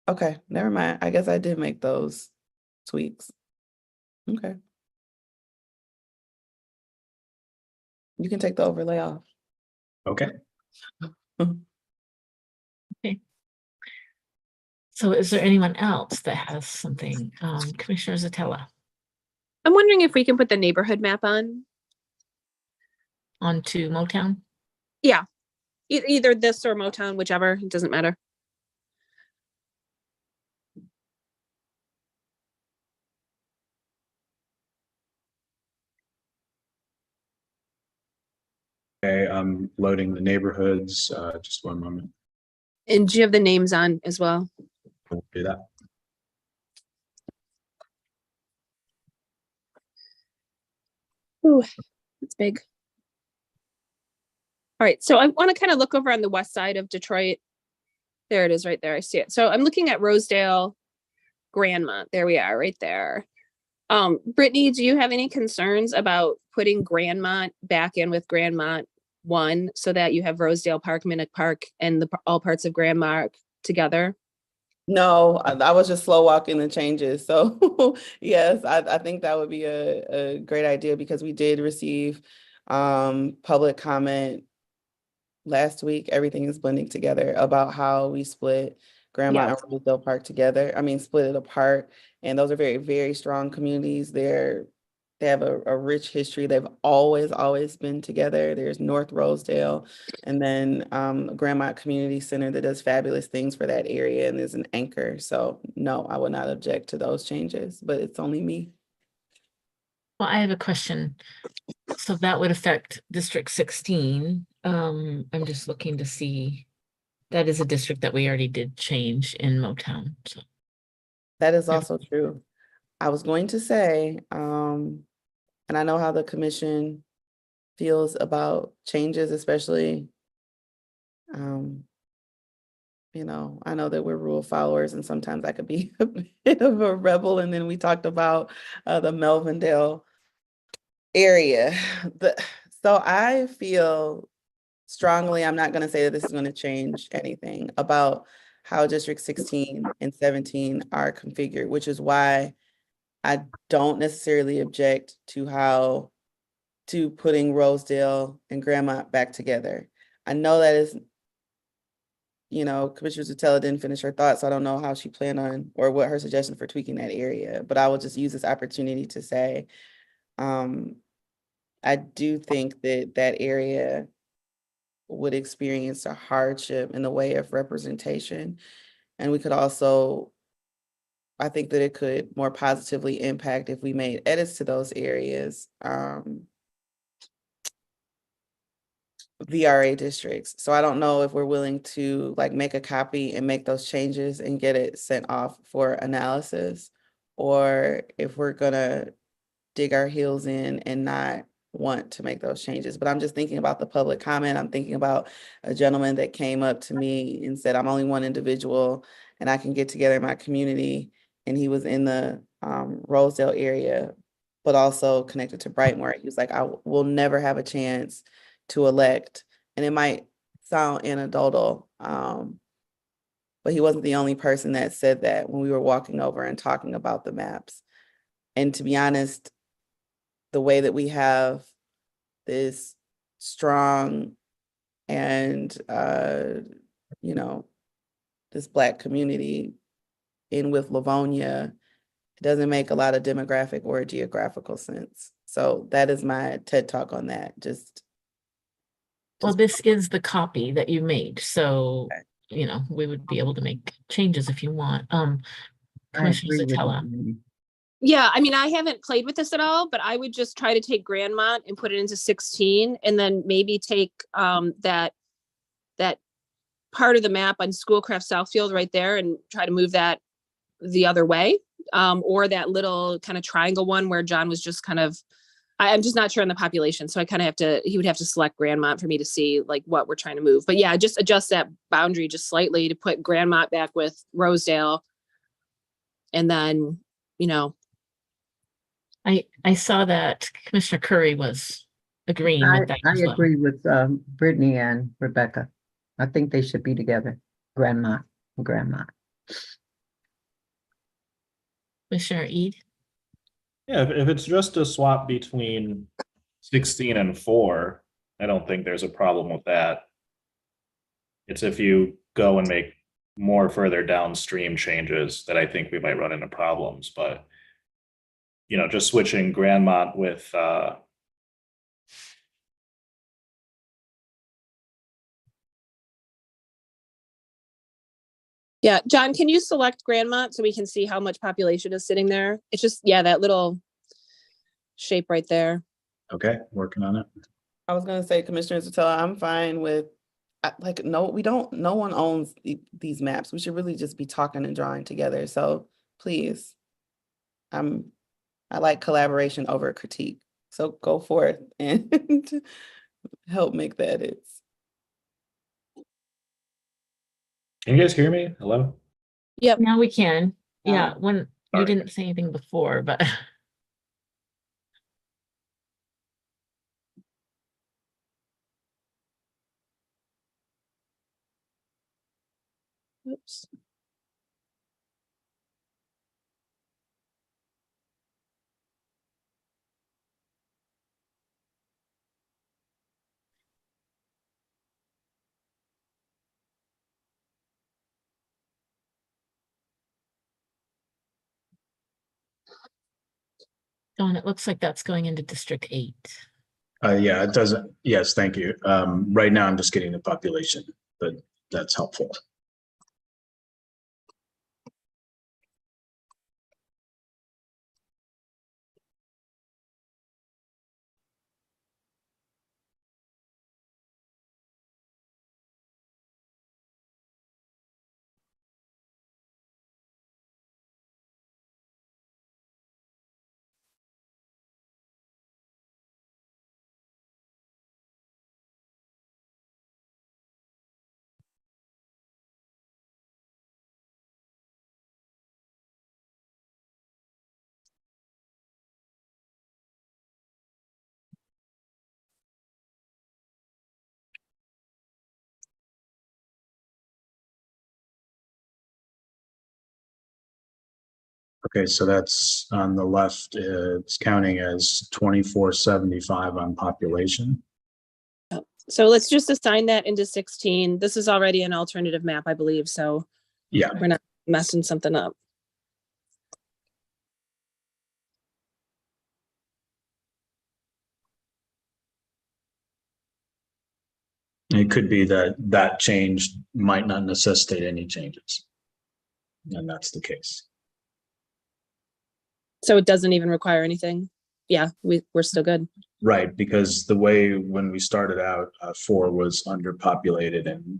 Okay, never mind. I guess I did make those tweaks. Okay. You can take the overlay off. Okay. Okay. So is there anyone else that has something? Commissioner Zatella? I'm wondering if we can put the neighborhood map on. Onto Motown? Yeah, either this or Motown, whichever, it doesn't matter. Okay, I'm loading the neighborhoods. Just one moment. And do you have the names on as well? We'll do that. Ooh, it's big. All right, so I want to kind of look over on the west side of Detroit. There it is right there. I see it. So I'm looking at Rosedale, Grandmont. There we are, right there. Brittany, do you have any concerns about putting Grandmont back in with Grandmont 1 so that you have Rosedale Park, Minnick Park, and all parts of Grandmont together? No, I was just slow walking the changes. So yes, I think that would be a great idea because we did receive public comment last week. Everything is blending together about how we split Grandma and Rosedale Park together. I mean, split it apart. And those are very, very strong communities. They have a rich history. They've always been together. There's North Rosedale and then Grandma Community Center that does fabulous things for that area and is an anchor. So no, I would not object to those changes, but it's only me. Well, I have a question. So that would affect District 16. I'm just looking to see. That is a district that we already did change in Motown. So that is also true. I was going to say, and I know how the commission feels about changes, especially, you know, I know that we're rule followers and sometimes I could be a bit of a rebel. And then we talked about the Melvindale area. So I feel strongly, I'm not going to say that this is going to change anything about how District 16 and 17 are configured, which is why I don't necessarily object to putting Rosedale and Grandmont back together. I know that is, you know, Commissioner Zatella didn't finish her thoughts, so I don't know how she planned on or what her suggestion for tweaking that area, but I will just use this opportunity to say, I do think that that area would experience a hardship in the way of representation. And we could also, I think that it could more positively impact if we made edits to those areas, VRA districts. So I don't know if we're willing to like make a copy and make those changes and get it sent off for analysis, or if we're gonna dig our heels in and not want to make those changes. But I'm just thinking about the public comment. I'm thinking about a gentleman that came up to me and said, I'm only one individual and I can get together in my community. And he was in the Rosedale area but also connected to Brightmore. He was like, I will never have a chance to elect. And it might sound anecdotal, but he wasn't the only person that said that when we were walking over and talking about the maps. And to be honest, the way that we have this strong and, you know, this Black community in with Livonia, it doesn't make a lot of demographic or geographical sense. So that is my TED Talk on that. Well, this is the copy that you made, so, you know, we would be able to make changes if you want. I Commissioner agree with Satella. you. Yeah, I mean, I haven't played with this at all, but I would just try to take Grandmont and put it into 16, and then maybe take that part of the map on Schoolcraft Southfield right there and try to move that the other way. Or that little kind of triangle one where John was just kind of, I'm just not sure on the population. So I kind of he would have to select Grandmont for me to see like what we're trying to move. But yeah, just adjust that boundary just slightly to put Grandmont back with Rosedale. And then, you know, I saw that Commissioner Curry was agreeing with that I as well. agree with Brittany and Rebecca. I think they should be together, grandma and grandma. Commissioner Eid? Yeah, if it's just a swap between 16 and 4, I don't think there's a problem with that. It's if you go and make more further downstream changes that I think we might run into problems. But, you know, just switching Grandmont with yeah, John, can you select Grandmont so we can see how much population is sitting there? It's just, yeah, that little shape right there. Okay, working on it. I was gonna say, Commissioner Satella, I'm fine with, no one owns these maps. We should really just be talking and drawing together. So please, I like collaboration over critique. So go forth and help make the edits. Can you guys hear me? Hello? Yep. Now we can. Yeah, when you Sorry. didn't say anything before, but Oops. Dawn, it looks like that's going into District 8. Yeah, it doesn't. Yes, thank you. Right now I'm just getting the population, but that's helpful. Okay, so that's on the left, it's counting as 2475 on population. So let's just assign that into 16. This is already an alternative map, I believe. So Yeah, we're not messing something up. it could be that that change might not necessitate any changes. And that's the case. So it doesn't even require anything. Yeah, we're still good. Right, because the way when we started out, 4 was underpopulated and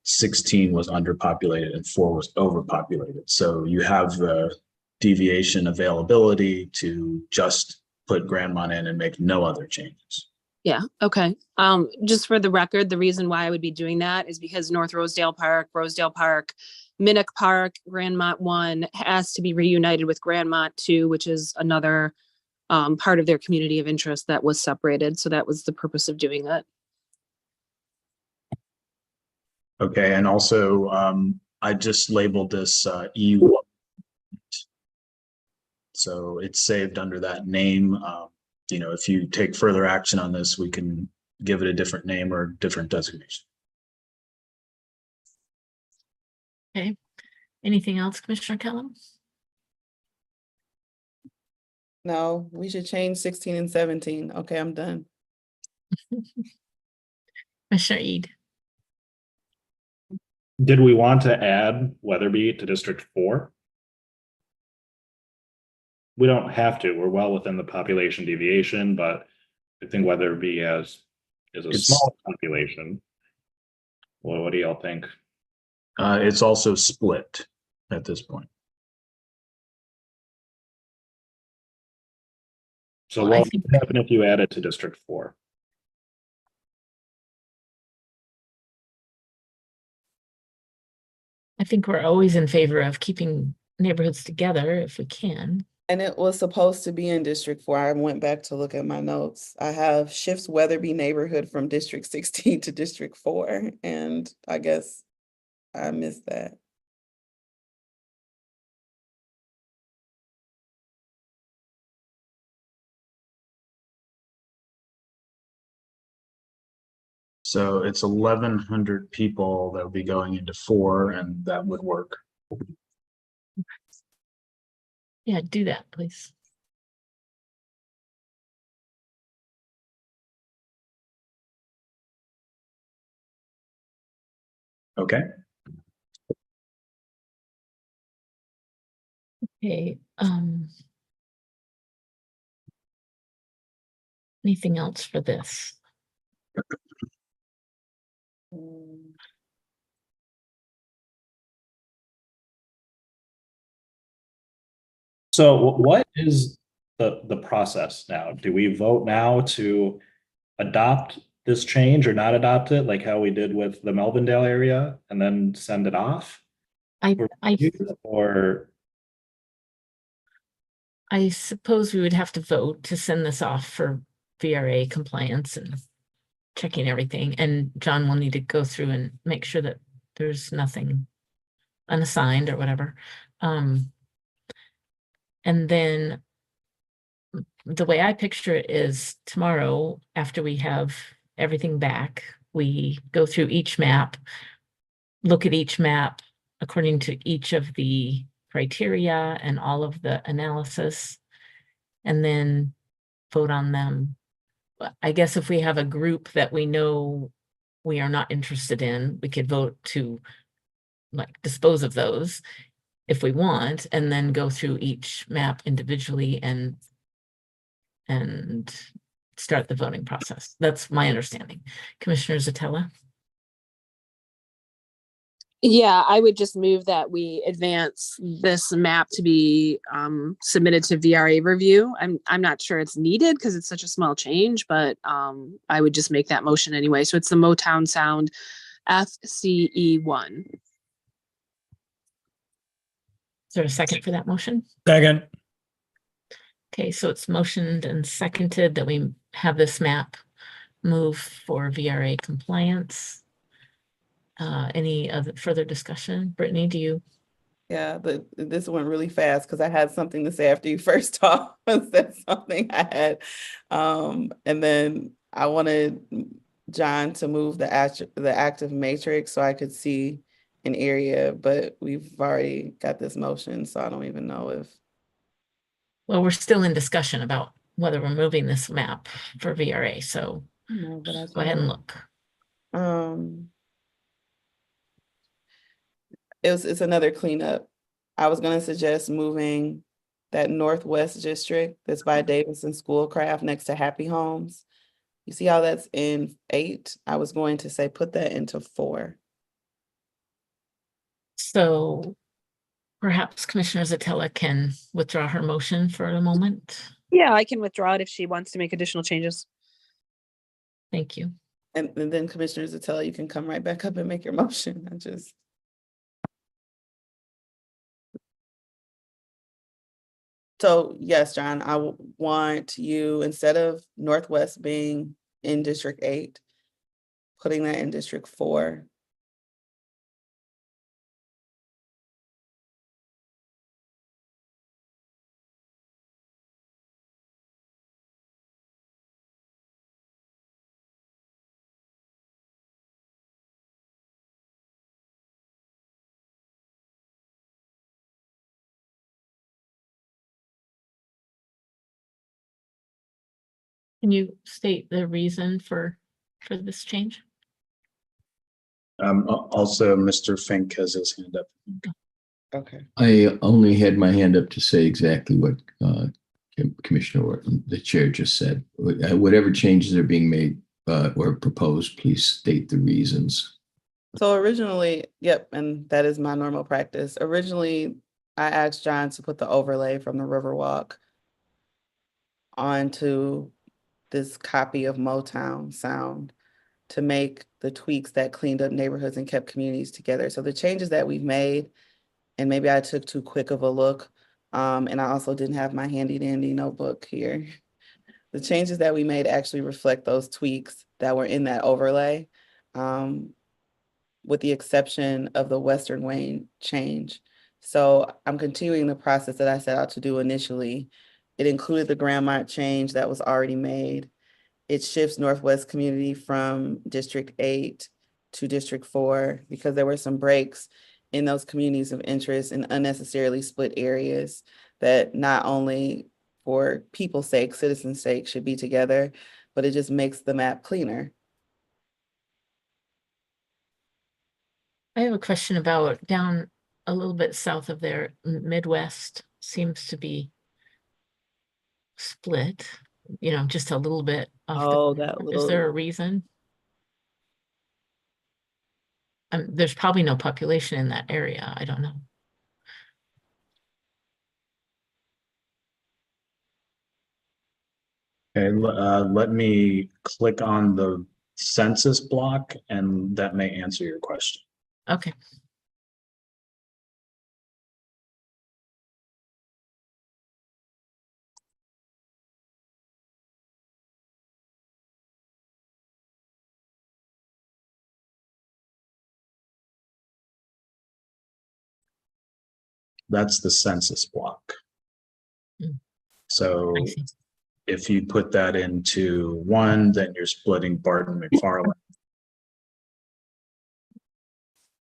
16 was underpopulated and 4 was overpopulated. So you have the deviation availability to just put Grandmont in and make no other changes. Yeah, okay. Just for the record, the reason why I would be doing that is because North Rosedale Park Minnock Park, Grandmont 1 has to be reunited with Grandmont 2, which is another part of their community of interest that was separated. So that was the purpose of doing it. Okay, and also, I just labeled this E1. So it's saved under that name. You know, if you take further action on this, we can give it a different name or different designation. Okay. Anything else, Commissioner Kellum? No, we should change 16 and 17. Okay, I'm done. Commissioner Eid? Did we want to add Weatherby to District 4? We don't have to. We're well within the population deviation, but I think Weatherby is a small population. Well, what do y'all think? It's also split at this point. So Well, I what think- would happen if you add it to District 4? I think we're always in favor of keeping neighborhoods together if we can. And it was supposed to be in District 4. I went back to look at my notes. I have shifts Weatherby neighborhood from District 16 to District 4, and I guess I missed that. So it's 1,100 people that would be going into 4, and that would work. Yeah, do that, please. Okay. Okay, anything else for this? So what is the process now? Do we vote now to adopt this change or not adopt it, like how we did with the Melvindale area, and then send it off? Or I suppose we would have to vote to send this off for VRA compliance and checking everything. And John will need to go through and make sure that there's nothing unassigned or whatever. And then the way I picture it is tomorrow, after we have everything back, we go through each map, look at each map according to each of the criteria and all of the analysis, and then vote on them. I guess if we have a group that we know we are not interested in, we could vote to like dispose of those if we want, and then go through each map individually and start the voting process. That's my understanding. Commissioner Zatella? Yeah, I would just move that we advance this map to be submitted to VRA review. I'm not sure it's needed because it's such a small change, but I would just make that motion anyway. So it's the Motown Sound FCE1. Is there a second for that motion? Second. Okay, so it's motioned and seconded that we have this map move for VRA compliance. Any other further discussion? Brittany, do you? Yeah, this went really fast because I had something to say after you first talked. That's something I had. And then I wanted John to move the active matrix so I could see an area, but we've already got this motion, so I don't even know if. Well, we're still in discussion about whether we're moving this map for VRA, so No, but I go ahead and look. It's another cleanup. I was gonna suggest moving that Northwest District that's by Davidson Schoolcraft next to Happy Homes. You see how that's in 8? I was going to say, put that into 4. So perhaps Commissioner Zatella can withdraw her motion for a moment. Yeah, I can withdraw it if she wants to make additional changes. Thank you. And then Commissioner Zatella, you can come right back up and make your motion. So yes, John, want you, instead of Northwest being in District 8, putting that in District 4. Can you state the reason for this change? Also, Mr. Fink has his hand up. Okay. I only had my hand up to say exactly what Commissioner Orton, the chair, just said. Whatever changes are being made or proposed, please state the reasons. So originally, yep, and that is my normal practice. Originally, I asked John to put the overlay from the Riverwalk onto this copy of Motown Sound to make the tweaks that cleaned up neighborhoods and kept communities together. So the changes that we've made, and maybe I took too quick of a look, and I also didn't have my handy dandy notebook here. The changes that we made actually reflect those tweaks that were in that overlay, with the exception of the Western Wayne change. So I'm continuing the process that I set out to do initially. It included the Grandmont change that was already made. It shifts Northwest Community from District 8 to District 4 because there were some breaks in those communities of interest and unnecessarily split areas that not only for people's sake, citizens' sake, should be together, but it just makes the map cleaner. I have a question about down a little bit south of there, Midwest seems to be split, just a little bit off the Oh, corner. that Is little. there a reason? There's probably no population in that area. I don't know. Okay, let me click on the census block and that may answer your question. Okay. That's the census block. Mm. So I see. if you put that into one, then you're splitting Barton McFarland.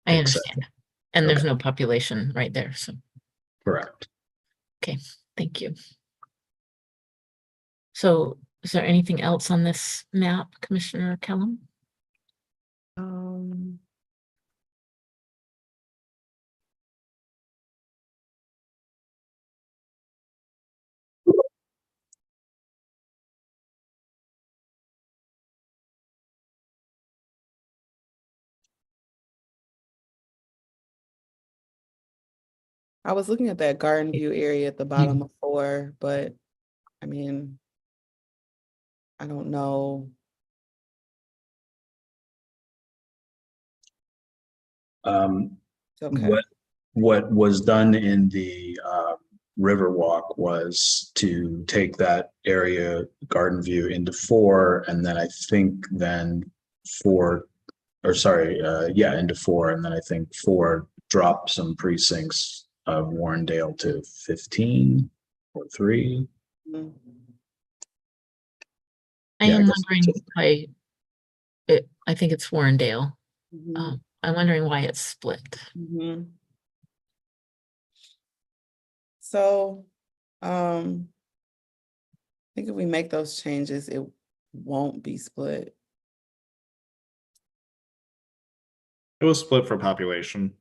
I et cetera. understand. And there's Okay. no population right there, so, Correct. okay, thank you. So is there anything else on this map, Commissioner Kellum? I was looking at that Garden View area at the bottom of 4, but I mean, I don't know. Okay. What was done in the Riverwalk was to take that area Garden View into 4, and then I think then 4, or sorry, into 4, and then I think 4 dropped some precincts of Warrendale to 15 or 3. Mhm. I Yeah, I am guess wondering why I think it's Warrendale. Mhm. I'm wondering why it's split. Mhm. So, I think if we make those changes, it won't be split. It was split for population.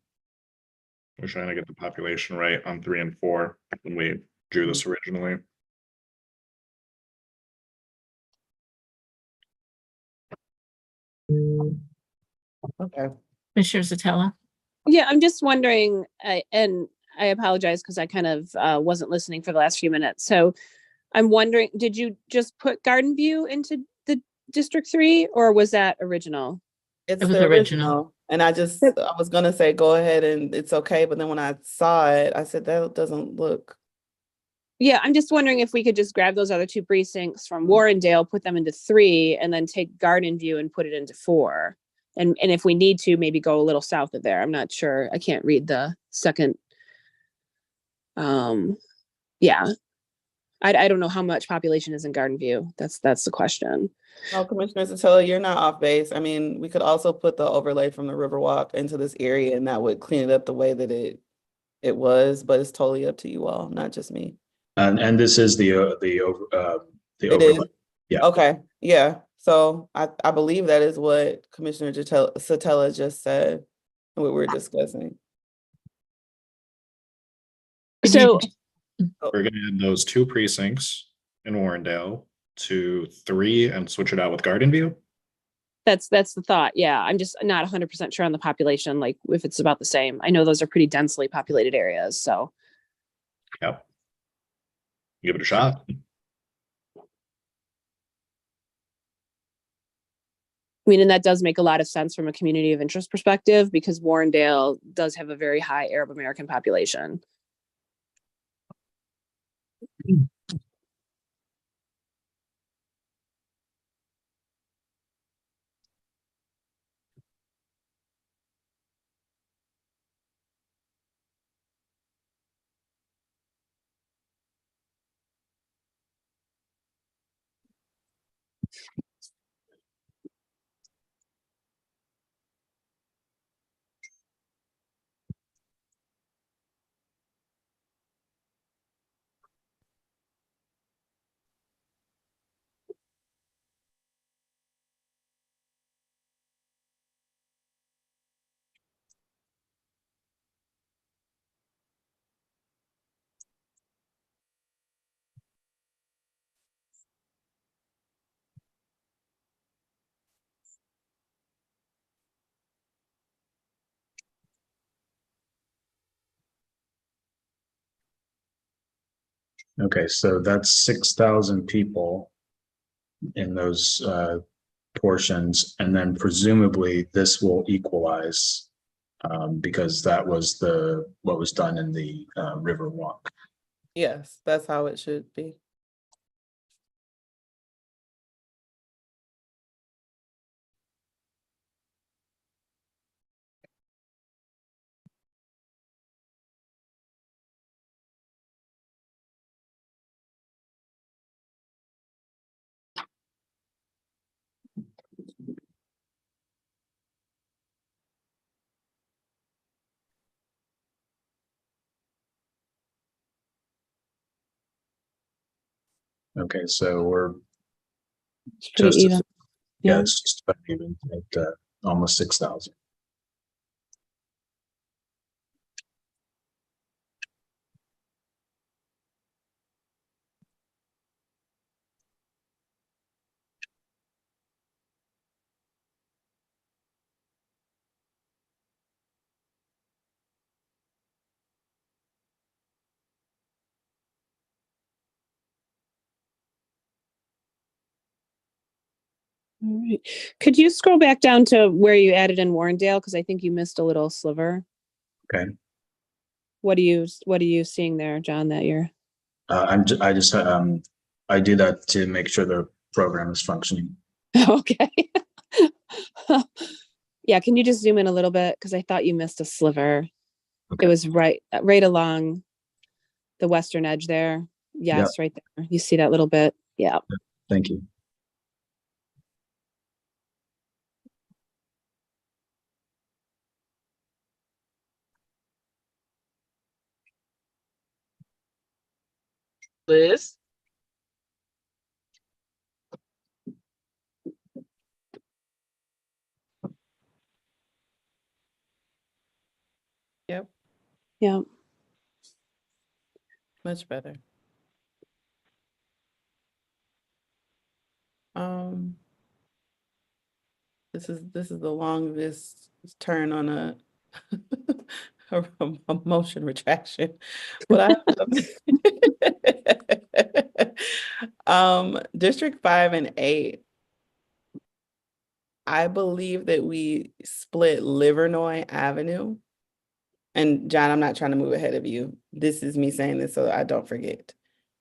We're trying to get the population right on 3 and 4 when we drew this originally. Okay. Commissioner Zatella? Yeah, I'm just wondering, and I apologize because I kind of wasn't listening for the last few minutes. So I'm wondering, did you just put Garden View into the District 3 or was that original? It's It was the original. original. And I was gonna say, go ahead and it's okay, but then when I saw it, I said, that doesn't look Yeah, I'm just wondering if we could just grab those other 2 precincts from Warrendale, put them into 3, and then take Garden View and put it into 4. And if we need to, maybe go a little south of there. I'm not sure. I can't read the second. Yeah. I don't know how much population is in Garden View. That's the question. No, Commissioner Satilla, you're not off base. I mean, we could also put the overlay from the Riverwalk into this area, and that would clean it up the way that it was, but it's totally up to you all, not just me. And this is the It overlay. is. Yeah. Okay, yeah. So I believe that is what Commissioner Satilla just said, what we're discussing. So We're gonna add those 2 precincts in Warrendale to 3 and switch it out with Garden View. that's the thought. Yeah. I'm just not 100% sure on the population, like if it's about the same. I know those are pretty densely populated areas. So Yep. Give it a shot. I mean, and that does make a lot of sense from a community of interest perspective because Warrendale does have a very high Arab American population. Okay, so that's 6,000 people in those portions, and then presumably this will equalize because that was what was done in the Riverwalk. Yes, that's how it should be. Okay, so we're It's pretty just even. yeah, Yeah. it's just about even at almost 6,000. All right. Could you scroll back down to where you added in Warrendale? Because I think you missed a little sliver. Okay. What are you seeing there, John, that you're? I do that to make sure the program is functioning. Okay. Yeah, can you just zoom in a little bit? Because I thought you missed a sliver. Okay. It was right along the western edge there. Yes, right there. You see that little bit? Yeah. Thank you. Liz? Yep, Yeah. much better. This is the longest turn on a a motion retraction, but District 5 and 8. I believe that we split Livernois Avenue. And John, I'm not trying to move ahead of you. This is me saying this so I don't forget.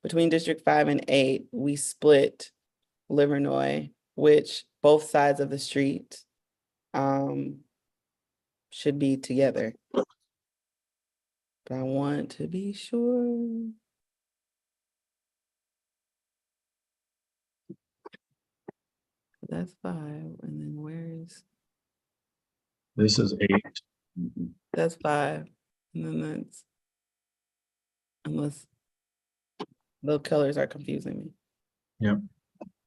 between District 5 and 8, we split Livernois, which both sides of the street should be together. But I want to be sure. That's 5, and then where's, This is 8. that's 5, and then that's, unless the colors are confusing me. Yep.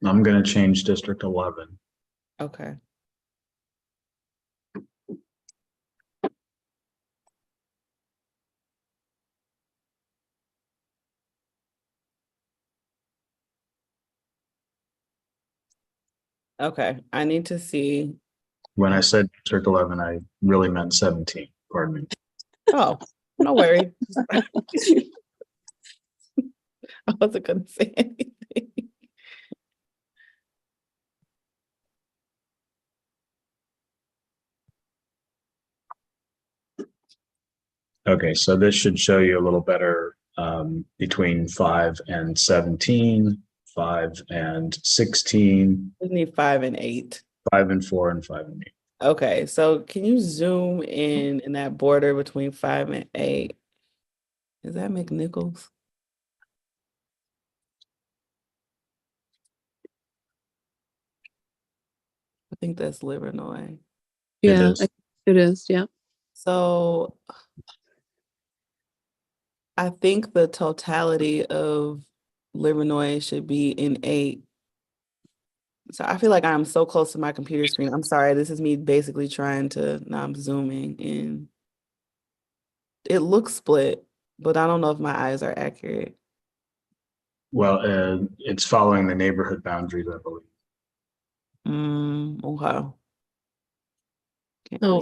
I'm gonna change District 11. Okay. Okay, I need to see. When I said District 11, I really meant 17, pardon me. Oh, no worries. I wasn't gonna say anything. Okay, so this should show you a little better between 5 and 17, 5 and 16, We need 5 and 8. 5 and 4, and 5 and 8. Okay, so can you zoom in that border between 5 and 8? Is that McNichols? I think that's Livernois. Yeah, is. it is. Yeah. So I think the totality of Livernois should be in 8. So I feel like I'm so close to my computer screen. I'm sorry, this is me basically trying to, now I'm zooming in. It looks split, but I don't know if my eyes are accurate. Well, it's following the neighborhood boundaries, I believe. Okay. Can't So,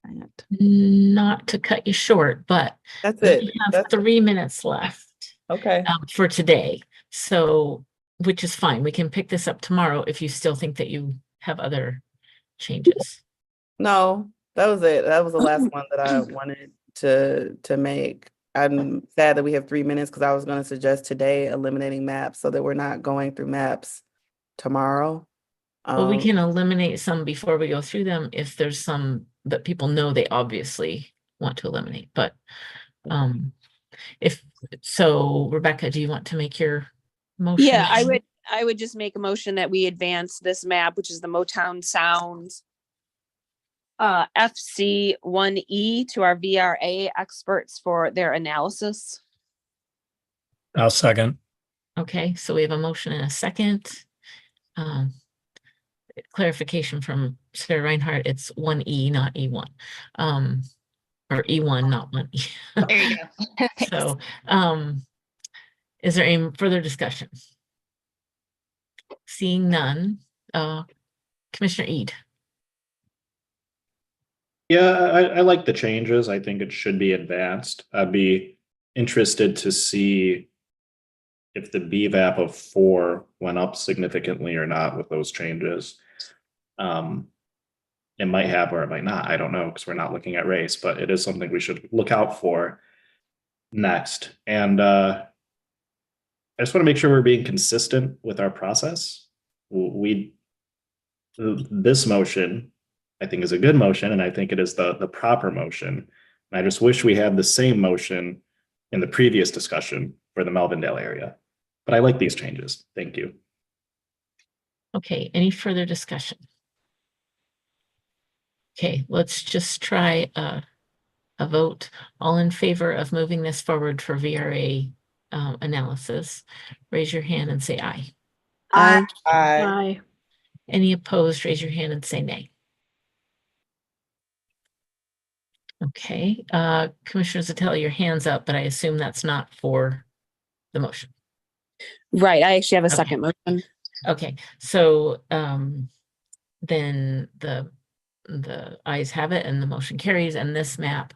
read that. not to cut you short, but That's we it. have That's 3 minutes left okay. for today. So, which is fine. We can pick this up tomorrow if you still think that you have other changes. No, that was it. That was the last one that I wanted to make. I'm sad that we have 3 minutes because I was going to suggest today eliminating maps so that we're not going through maps tomorrow. Well, we can eliminate some before we go through them if there's some that people know they obviously want to eliminate. But if so, Rebecca, do you want to make your motion? Yeah, I would just make a motion that we advance this map, which is the Motown Sounds FC 1E to our VRA experts for their analysis. I'll second. Okay, so we have a motion and a second. Clarification from Sarah Reinhardt, it's 1E, not E1. Or E1, not 1E. There you go. So, is there any further discussion? Seeing none, Commissioner Eid. Yeah, I like the changes. I think it should be advanced. I'd be interested to see if the BVAP of 4 went up significantly or not with those changes. It might have or it might not. I don't know because we're not looking at race, but it is something we should look out for next. And I just want to make sure we're being consistent with our process. This motion, I think, is a good motion, and I think it is the proper motion. And I just wish we had the same motion in the previous discussion for the Melvindale area. But I like these changes. Thank you. Okay, any further discussion? Okay, let's just try a vote. All in favor of moving this forward for VRA analysis, raise your hand and say aye. Aye. Aye. Any opposed, raise your hand and say nay. Okay, Commissioner Zatelli, your hand's up, but I assume that's not for the motion. Right, I actually have a Okay. second motion. Okay, so then the ayes have it and the motion carries, and this map,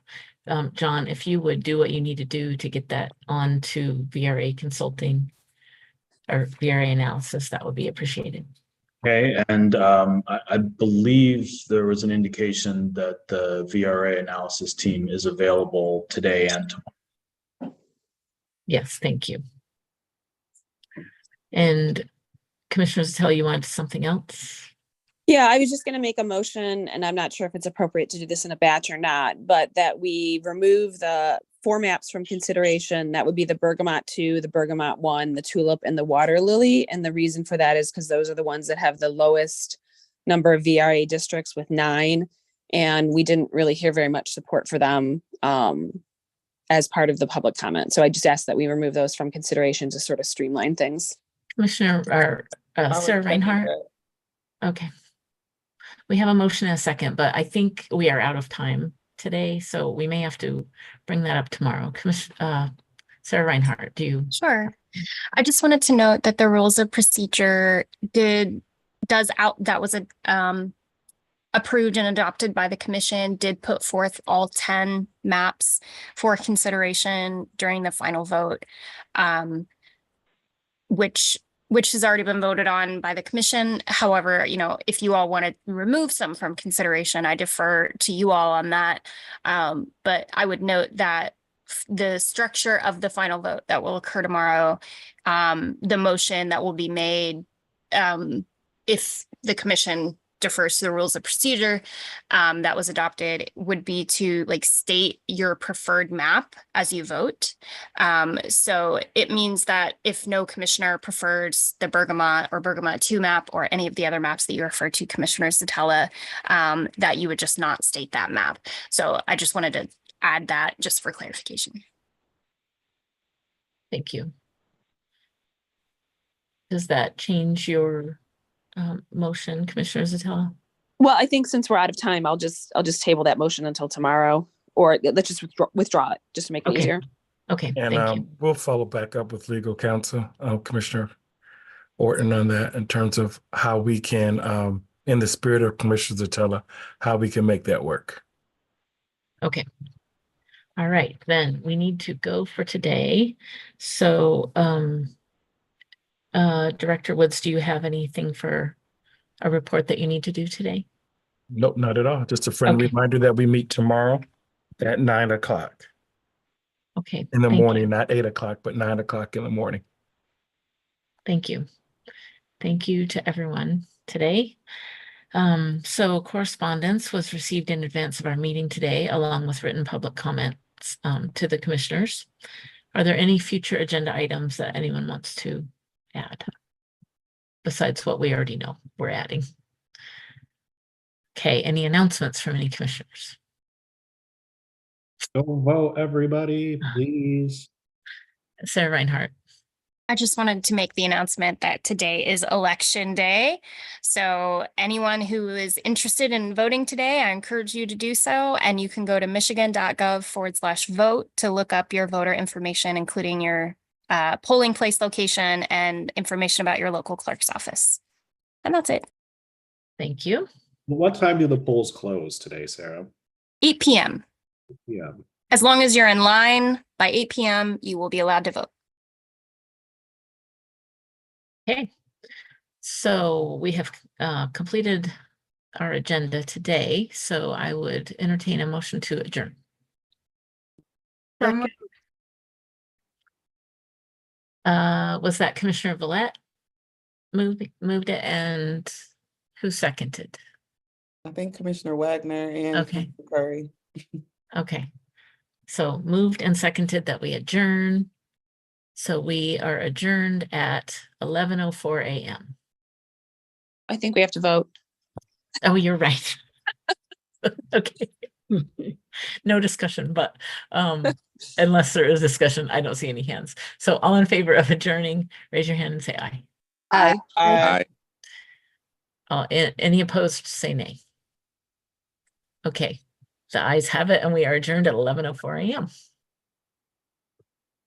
John, if you would do what you need to do to get that on to VRA consulting or VRA analysis, that would be appreciated. Okay, and I believe there was an indication that the VRA analysis team is available today and tomorrow. Yes, thank you. And Commissioners tell you wanted something else? Yeah, I was just gonna make a motion, and I'm not sure if it's appropriate to do this in a batch or not, but that we remove the 4 maps from consideration. That would be the Bergamot 2, the Bergamot 1, the Tulip, and the Water Lily. And the reason for that is because those are the ones that have the lowest number of VRA districts with 9. And we didn't really hear very much support for them as part of the public comment. So I just asked that we remove those from consideration to sort of streamline things. Commissioner or I would Sarah second Reinhardt? that. Okay. We have a motion and a second, but I think we are out of time today, so we may have to bring that up tomorrow. Commissioner Sarah Reinhardt, do you? Sure. I just wanted to note that the rules of procedure that was approved and adopted by the commission did put forth all 10 maps for consideration during the final vote, which has already been voted on by the commission. However, if you all want to remove some from consideration, I defer to you all on that. But I would note that the structure of the final vote that will occur tomorrow, the motion that will be made, if the commission defers to the rules of procedure that was adopted, would be to state your preferred map as you vote. So it means that if no commissioner prefers the Bergamot or Bergamot 2 map or any of the other maps that you refer to, Commissioner Satella, that you would just not state that map. So I just wanted to add that just for clarification. Thank you. Does that change your motion, Commissioner Satella? Well, I think since we're out of time, I'll just table that motion until tomorrow, or let's just withdraw it just to make it Okay. easier. Okay, And thank you. we'll follow back up with legal counsel, Commissioner Orton, on that in terms of how we can, in the spirit of Commissioner Zatella, how we can make that work. Okay. All right, then we need to go for today. So, Director Woods, do you have anything for a report that you need to do today? Nope, not at all. Just a friendly Okay. reminder that we meet tomorrow at 9 o'clock Okay. in the thank morning, you. not 8 o'clock, but 9 o'clock in the morning. Thank you. Thank you to everyone today. So correspondence was received in advance of our meeting today, along with written public comments to the commissioners. Are there any future agenda items that anyone wants to add besides what we already know we're adding? Okay, any announcements from any commissioners? Go vote, everybody, please. Sarah Reinhardt. I just wanted to make the announcement that today is election day. So anyone who is interested in voting today, I encourage you to do so. And you can go to michigan.gov/vote to look up your voter information, including your polling place location and information about your local clerk's office. And that's it. Thank you. What time do the polls close today, Sarah? 8 p.m. Yeah. As long as you're in line by 8 p.m., you will be allowed to vote. Okay, so we have completed our agenda today, so I would entertain a motion to adjourn. Was that Commissioner Villette moved it, and who seconded? I think Commissioner Wagner and Okay. Commissioner Curry. Okay, so moved and seconded that we adjourn. So we are adjourned at 11:04 a.m. I think we have to vote. Oh, you're right. Okay. No discussion, but unless there is discussion, I don't see any hands. So all in favor of adjourning, raise your hand and say aye. Aye. Aye. Any opposed, say nay. Okay, the ayes have it, and we are adjourned at 11:04 a.m.